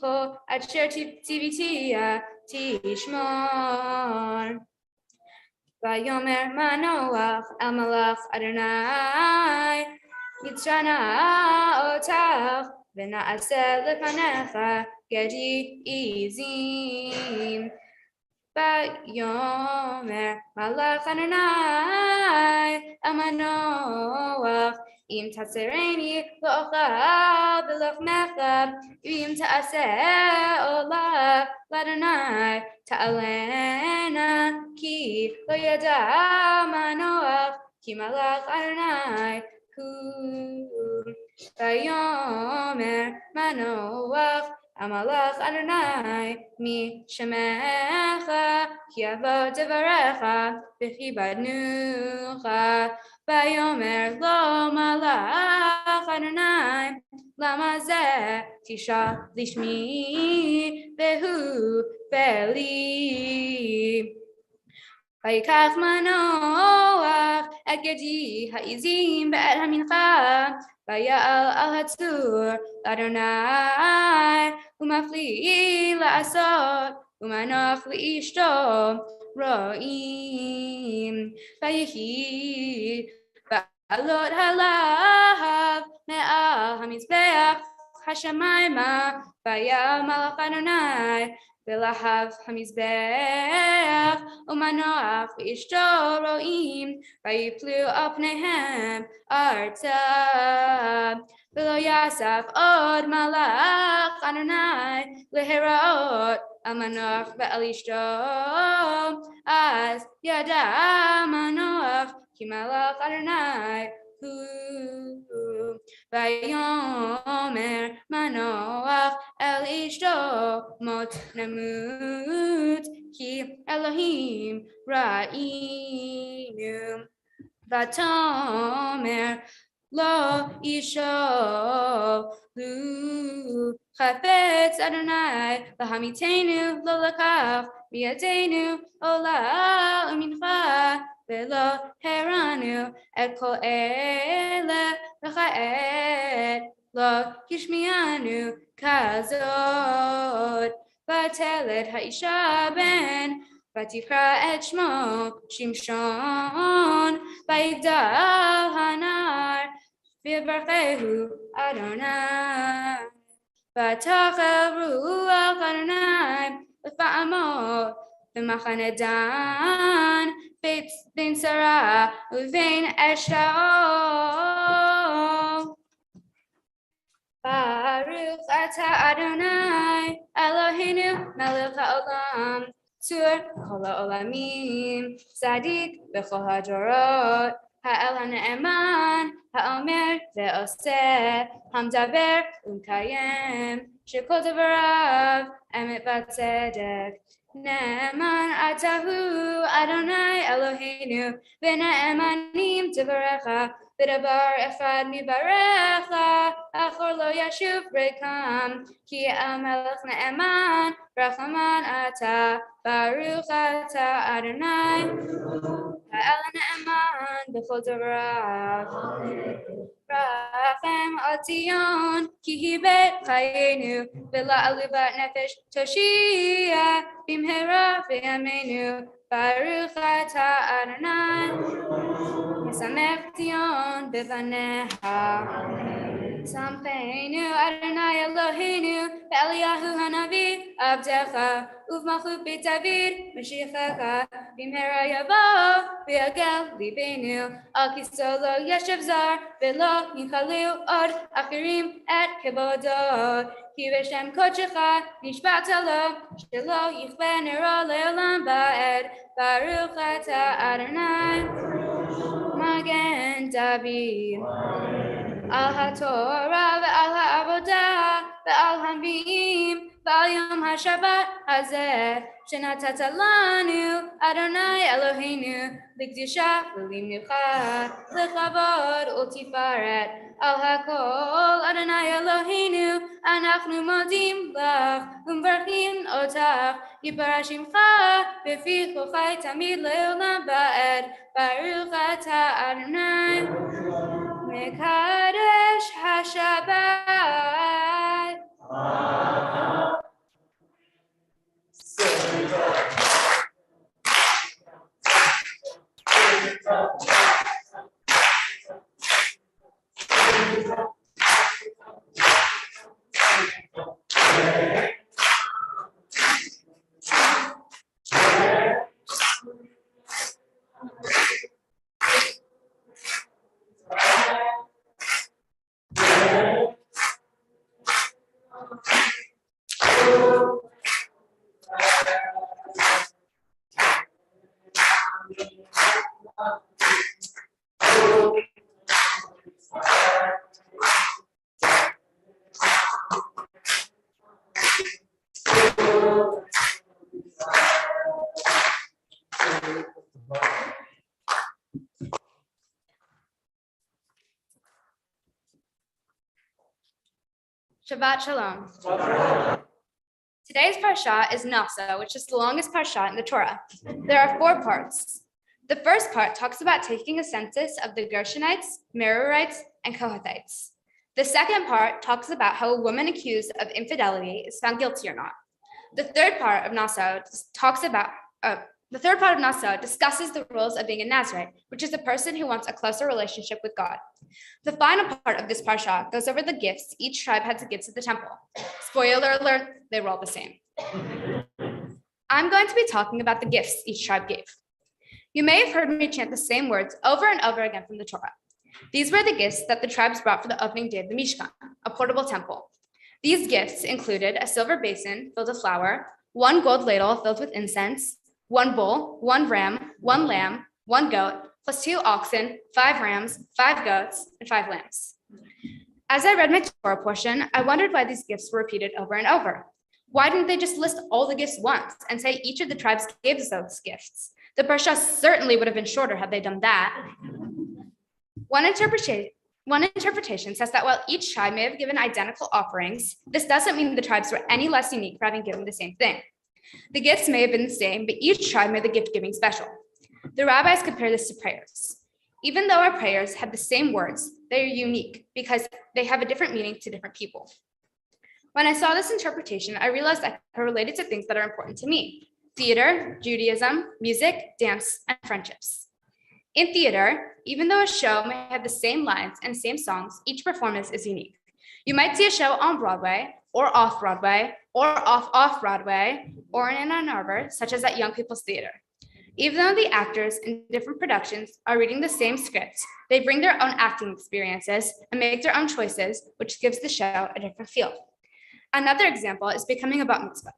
כל אשר ציוויתיה תשמור. ויאמר מנוח אל מלאך אדוני, יצרנה אותך ונעשה לפניך גדי עזים. ויאמר מלאך אדוני אל מנוח, אם תצרני לאוכל בלחמך, ואם תעשה עולה לאדוני תעלנה, כי לא ידע מנוח כי מלאך אדוני הוא. ויאמר מנוח אל מלאך אדוני, מי שמך, כי יבוא דבריך וכיבדנוך. ויאמר לו מלאך אדוני, למה זה תשאל לשמי והוא בלי. ויקח מנוח את גדי העזים ואת המנחה, ויעל על הצור לאדוני, ומפליא לעשות, ומנוח לאשתו רואים. ויהי בעלות הלהב מעל המזבח השמיימה, ויעל מלאך אדוני בלהב המזבח, ומנוח ואשתו רואים, ויפלו על פניהם ארצה. ולא יאסף עוד מלאך אדוני להיראות על מנוח ועל אשתו, אז ידע מנוח כי מלאך אדוני הוא. ויאמר מנוח אל אשתו, מות נמות כי אלוהים ראינו. ותאמר לא אישו לו, חפץ אדוני להמיתנו לא לקח מידינו עולה ומנחה, ולא הרענו את כל אלה, וכעת לא השמיענו כזאת. ותלד האישה בן, ותקרא את שמו שמשון, ויגדל הנער, ויברכהו אדוני. ותאכל רוח אדוני לפעמו במחנה דן, בין שרה ובין אשתאול. ברוך אתה אדוני אלוהינו מלך העולם, צור כל העולמים, צדיק בכל הדורות, האל הנאמן, האומר ועושה, המדבר ומקיים, שכל דבריו אמת וצדק. נאמן אתה הוא אדוני אלוהינו, ונאמנים דבריך, בדבר אחד מברך, אחור לא ישוב ריקם, כי אל מלך נאמן, רחמן אתה, ברוך אתה אדוני, האל הנאמן בכל דבריו. רחם על ציון, כי היא בית חיינו, ולעלובת נפש תושיע, במהרה בימינו, ברוך אתה אדוני, משמח ציון בבניה. שמחנו אדוני אלוהינו, באליהו הנביא עבדך, ובמלכות בית דוד משיחך, במהרה יבוא ויגל ליבנו, על כיסאו לא ישב זר, ולא ינחלו עוד אחרים את כבודו, כי בשם קודשך נשבעת לו, שלא יכבה נרו לעולם ועד, ברוך אתה אדוני מגן דוד. על התורה ועל העבודה ועל הנביאים ועל יום השבת הזה שנתת לנו אדוני אלוהינו, לקדושה ולמנוחה, לכבוד ולתפארת. על הכל אדוני אלוהינו אנחנו מודים לך ומברכים אותך, יתברך שמך בפי כל חי תמיד לעולם ועד, ברוך אתה אדוני מקדש השבת. Shabbat Shalom. Today's parsha is Nasa, which is the longest parsha in the Torah. There are 4 parts. The first part talks about taking a census of the Gershonites, Merarites, and Kohathites. The second part talks about how a woman accused of infidelity is found guilty or not. The third part of Nasa discusses the rules of being a Nazarite, which is a person who wants a closer relationship with God. The final part of this parsha goes over the gifts each tribe had to give to the temple. Spoiler alert, they were all the same. I'm going to be talking about the gifts each tribe gave. You may have heard me chant the same words over and over again from the Torah. These were the gifts that the tribes brought for the opening day of the Mishkan, a portable temple. These gifts included a silver basin filled with flour, 1 gold ladle filled with incense, 1 bull, 1 ram, 1 lamb, 1 goat, plus 2 oxen, 5 rams, 5 goats, and 5 lambs. As I read my Torah portion, I wondered why these gifts were repeated over and over. Why didn't they just list all the gifts once and say each of the tribes gave those gifts? The parsha certainly would have been shorter had they done that. One interpretation says that while each tribe may have given identical offerings, this doesn't mean the tribes were any less unique for having given the same thing. The gifts may have been the same, but each tribe made the gift giving special. The rabbis compare this to prayers. Even though our prayers have the same words, they are unique because they have a different meaning to different people. When I saw this interpretation, I realized I could relate it to things that are important to me: theater, Judaism, music, dance, and friendships. In theater, even though a show may have the same lines and same songs, each performance is unique. You might see a show on Broadway, or off-Broadway, or off-Broadway, or in Ann Arbor, such as at Young People's Theater. Even though the actors in different productions are reading the same script, they bring their own acting experiences and make their own choices, which gives the show a different feel. Another example is becoming a bat mitzvah.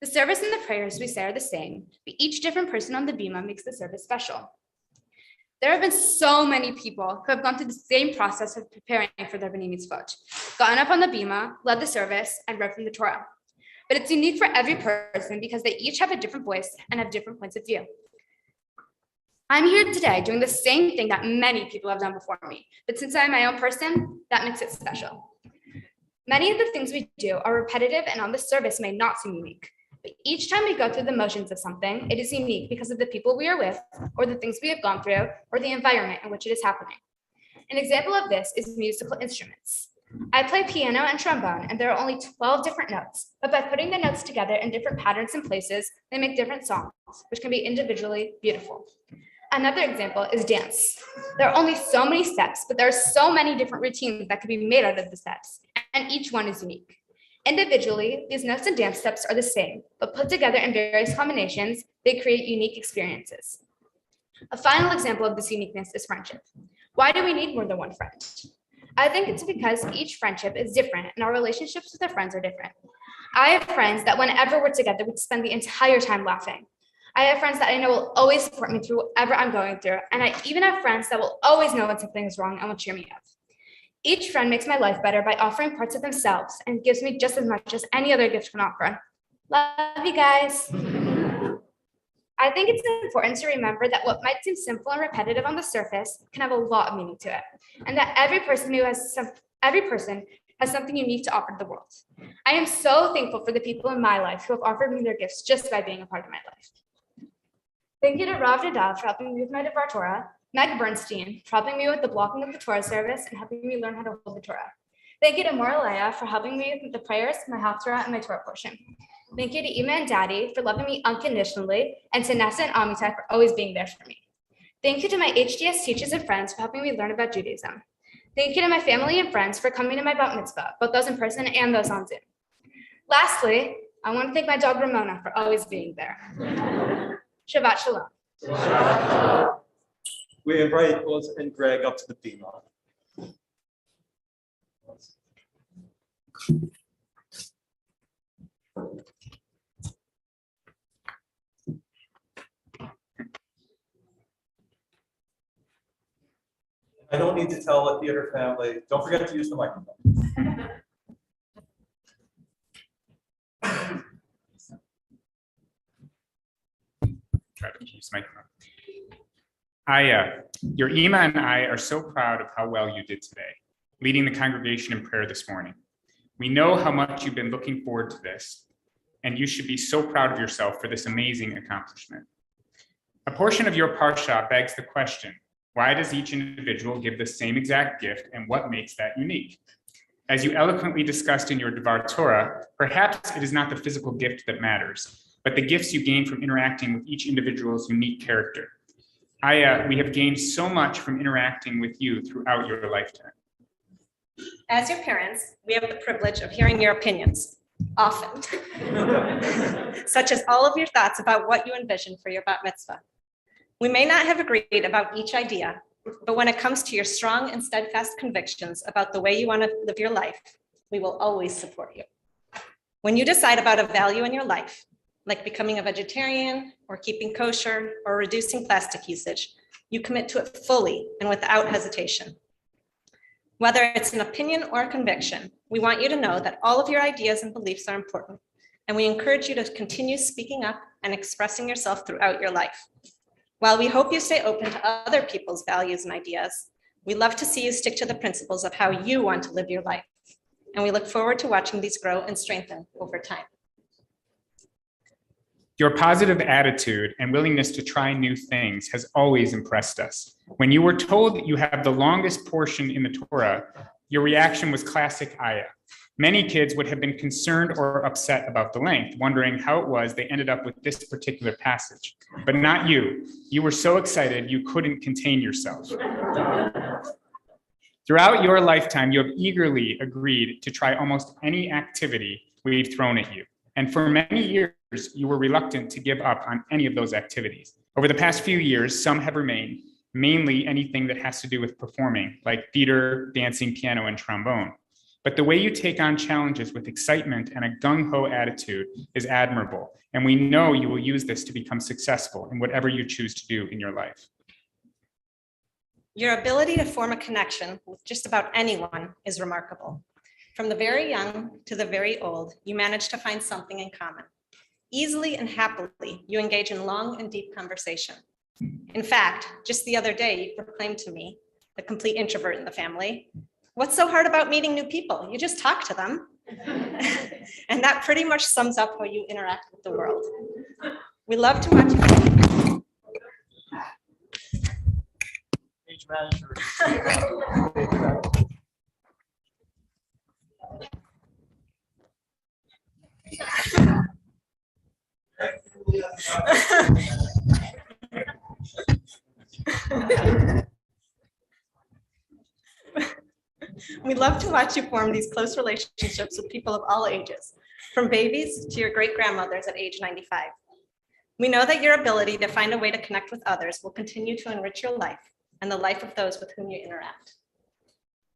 The service and the prayers we say are the same, but each different person on the bima makes the service special. There have been so many people who have gone through the same process of preparing for their b'nai mitzvot, gotten up on the bima, led the service, and read from the Torah. But it's unique for every person because they each have a different voice and have different points of view. I'm here today doing the same thing that many people have done before me, but since I'm my own person, that makes it special. Many of the things we do are repetitive and on the surface may not seem unique, but each time we go through the motions of something, it is unique because of the people we are with, or the things we have gone through, or the environment in which it is happening. An example of this is musical instruments. I play piano and trombone, and there are only 12 different notes, but by putting the notes together in different patterns and places, they make different songs, which can be individually beautiful. Another example is dance. There are only so many steps, but there are so many different routines that can be made out of the steps, and each one is unique. Individually, these notes and dance steps are the same, but put together in various combinations, they create unique experiences. A final example of this uniqueness is friendship. Why do we need more than one friend? I think it's because each friendship is different and our relationships with our friends are different. I have friends that whenever we're together, we spend the entire time laughing. I have friends that I know will always support me through whatever I'm going through, and I even have friends that will always know when something is wrong and will cheer me up. Each friend makes my life better by offering parts of themselves and gives me just as much as any other gift can offer. Love you guys. I think it's important to remember that what might seem simple and repetitive on the surface can have a lot of meaning to it, and that every person has something unique to offer to the world. I am so thankful for the people in my life who have offered me their gifts just by being a part of my life. Thank you to Rav Nadav for helping me with my Devar Torah, Meg Bernstein for helping me with the blocking of the Torah service and helping me learn how to hold the Torah. Thank you to Moralea for helping me with the prayers, my Haftarah, and my Torah portion. Thank you to Ima and Daddy for loving me unconditionally, and to Nessa and Amitai for always being there for me. Thank you to my HDS teachers and friends for helping me learn about Judaism. Thank you to my family and friends for coming to my bat mitzvah, both those in person and those on Zoom. Lastly, I want to thank my dog Ramona for always being there. Shabbat Shalom. We invite Liz and Greg up to the bima. I don't need to tell a theater family, don't forget to use the microphone. Try to use microphone. Your Ima and I are so proud of how well you did today, leading the congregation in prayer this morning. We know how much you've been looking forward to this, and you should be so proud of yourself for this amazing accomplishment. A portion of your parsha begs the question, why does each individual give the same exact gift, and what makes that unique? As you eloquently discussed in your Devar Torah, perhaps it is not the physical gift that matters, but the gifts you gain from interacting with each individual's unique character. We have gained so much from interacting with you throughout your lifetime. As your parents, we have the privilege of hearing your opinions, often, such as all of your thoughts about what you envision for your bat mitzvah. We may not have agreed about each idea, but when it comes to your strong and steadfast convictions about the way you want to live your life, we will always support you. When you decide about a value in your life, like becoming a vegetarian or keeping kosher or reducing plastic usage, you commit to it fully and without hesitation. Whether it's an opinion or a conviction, we want you to know that all of your ideas and beliefs are important, and we encourage you to continue speaking up and expressing yourself throughout your life. While we hope you stay open to other people's values and ideas, we love to see you stick to the principles of how you want to live your life, and we look forward to watching these grow and strengthen over time. Your positive attitude and willingness to try new things has always impressed us. When you were told that you have the longest portion in the Torah, your reaction was classic Aya. Many kids would have been concerned or upset about the length, wondering how it was they ended up with this particular passage. But not you. You were so excited you couldn't contain yourself. Throughout your lifetime, you have eagerly agreed to try almost any activity we've thrown at you. And for many years, you were reluctant to give up on any of those activities. Over the past few years, some have remained, mainly anything that has to do with performing, like theater, dancing, piano, and trombone. But the way you take on challenges with excitement and a gung-ho attitude is admirable, and we know you will use this to become successful in whatever you choose to do in your life. Your ability to form a connection with just about anyone is remarkable. From the very young to the very old, you manage to find something in common. Easily and happily, you engage in long and deep conversation. In fact, just the other day, you proclaimed to me, the complete introvert in the family, "What's so hard about meeting new people? You just talk to them." And that pretty much sums up how you interact with the world. We love to watch you. Page manager. We love to watch you form these close relationships with people of all ages, from babies to your great-grandmothers at age 95. We know that your ability to find a way to connect with others will continue to enrich your life and the life of those with whom you interact.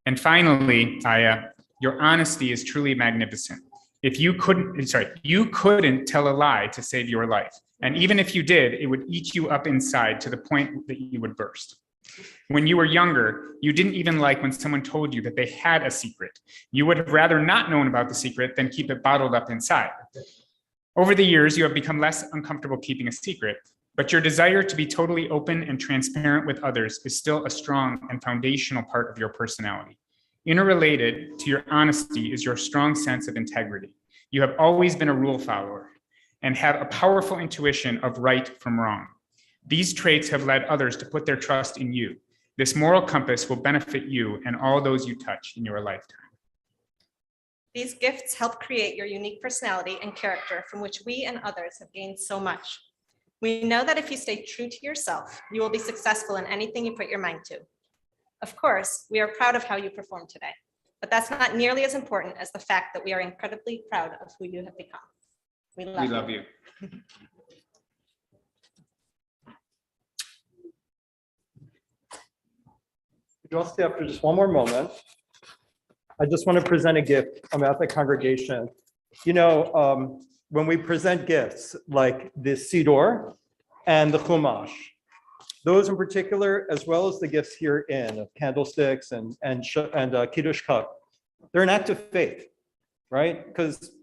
And finally, Aya, your honesty is truly magnificent. You couldn't tell a lie to save your life. And even if you did, it would eat you up inside to the point that you would burst. When you were younger, you didn't even like when someone told you that they had a secret. You would have rather not known about the secret than keep it bottled up inside. Over the years, you have become less uncomfortable keeping a secret, but your desire to be totally open and transparent with others is still a strong and foundational part of your personality. Interrelated to your honesty is your strong sense of integrity. You have always been a rule follower and have a powerful intuition of right from wrong. These traits have led others to put their trust in you. This moral compass will benefit you and all those you touch in your lifetime. These gifts help create your unique personality and character from which we and others have gained so much. We know that if you stay true to yourself, you will be successful in anything you put your mind to. Of course, we are proud of how you performed today, but that's not nearly as important as the fact that we are incredibly proud of who you have become. We love you. You all stay up for just one more moment. I just want to present a gift on behalf of the congregation. You know, when we present gifts like the Siddur and the Chumash, those in particular, as well as the gifts herein of candlesticks and Kiddush cup, they're an act of faith, right? Because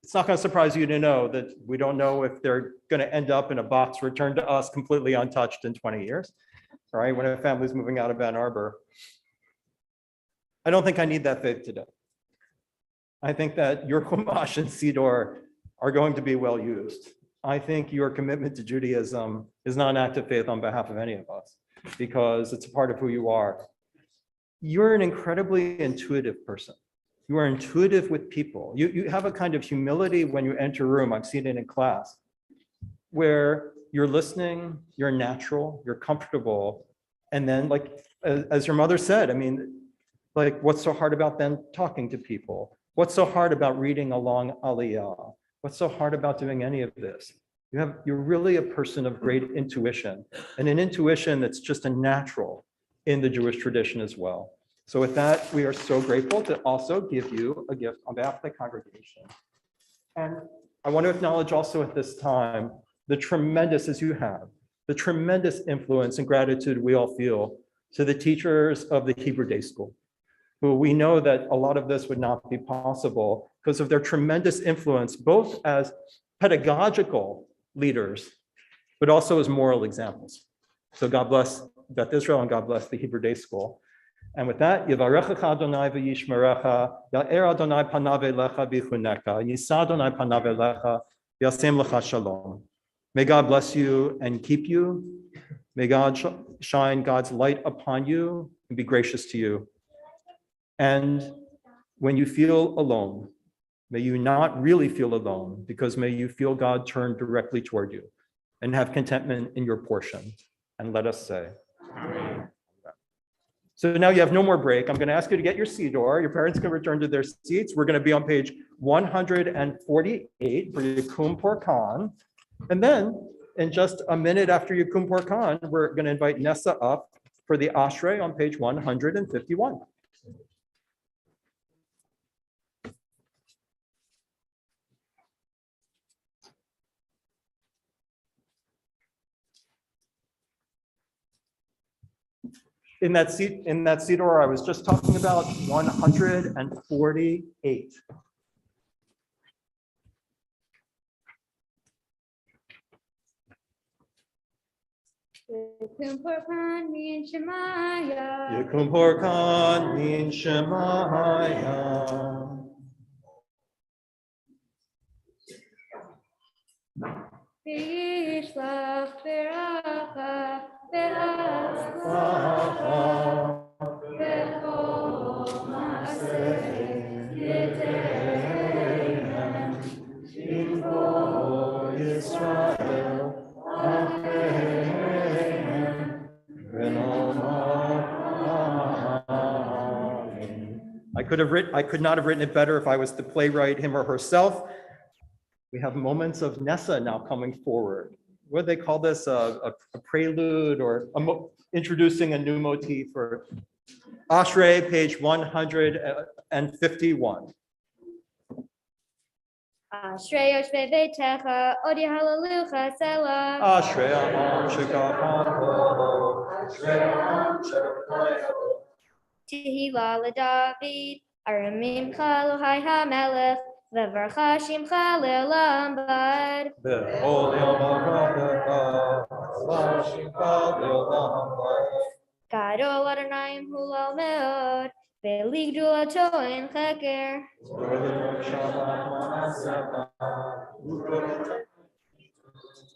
it's not going to surprise you to know that we don't know if they're going to end up in a box returned to us completely untouched in 20 years, right? When a family's moving out of Ann Arbor. I don't think I need that faith today. I think that your Chumash and Siddur are going to be well used. I think your commitment to Judaism is not an act of faith on behalf of any of us, because it's a part of who you are. You're an incredibly intuitive person. You are intuitive with people. You have a kind of humility when you enter a room. I've seen it in class, where you're listening, you're natural, you're comfortable. And then, like, as your mother said, I mean, like, what's so hard about then talking to people? What's so hard about reading along Aliyah? What's so hard about doing any of this? You're really a person of great intuition, and an intuition that's just a natural in the Jewish tradition as well. So with that, we are so grateful to also give you a gift on behalf of the congregation. And I want to acknowledge also at this time the tremendous, as you have, the tremendous influence and gratitude we all feel to the teachers of the Hebrew Day School, who we know that a lot of this would not be possible because of their tremendous influence, both as pedagogical leaders, but also as moral examples. So God bless Beth Israel and God bless the Hebrew Day School. And with that, Yivarechecha Adonai v'yishmerecha, Ya'er Adonai panav elecha v'chuneka, Yisa Adonai panav elecha, Yasem lecha shalom. May God bless you and keep you. May God shine God's light upon you and be gracious to you. And when you feel alone, may you not really feel alone, because may you feel God turn directly toward you and have contentment in your portion. And let us say, Amen. So now you have no more break. I'm going to ask you to get your siddur. Your parents can return to their seats. We're going to be on page 148 for Yikum Porkan. And then in just a minute after Yikum Porkan, we're going to invite Nessa up for the Ashrei on page 151. In that siddur I was just talking about, 148. Yikum Porkan min Shemaya. Yikum Porkan min Shemaya. V'yishlach beracha v'hatzlacha v'chol ma'aseh yitehem Shimcho Yisrael Achreihem v'nomarim. I could not have written it better if I was the playwright, him or herself. We have moments of Nessa now coming forward. What do they call this? A prelude or introducing a new motif for Ashrei, page 151. Ashrei yoshvei beitecha odi hallelujah selah. Ashrei ha'am shekachamo, Ashrei ha'am shekachamo. Tehillah leDavid, aramim chalohai hamelech, v'varcha shimcha le'olam bad. B'chol yom ha'bracha, shimcha le'olam bad. Gadol Adonai hulal meod, ve'ligdulato en cheker.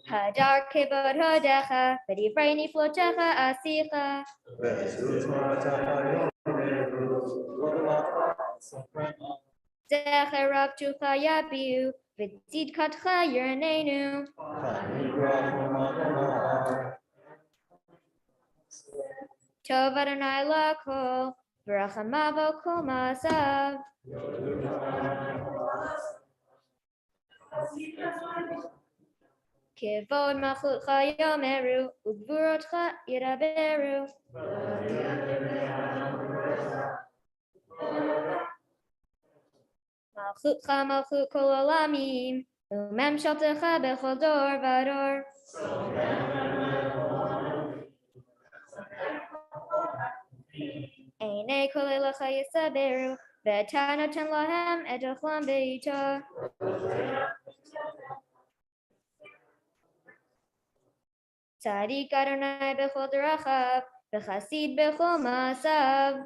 Hadar kevod hodecha, v'divrei niflotecha asicha. Zecher rabtucha yabiu, v'tzidkatcha yirnenu. Tov Adonai lakol, v'rachamavo kol ma'asav. Kevod malchutcha yomeru, ugvurotcha yidaberu. Malchutcha malchut kol olamim, u'memshaltecha bechol dor vador. Einei kol elecha yisaberu, ve'ata noten lahem et ochlam be'ita. Tzadik Adonai bechol derachav, v'chasid bechol ma'asav.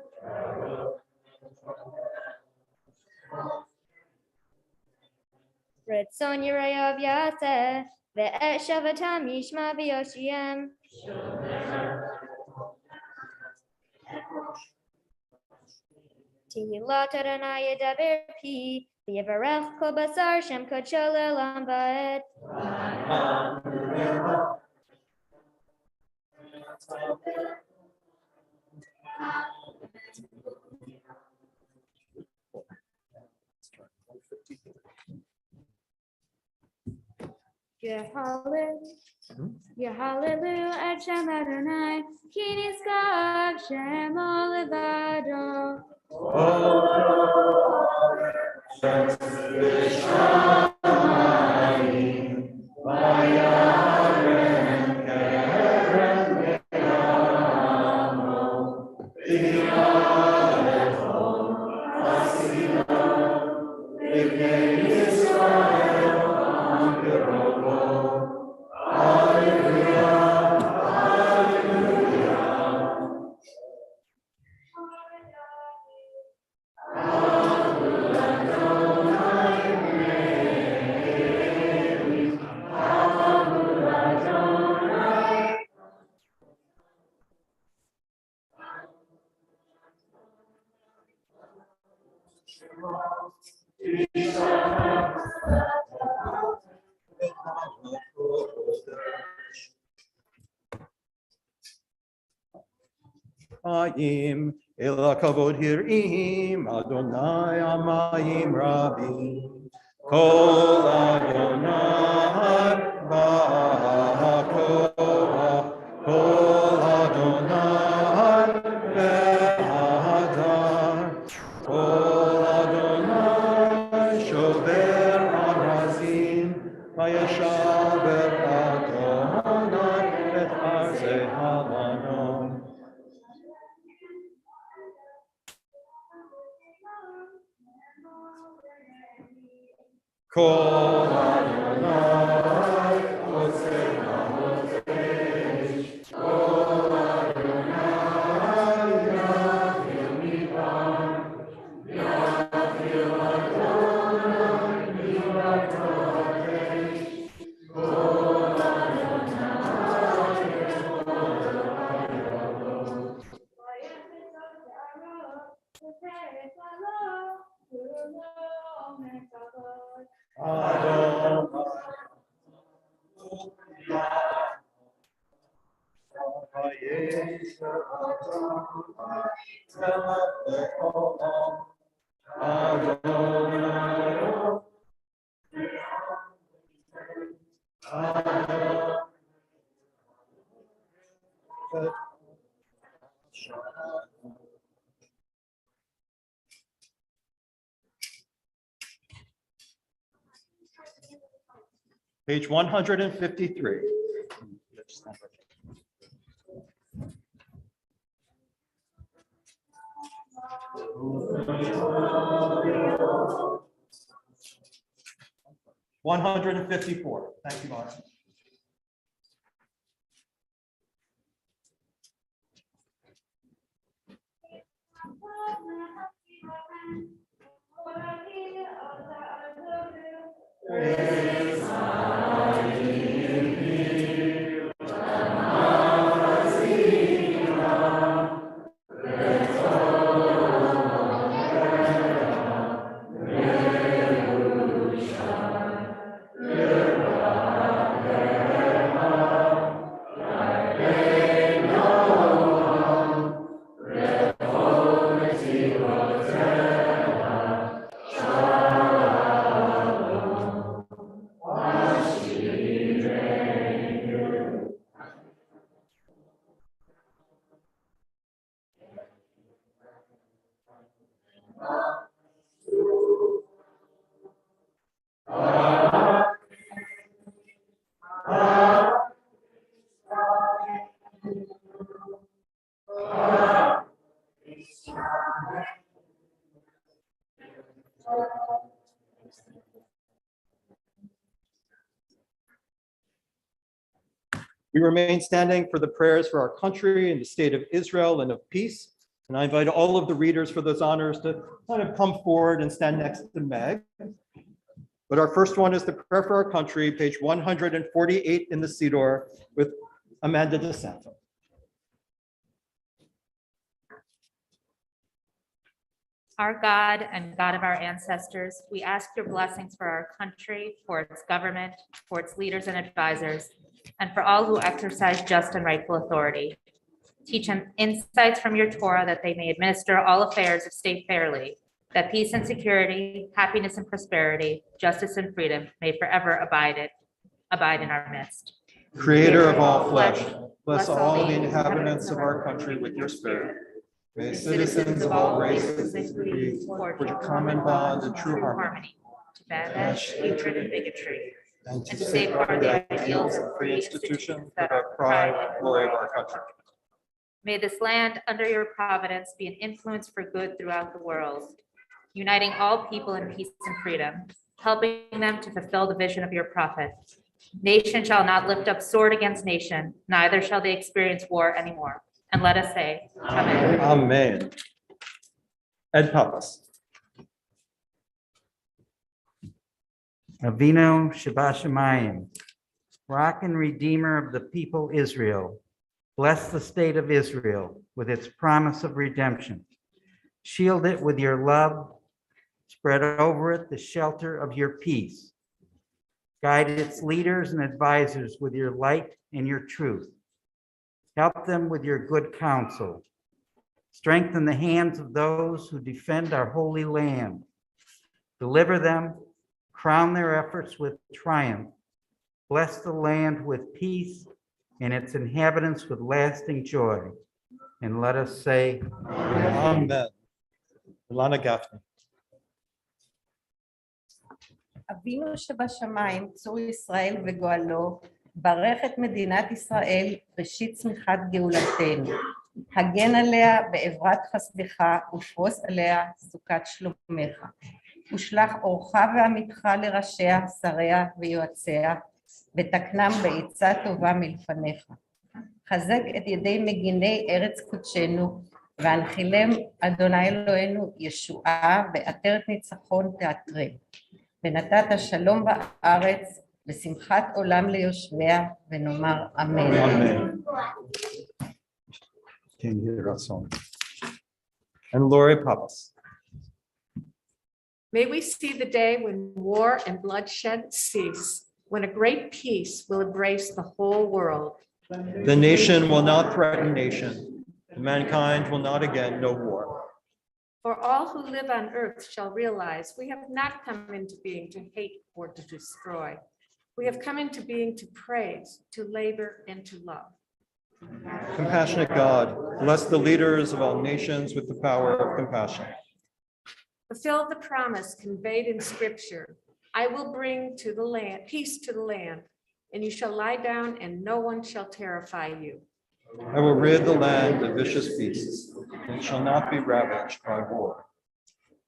Ritzon Yirayav Yaseh, ve'et shavatam yishma v'yoshiem. Tehillat Adonai yedaber pi, v'yevarech kol basar shem kodsho le'olam va'ed. Yehallelu et Shem Adonai, ki niskav shemo levado. Aim, Ela kavod hirim, Adonai amayim rabim. Kol Adonai ba'akoah, Kol Adonai be'adar, Kol Adonai shober arazim, Vayashaber Adonai et arzei halanon. Kol Adonai oseh hamotesh, Kol Adonai yavil mivam, yavil Adonai mivatotesh, Kol Adonai Page 153. 154. Thank you, Mark. We remain standing for the prayers for our country and the state of Israel and of peace. And I invite all of the readers for those honors to kind of come forward and stand next to Meg. But our first one is the prayer for our country, page 148 in the Siddur, with Amanda DeSanto. Our God and God of our ancestors, we ask your blessings for our country, for its government, for its leaders and advisors, and for all who exercise just and rightful authority. Teach them insights from your Torah that they may administer all affairs of state fairly, that peace and security, happiness and prosperity, justice and freedom may forever abide in our midst. Creator of all flesh, bless all the inhabitants of our country with your spirit. May citizens of all races agree for a common bond and true harmony, to banish hatred and bigotry, and to safeguard the ideals of free institutions that are pride and glory of our country. May this land under your providence be an influence for good throughout the world, uniting all people in peace and freedom, helping them to fulfill the vision of your prophet. Nation shall not lift up sword against nation, neither shall they experience war anymore. And let us say, Amen. Amen. Ed Papas. Avinu Shabashamayim, Rock and Redeemer of the people Israel, bless the state of Israel with its promise of redemption. Shield it with your love Spread over it the shelter of your peace. Guide its leaders and advisors with your light and your truth. Help them with your good counsel. Strengthen the hands of those who defend our holy land. Deliver them, crown their efforts with triumph. Bless the land with peace and its inhabitants with lasting joy. And let us say, Amen. Ilana Gaffney. אבינו שבשמיים, צור ישראל וגואלו, ברך את מדינת ישראל, ראשית צמיחת גאולתנו. הגן עליה בעברת חסדך, ופרוס עליה סוכת שלומך. ושלח אורך ועמיתך לראשיה, שריה ויועציה, ותקנם בעצה טובה מלפניך. חזק את ידי מגיני ארץ קודשנו, והנחילם אדוני אלוהינו ישועה, ועטרת ניצחון תעטרם. ונתת שלום בארץ, ושמחת עולם ליושביה, ונאמר אמן. Amen. Can you hear us song? And Lori Papas. May we see the day when war and bloodshed cease, when a great peace will embrace the whole world. The nation will not threaten nation. Mankind will not again know war. For all who live on earth shall realize we have not come into being to hate or to destroy. We have come into being to praise, to labor, and to love. Compassionate God, bless the leaders of all nations with the power of compassion. Fulfill the promise conveyed in scripture. I will bring to the land, peace to the land, and you shall lie down and no one shall terrify you. I will rid the land of vicious beasts, and it shall not be ravaged by war.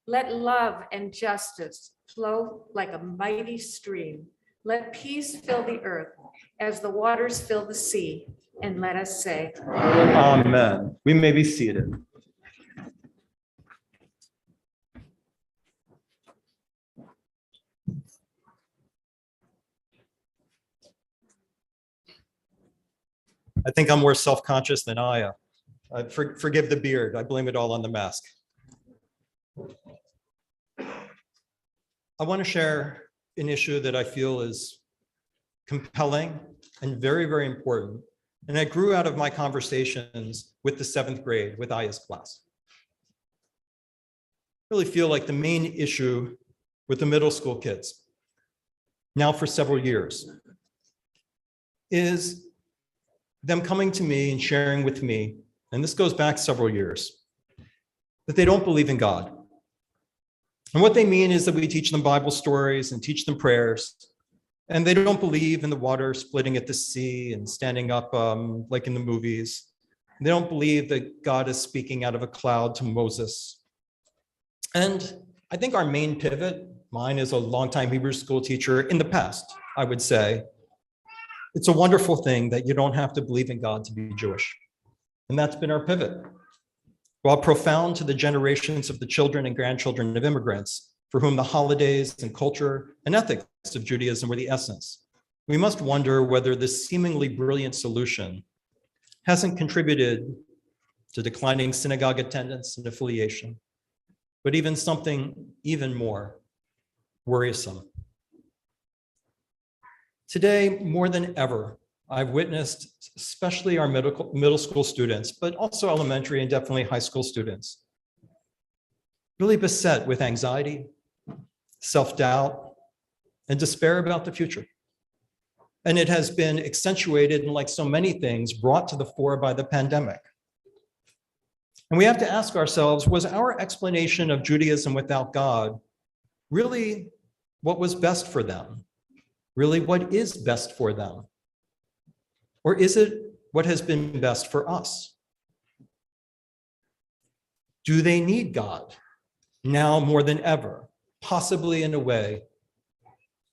Let love and justice flow like a mighty stream. Let peace fill the earth as the waters fill the sea. And let us say, Amen. We may be seated. I think I'm more self-conscious than Aya. Forgive the beard. I blame it all on the mask. I want to share an issue that I feel is compelling and very, very important. And I grew out of my conversations with the 7th grade, with Aya's class. I really feel like the main issue with the middle school kids, now for several years, is them coming to me and sharing with me, and this goes back several years, that they don't believe in God. And what they mean is that we teach them Bible stories and teach them prayers, and they don't believe in the water splitting at the sea and standing up like in the movies. They don't believe that God is speaking out of a cloud to Moses. And I think our main pivot, mine as a longtime Hebrew school teacher in the past, I would say, it's a wonderful thing that you don't have to believe in God to be Jewish. And that's been our pivot. While profound to the generations of the children and grandchildren of immigrants, for whom the holidays and culture and ethics of Judaism were the essence, we must wonder whether this seemingly brilliant solution hasn't contributed to declining synagogue attendance and affiliation, but even something even more worrisome. Today, more than ever, I've witnessed, especially our middle school students, but also elementary and definitely high school students, really beset with anxiety, self-doubt, and despair about the future. And it has been accentuated, and like so many things, brought to the fore by the pandemic. And we have to ask ourselves, was our explanation of Judaism without God really what was best for them? Really what is best for them? Or is it what has been best for us? Do they need God now more than ever? Possibly in a way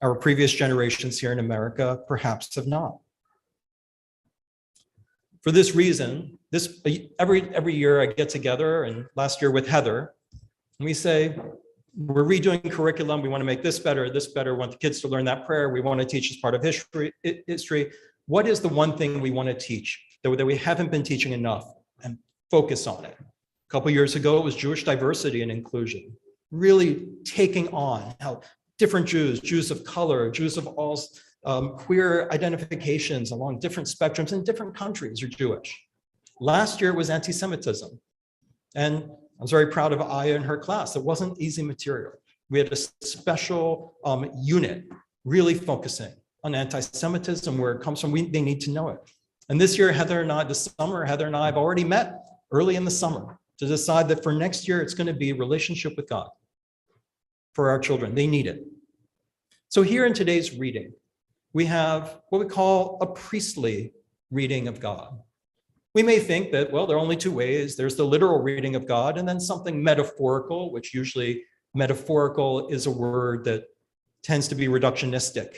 our previous generations here in America perhaps have not. For this reason, every year I get together, and last year with Heather, and we say, we're redoing curriculum. We want to make this better, we want the kids to learn that prayer. We want to teach as part of history. What is the one thing we want to teach that we haven't been teaching enough, and focus on it? A couple years ago, it was Jewish diversity and inclusion. really taking on how different Jews, Jews of color, Jews of all queer identifications along different spectrums in different countries are Jewish. Last year was anti-Semitism. And I was very proud of Aya and her class. It wasn't easy material. We had a special unit really focusing on anti-Semitism, where it comes from. They need to know it. And this year, Heather and I have already met early in the summer to decide that for next year, it's going to be a relationship with God for our children. They need it. So here in today's reading, we have what we call a priestly reading of God. We may think that, well, there are only two ways. There's the literal reading of God and then something metaphorical, which usually metaphorical is a word that tends to be reductionistic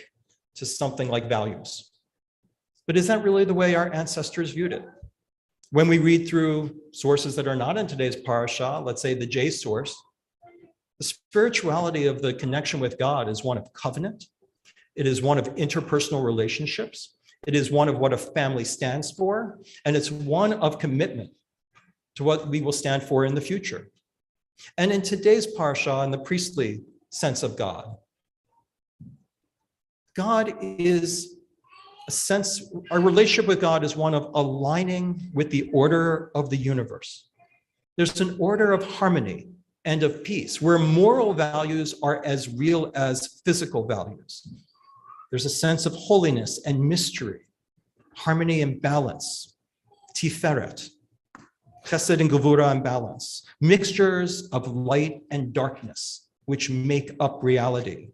to something like values. But is that really the way our ancestors viewed it? When we read through sources that are not in today's parasha, let's say the J source, the spirituality of the connection with God is one of covenant. It is one of interpersonal relationships. It is one of what a family stands for, and it's one of commitment to what we will stand for in the future. And in today's parsha, in the priestly sense of God, God is a sense, our relationship with God is one of aligning with the order of the universe. There's an order of harmony and of peace, where moral values are as real as physical values. There's a sense of holiness and mystery, harmony and balance, tiferet, chesed and gevura and balance, mixtures of light and darkness, which make up reality.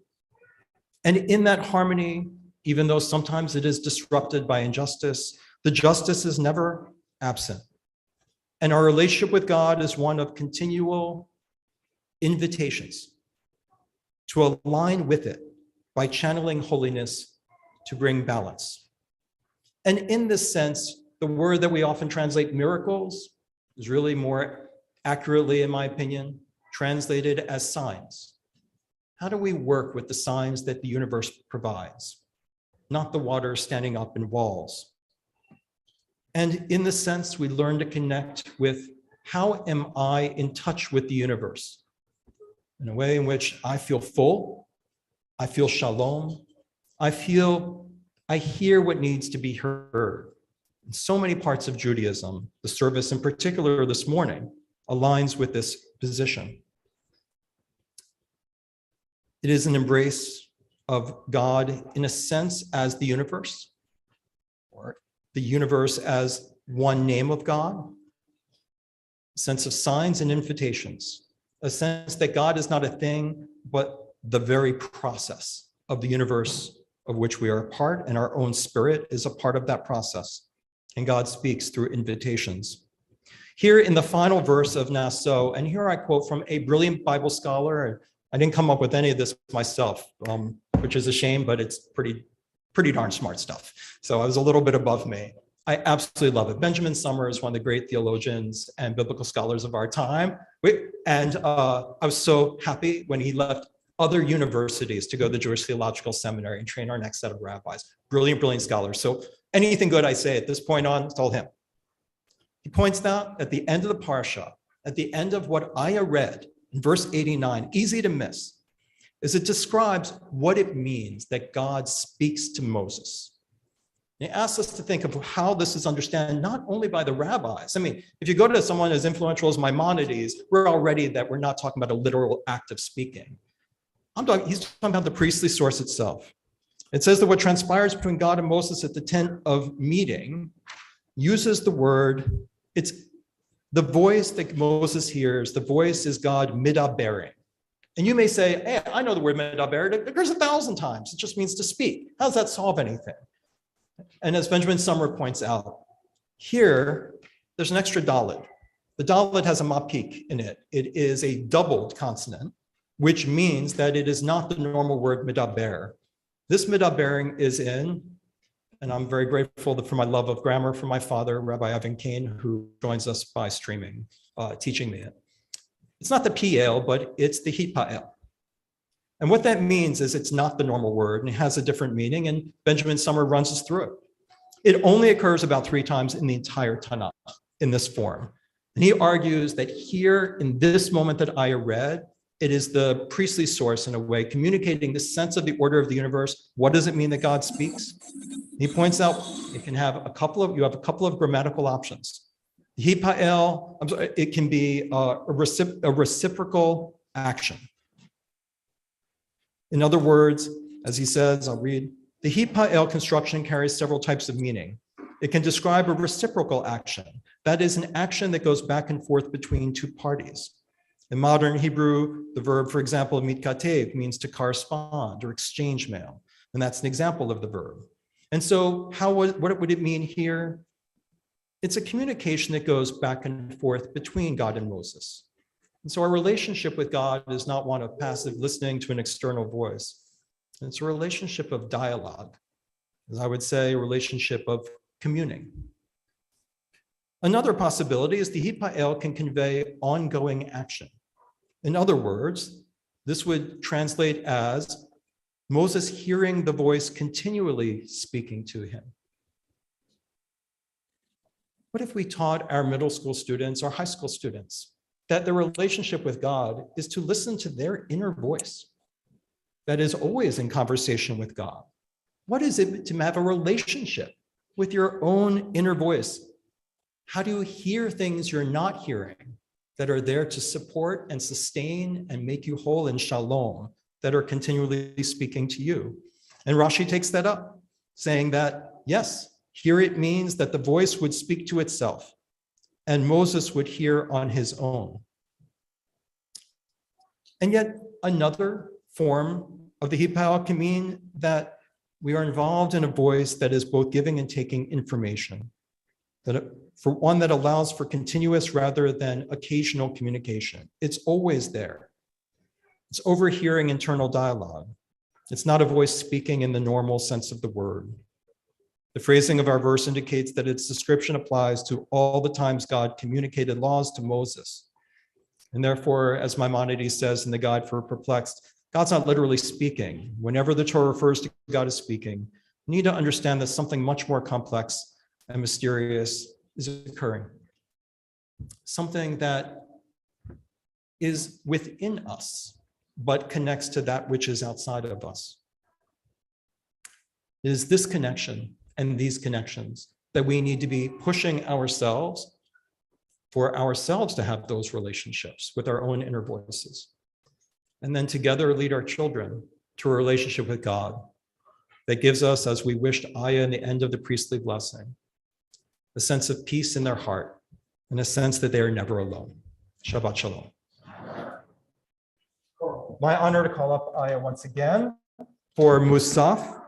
And in that harmony, even though sometimes it is disrupted by injustice, the justice is never absent. And our relationship with God is one of continual invitations to align with it by channeling holiness to bring balance. And in this sense, the word that we often translate miracles is really more accurately, in my opinion, translated as signs. How do we work with the signs that the universe provides? Not the water standing up in walls. And in this sense, we learn to connect with how am I in touch with the universe? In a way in which I feel full, I feel shalom. I hear what needs to be heard. In so many parts of Judaism, the service in particular this morning aligns with this position. It is an embrace of God in a sense as the universe, or the universe as one name of God, a sense of signs and invitations, a sense that God is not a thing, but the very process of the universe of which we are a part, and our own spirit is a part of that process. And God speaks through invitations. Here in the final verse of Naso, and here I quote from a brilliant Bible scholar. I didn't come up with any of this myself, which is a shame, but it's pretty darn smart stuff. So I was a little bit above me. I absolutely love it. Benjamin Sommer is one of the great theologians and biblical scholars of our time. And I was so happy when he left other universities to go to the Jewish Theological Seminary and train our next set of rabbis. Brilliant, brilliant scholars. So anything good I say at this point on, it's all him. He points out at the end of the parsha, at the end of what Aya read in verse 89, easy to miss, is it describes what it means that God speaks to Moses. And he asks us to think of how this is understood not only by the rabbis. I mean, if you go to someone as influential as Maimonides, we're not talking about a literal act of speaking. He's talking about the priestly source itself. It says that what transpires between God and Moses at the tent of meeting uses the word, it's the voice that Moses hears, the voice is God midabering. And you may say, hey, I know the word medaber, it occurs 1,000 times. It just means to speak. How does that solve anything? And as Benjamin Sommer points out, here, there's an extra dalet. The dalet has a mapik in it. It is a doubled consonant, which means that it is not the normal word medaber. This medabering is in, and I'm very grateful for my love of grammar from my father, Rabbi Evan Kane, who joins us by streaming, teaching me it. It's not the PL, but it's the HIPAL. And what that means is it's not the normal word and it has a different meaning, and Benjamin Sommer runs us through it. It only occurs about 3 times in the entire Tanakh in this form. And he argues that here in this moment that Aya read, It is the priestly source in a way, communicating the sense of the order of the universe. What does it mean that God speaks? He points out you have a couple of grammatical options. Hipa'el, it can be a reciprocal action. In other words, as he says, I'll read, the Hipa'el construction carries several types of meaning. It can describe a reciprocal action. That is an action that goes back and forth between two parties. In modern Hebrew, the verb, for example, mitkatev means to correspond or exchange mail. And that's an example of the verb. And so what would it mean here? It's a communication that goes back and forth between God and Moses. And so our relationship with God is not one of passive listening to an external voice. It's a relationship of dialogue. As I would say, a relationship of communing. Another possibility is the Hipa'el can convey ongoing action. In other words, this would translate as Moses hearing the voice continually speaking to him. What if we taught our middle school students or high school students that their relationship with God is to listen to their inner voice that is always in conversation with God? What is it to have a relationship with your own inner voice? How do you hear things you're not hearing that are there to support and sustain and make you whole in shalom, that are continually speaking to you? And Rashi takes that up, saying that, yes, here it means that the voice would speak to itself and Moses would hear on his own. And yet another form of the Hipa'el can mean that we are involved in a voice that is both giving and taking information, for one that allows for continuous rather than occasional communication. It's always there. It's overhearing internal dialogue. It's not a voice speaking in the normal sense of the word. The phrasing of our verse indicates that its description applies to all the times God communicated laws to Moses. And therefore, as Maimonides says in the Guide for Perplexed, God's not literally speaking. Whenever the Torah refers to God as speaking, you need to understand that something much more complex and mysterious is occurring. Something that is within us, but connects to that which is outside of us. It is this connection and these connections that we need to be pushing ourselves for ourselves to have those relationships with our own inner voices. And then together lead our children to a relationship with God that gives us, as we wished Aya in the end of the priestly blessing, a sense of peace in their heart and a sense that they are never alone. Shabbat Shalom. My honor to call up Aya once again for Musaf.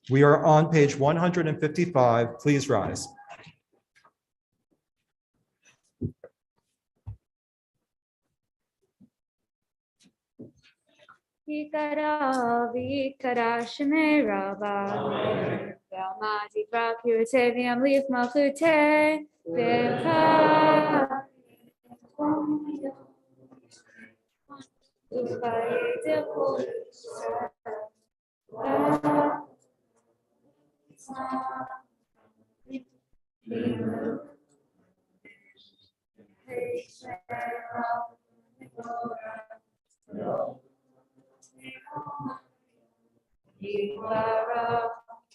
We are on page 155. Please rise. Yikara v'yikara shemei rabba v'amati v'akirte v'yamlif malchute v'cha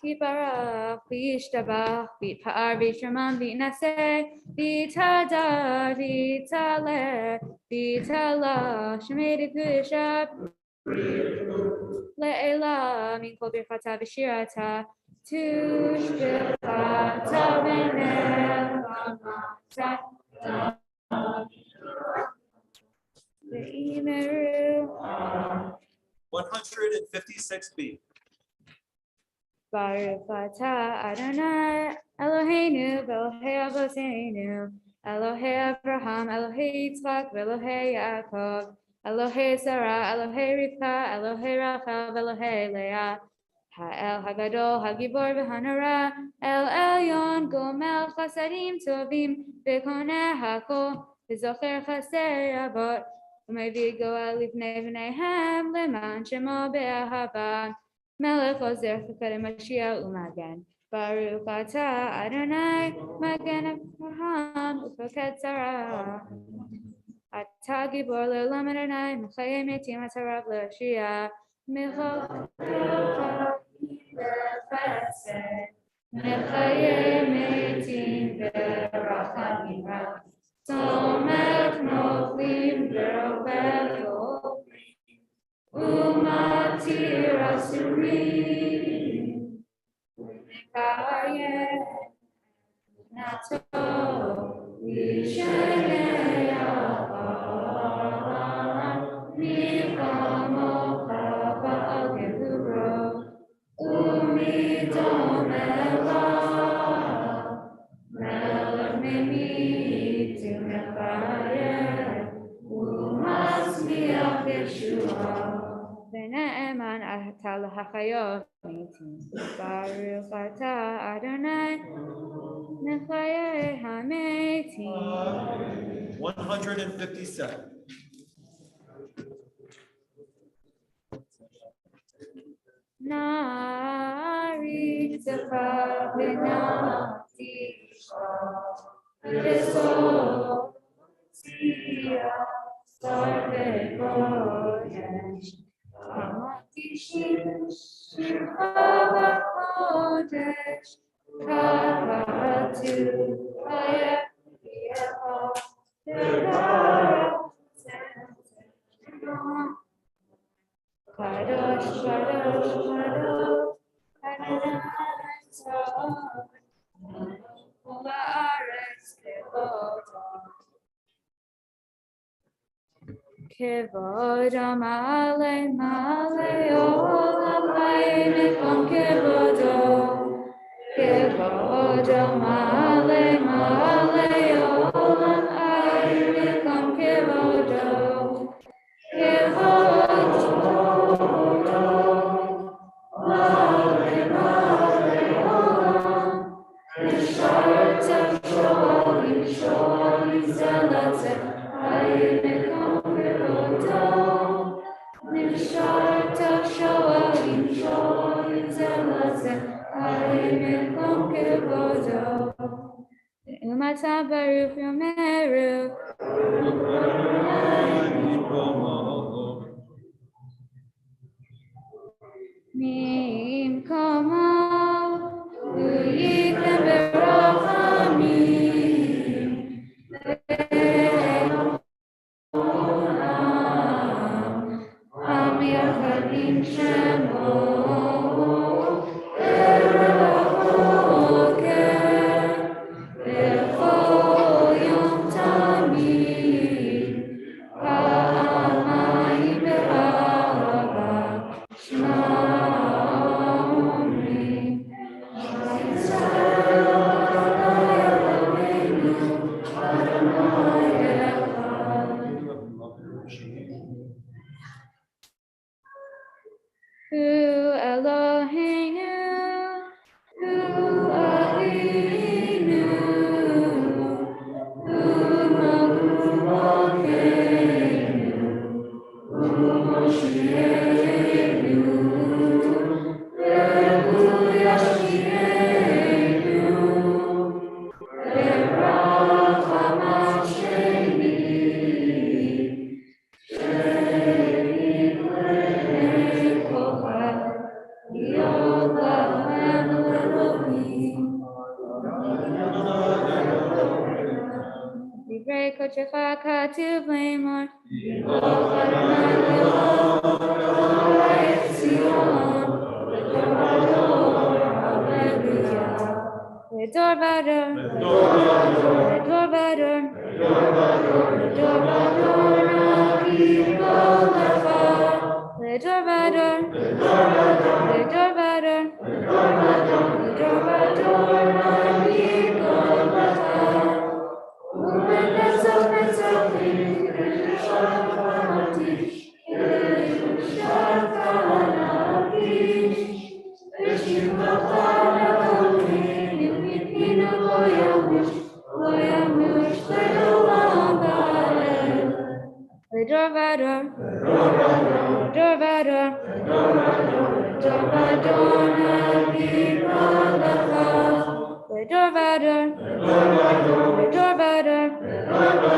Yibarach, v'yishtabach, v'yitpa'ar, v'yishraman, v'yinaseh, v'yitadar, v'yitaleh, v'yitala, shemei d'kudeshah, le'ela, min kol birchata v'shirata, tushbechata v'nel, v'imeru. 156b. Baruch atah Adonai Eloheinu v'Elohei Avoteinu Elohei Abraham Elohei Yitzchak v'Elohei Yaakov Elohei Sarah Elohei Rivka Elohei Rachel v'Elohei Leah Ha'el Hagadol Hagibor v'Hanara El Elyon Gomel Chasadim Tovim v'Koneh Hakol v'Zocher Chaser Avot v'Mevii Goel Livnei V'neihem Leman Shemo Be'ahava Melech Ozer Chakadei Mashiach Umagen Baruch atah Adonai Magen Avraham Ufoked Sarah אתה גיבור לעולם אדוני, מחיי מתים אתה רב להושיע, מחיי מתים ברחמים רב, סומך נופלים ברופא ומתיר אסורים, ומקיים נתו וישנה מי כמוך בעל גבורו ומי דומה לו, מלך ממית ומחיה ומצמיח ישועה. ונאמן אתה להחיות מתים, ברוך אתה אדוני מחיי המתים. 157. נעריך צפה ונתיחה וסוף צייה שר וקודש אמרתי שירך בקודש קראתי הידיעה קדוש קדוש קדוש ובארץ כבודו מלא מלא עולם חי מקום כבודו, כבודו מלא מלא עולם חי מקום כבודו, כבודו מלא מלא עולם נשארת שואלים שואלים זה לזה חי מקום נשארת שואלים שואלים זה לזה חי מקום כבודו, ומתה ברוך יאמרו ממקומו וייתן ברחמים עם יחד עם שמו בכל יום תמיד פעמיים באהבה שמע אומרים שמע ישראל אדוני אלוהינו אדוני אחד. Hu Eloheinu, Hu Eloheinu, Hu Malkeinu, Hu Moshiachenu, Hu Yashkienu, Beracham Sheni, Sheni Divrei kodecha katuv leimor, Yiloch Adonai Yiloch Etzion, Ledor Hallelujah. Ledor vador, Ledor vador, Ledor vador naki kolecha. Ledor vador, Ledor vador, Ledor vador naki kolecha. Umenetzach netzachim, Elishad Kanatish, Elishad Kanatish, V'shivcha Elohim, Yipinu lo yamush le'olam va'ed. Ledor vador, Ledor vador, Ledor vador naki kolecha. Ledor vador, Ledor vador, Amen.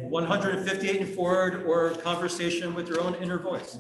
158 and forward, or conversation with your own inner voice.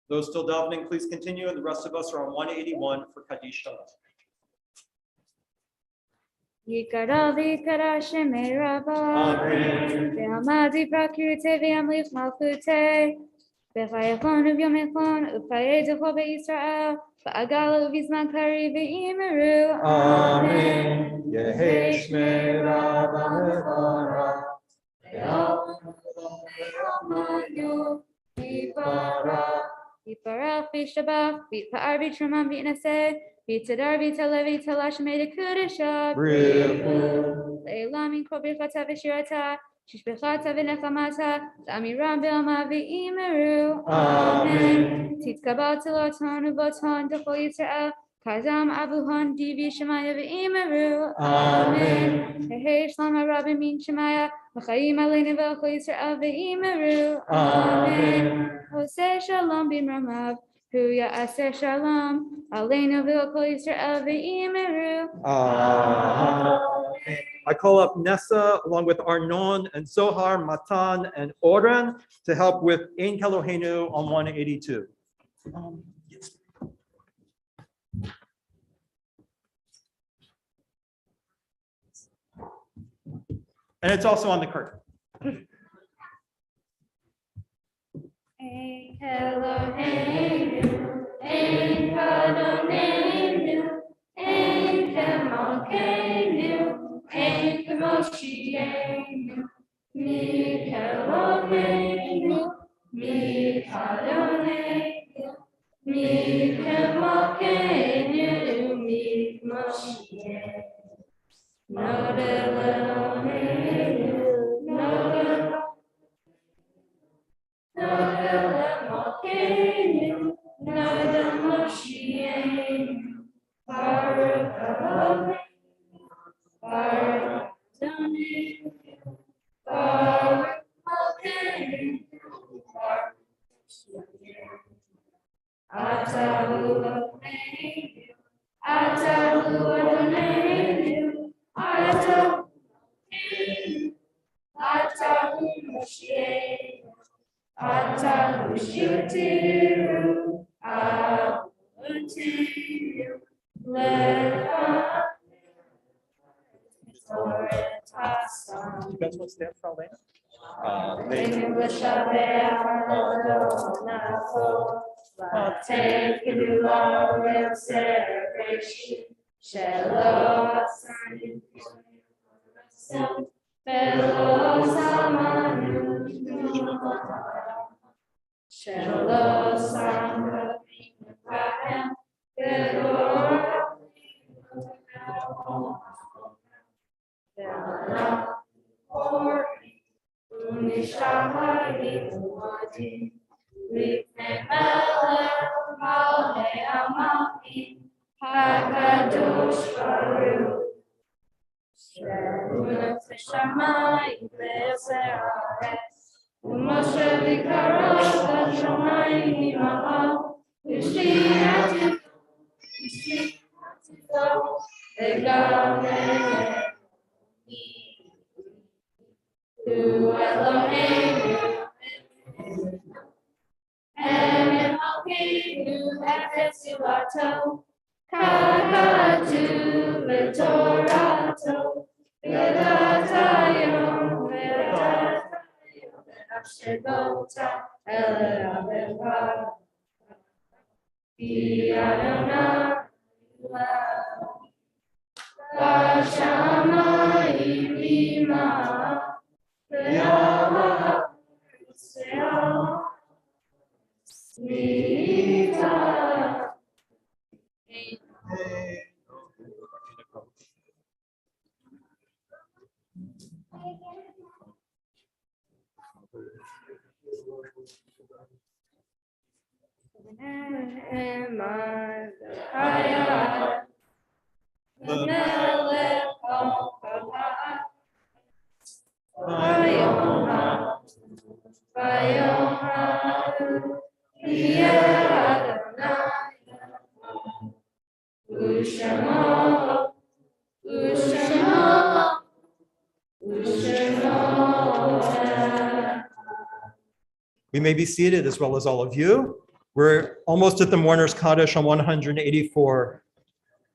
Those still davening, please continue, and the rest of us are on 181 for Kaddish Shalom. Yikara vikara shemei rabba. Amen. Ve'amadi prakute ve'amlich malchute. Ve'chayachon u'vyomechon u'payedecho be'Yisrael. Ve'agala u'vizman kari ve'imeru. Amen. Yehi shmei rabba lechora. Ve'amadu yiparach. Yiparach v'yishtabach v'yipar v'yitramam v'yinaseh. V'yitadar v'yitalev v'yitalash me'ed kudesha. Le'elam in kol birchata v'shirata. Shishbechata v'nechamata. Ta'amiram b'alma v'imeru. Amen. Titkabal tiloton uvoton d'chol Yisrael. Kazam avuhon divi shemaya v'imeru. Amen. Hehei shlam harabim min shemaya. V'chayim aleinu v'chol Yisrael v'imeru. Amen. Oseh shalom b'mramav. Hu ya'aseh shalom. Aleinu v'chol Yisrael v'imeru. Amen. I call up Nessa along with Arnon and Zohar, Matan, and Oren to help with Ein Kelohenu on 182. And it's also on the curtain. Ein Kelohenu, Ein Kadonenu, Ein Kemalkenu, Ein Kemoshienu, Mi Kelohenu, Mi Kadonenu, Mi Kemalkenu, Mi Kemoshienu. Nod Elohenu, Nod Elohenu, Nod Moshienu, Baruch Elohenu, Baruch Adonai, Baruch Malkeinu, Baruch Moshienu. Atahu Elohenu, Atahu Adonai, Atahu Elohenu, Atahu Moshienu. Atahu Shutiru, Avutiru, Lecha, Toretasan. You guys want to stand for Elena? Leinu l'shabeach Adonai, V'atei Kedula Le'oser Bereshit, שלא עשני ולא שמענו שלא שמעתי בהם ולא ונשארתי מועדי לפני מלך מלכי המלכים הקדוש ברוך שהוא נוצר שמיים ועושה הארץ ומשה בקרוב השמיים ממעל ושתיית וגם הוא אלוהינו אלוהינו אפס תורתו ככתוב בתורתו ודעת היום ודעת היום ונפשטות אל רבך כי אדוני בשמיים עמה והארץ שמיטה. We may be seated as well as all of you. We're almost at the Mourner's Kaddish on 184.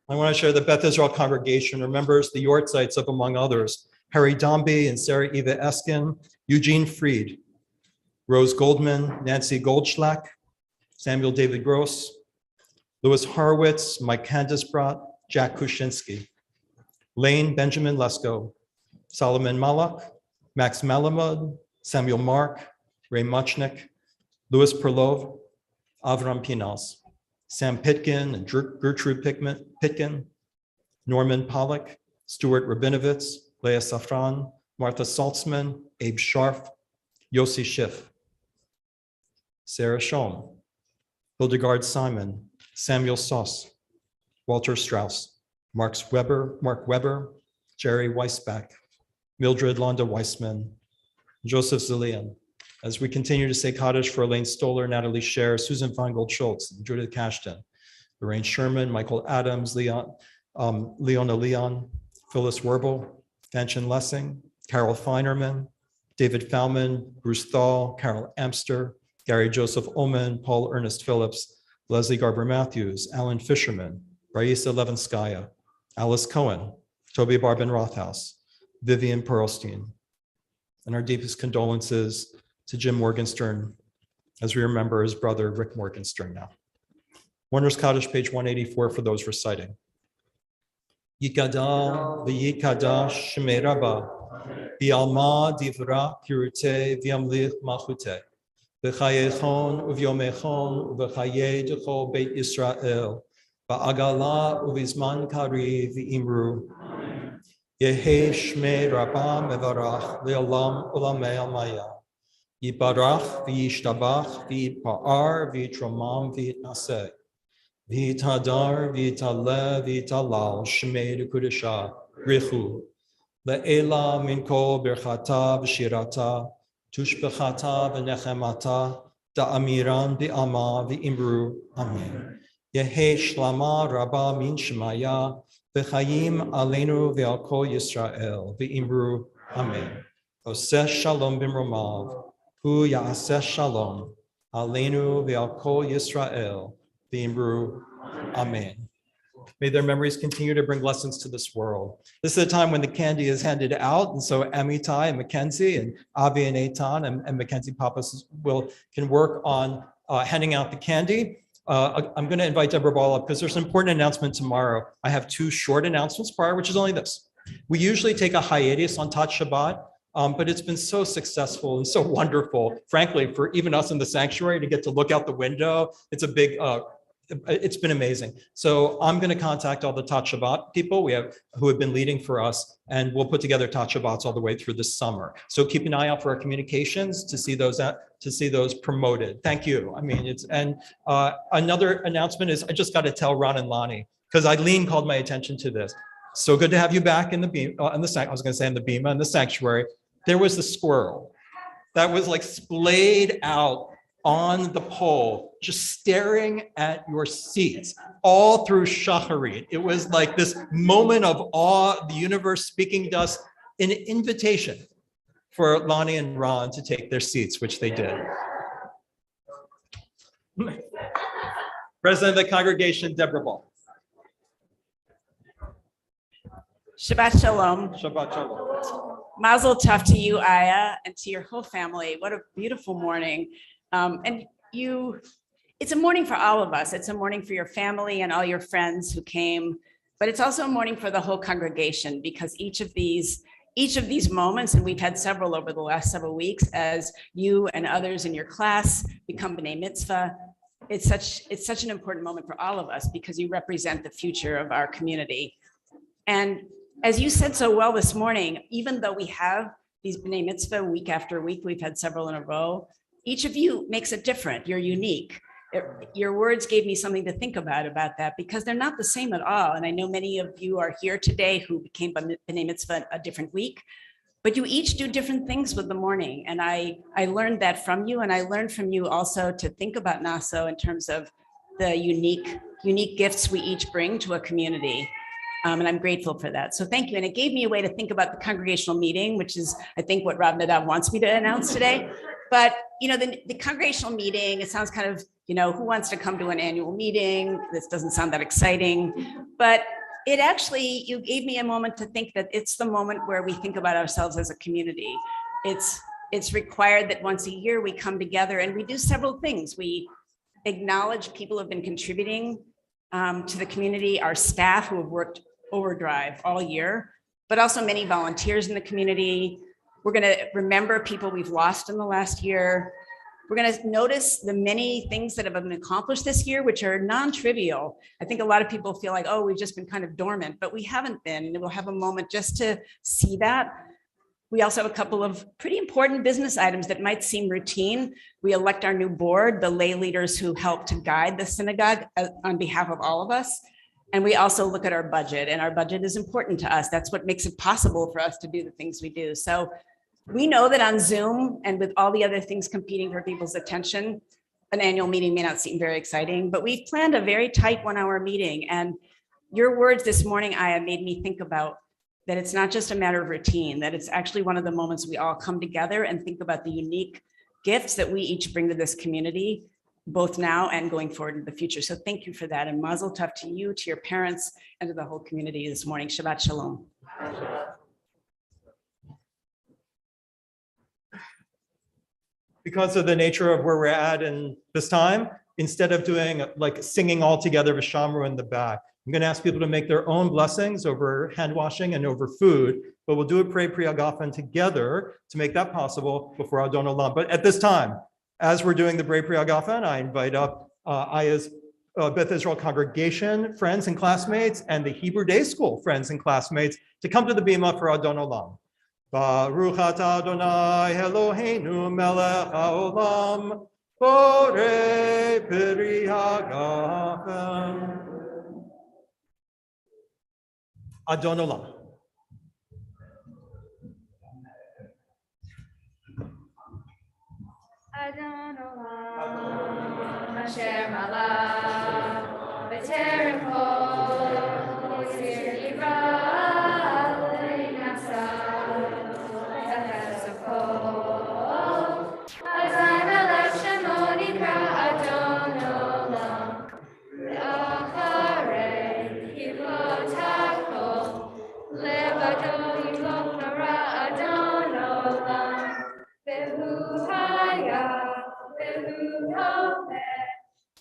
I want to share the Beth Israel congregation remembers the Yortzites of, among others, Harry Dombey and Sarah Eva Eskin, Eugene Fried, Rose Goldman, Nancy Goldschlack, Samuel David Gross, Louis Horowitz, Mike Candice-Brott, Jack Kuczynski, Lane Benjamin Lesko, Solomon Malak, Max Malamud, Samuel Mark, Ray Muchnick, Louis Perlov, Avram Pinals, Sam Pitkin and Gertrude Pitkin, Norman Pollock, Stuart Rabinovitz, Leah Safran, Martha Saltzman, Abe Scharf, Yossi Schiff, Sarah Schoen, Hildegard Simon, Samuel Sauce, Walter Strauss, Mark Weber, Jerry Weisbach, Mildred Londa Weissman, Joseph Zillian. As we continue to say Kaddish for Elaine Stoller, Natalie Scher, Susan Feingold Schultz, Judith Cashton, Lorraine Sherman, Michael Adams, Leona Leon, Phyllis Werbel, Fanchen Lessing, Carol Feinerman, David Fallman, Bruce Thal, Carol Amster, Gary Joseph Ullman, Paul Ernest Phillips, Leslie Garber Matthews, Alan Fisherman, Raisa Levinskaya, Alice Cohen, Toby Barben Rothaus, Vivian Perlstein. And our deepest condolences to Jim Morgenstern, as we remember his brother, Rick Morgenstern now. Mourner's Kaddish, page 184 for those reciting. Yikada v'yikada shemei Rabba, v'yalma divra kirute v'yamlich malchute, v'chayechon uvyomechon u'v'chaye d'chol beit Yisrael, v'agala u'vizman kari v'imru. Yehe shmei Rabba mevarach le'olam ulamei almaya. Yibarach v'yishtabach v'yipa'ar v'yitromam v'yitnaseh. V'yitadar v'yitaleh v'yitalal shmei d'kudesha richu. Le'ela min kol birchata v'shirata tushbechata v'nechemata da'amiran v'ama v'imru. Amen. Yehe shlama rabba min shemaya v'chayim aleinu v'al kol Yisrael v'imru. Amen. Oseh shalom b'mromav. Hu ya'aseh shalom aleinu v'al kol Yisrael v'imru. Amen. May their memories continue to bring blessings to this world. This is a time when the candy is handed out, and so Amitai and Mackenzie and Avi and Eitan and Mackenzie Papas can work on handing out the candy. I'm going to invite Deborah Ball up because there's an important announcement tomorrow. I have two short announcements prior, which is only this. We usually take a hiatus on Tat Shabbat, but it's been so successful and so wonderful, frankly, for even us in the sanctuary to get to look out the window. It's a big, it's been amazing. So I'm going to contact all the Tat Shabbat people who have been leading for us, and we'll put together Tat Shabbats all the way through the summer. So keep an eye out for our communications to see those promoted. Thank you. I mean, another announcement is I just got to tell Ron and Lonnie, because Eileen called my attention to this. So good to have you back in the beam, I was going to say in the bima, in the sanctuary. There was the squirrel that was like splayed out on the pole, just staring at your seats all through Shacharit. It was like this moment of awe, the universe speaking to us, an invitation for Lonnie and Ron to take their seats, which they did. President of the congregation, Deborah Ball. Shabbat Shalom. Shabbat Shalom. Mazel tov to you, Aya, and to your whole family. What a beautiful morning. It's a morning for all of us. It's a morning for your family and all your friends who came, but it's also a morning for the whole congregation, because each of these moments, and we've had several over the last several weeks, as you and others in your class become B'nai Mitzvah, it's such an important moment for all of us, because you represent the future of our community. And as you said so well this morning, even though we have these B'nai Mitzvah week after week, we've had several in a row, each of you makes it different. You're unique. Your words gave me something to think about that, because they're not the same at all. And I know many of you are here today who became B'nai Mitzvah a different week, but you each do different things with the morning. And I learned that from you. And I learned from you also to think about Naso in terms of the unique gifts we each bring to a community. And I'm grateful for that. So thank you. And it gave me a way to think about the congregational meeting, which is, I think, what Rav Nadav wants me to announce today. But, the congregational meeting, it sounds kind of, who wants to come to an annual meeting? This doesn't sound that exciting. But it actually, you gave me a moment to think that it's the moment where we think about ourselves as a community. It's required that once a year we come together and we do several things. We acknowledge people who have been contributing to the community, our staff who have worked overdrive all year, but also many volunteers in the community. We're going to remember people we've lost in the last year. We're going to notice the many things that have been accomplished this year, which are non-trivial. I think a lot of people feel like, oh, we've just been kind of dormant, but we haven't been. And we'll have a moment just to see that. We also have a couple of pretty important business items that might seem routine. We elect our new board, the lay leaders who help to guide the synagogue on behalf of all of us. And we also look at our budget, and our budget is important to us. That's what makes it possible for us to do the things we do. So we know that on Zoom and with all the other things competing for people's attention, an annual meeting may not seem very exciting, but we've planned a very tight 1-hour meeting. And your words this morning, Aya, made me think about that it's not just a matter of routine, that it's actually one of the moments we all come together and think about the unique gifts that we each bring to this community, both now and going forward in the future. So thank you for that. And mazel tov to you, to your parents, and to the whole community this morning. Shabbat shalom. Because of the nature of where we're at in this time, instead of doing like singing all together with Shamru in the back, I'm going to ask people to make their own blessings over hand washing and over food, but we'll do a Pray Pri Hagafen together to make that possible before Adon Olam. But at this time, as we're doing the Pray Pri Hagafen, I invite up Aya's Beth Israel congregation friends and classmates and the Hebrew Day School friends and classmates to come to the Bima for Adon Olam. Baruch atah Adonai Eloheinu melech haolam borei Pri Hagafen. Adon Olam. Adon Olam, Asher Malach, B'terem Kol, Yisir Yivra, Le'nasa, Le'emes Kol, Azai Melech Shemo Nikra Adon Olam, Le'acharei Hivot HaKol, Levado Yivot Nara Adon Olam, Behu Haya, Behu Hopeh,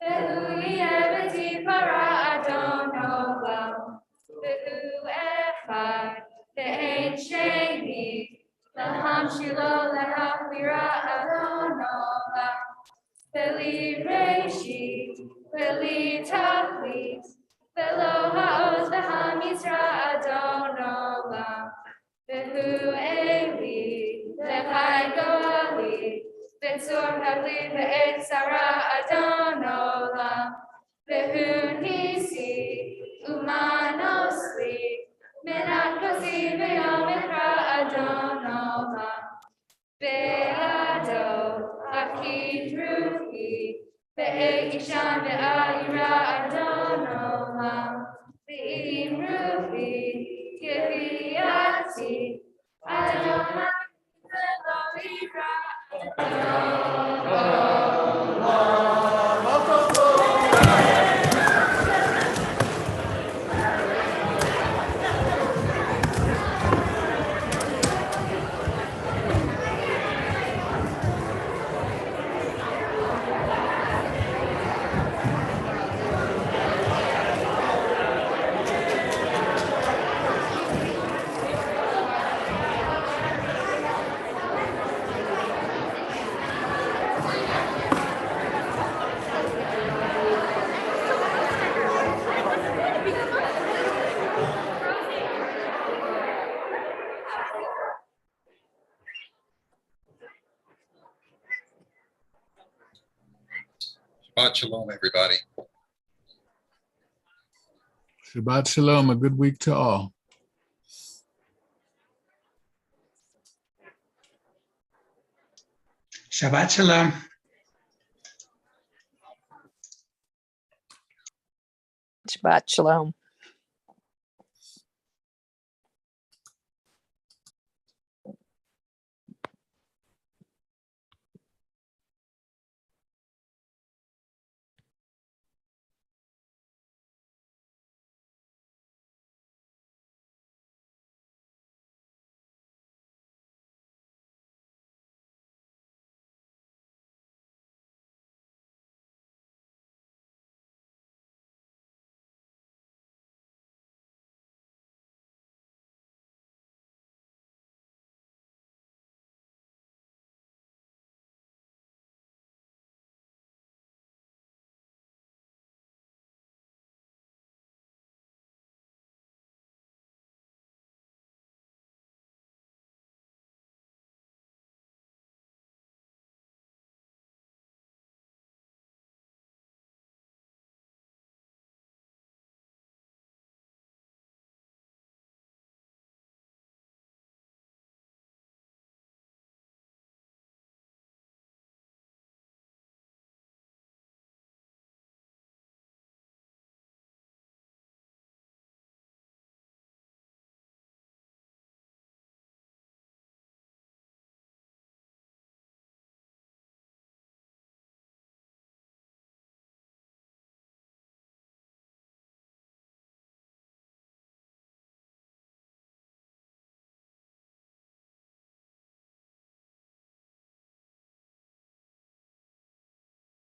Ve'hu yeveti para Adon Olam. Ve'hu echad ve'ein sheni. Laham shilo lehachvira Adon Olam. Ve'li reishi, ve'li tachlit. Ve'lo ha'oz v'ham yisra Adon Olam. Ve'hu Eli, Lechai Goali, Ve'tzur Havli Ve'et Sarah Adon Olam. Ve'hu Nisi, Umanosli, Menat Kosi Ve'yom Ekra Adon Olam. Ve'ado, Akid Rufi, Ve'et Ishan Ve'ayira Adon Olam. Ve'im Rufi, Kiriati, Adonai, Shabbat shalom, everybody. Shabbat shalom. A good week to all. Shabbat shalom. Shabbat shalom.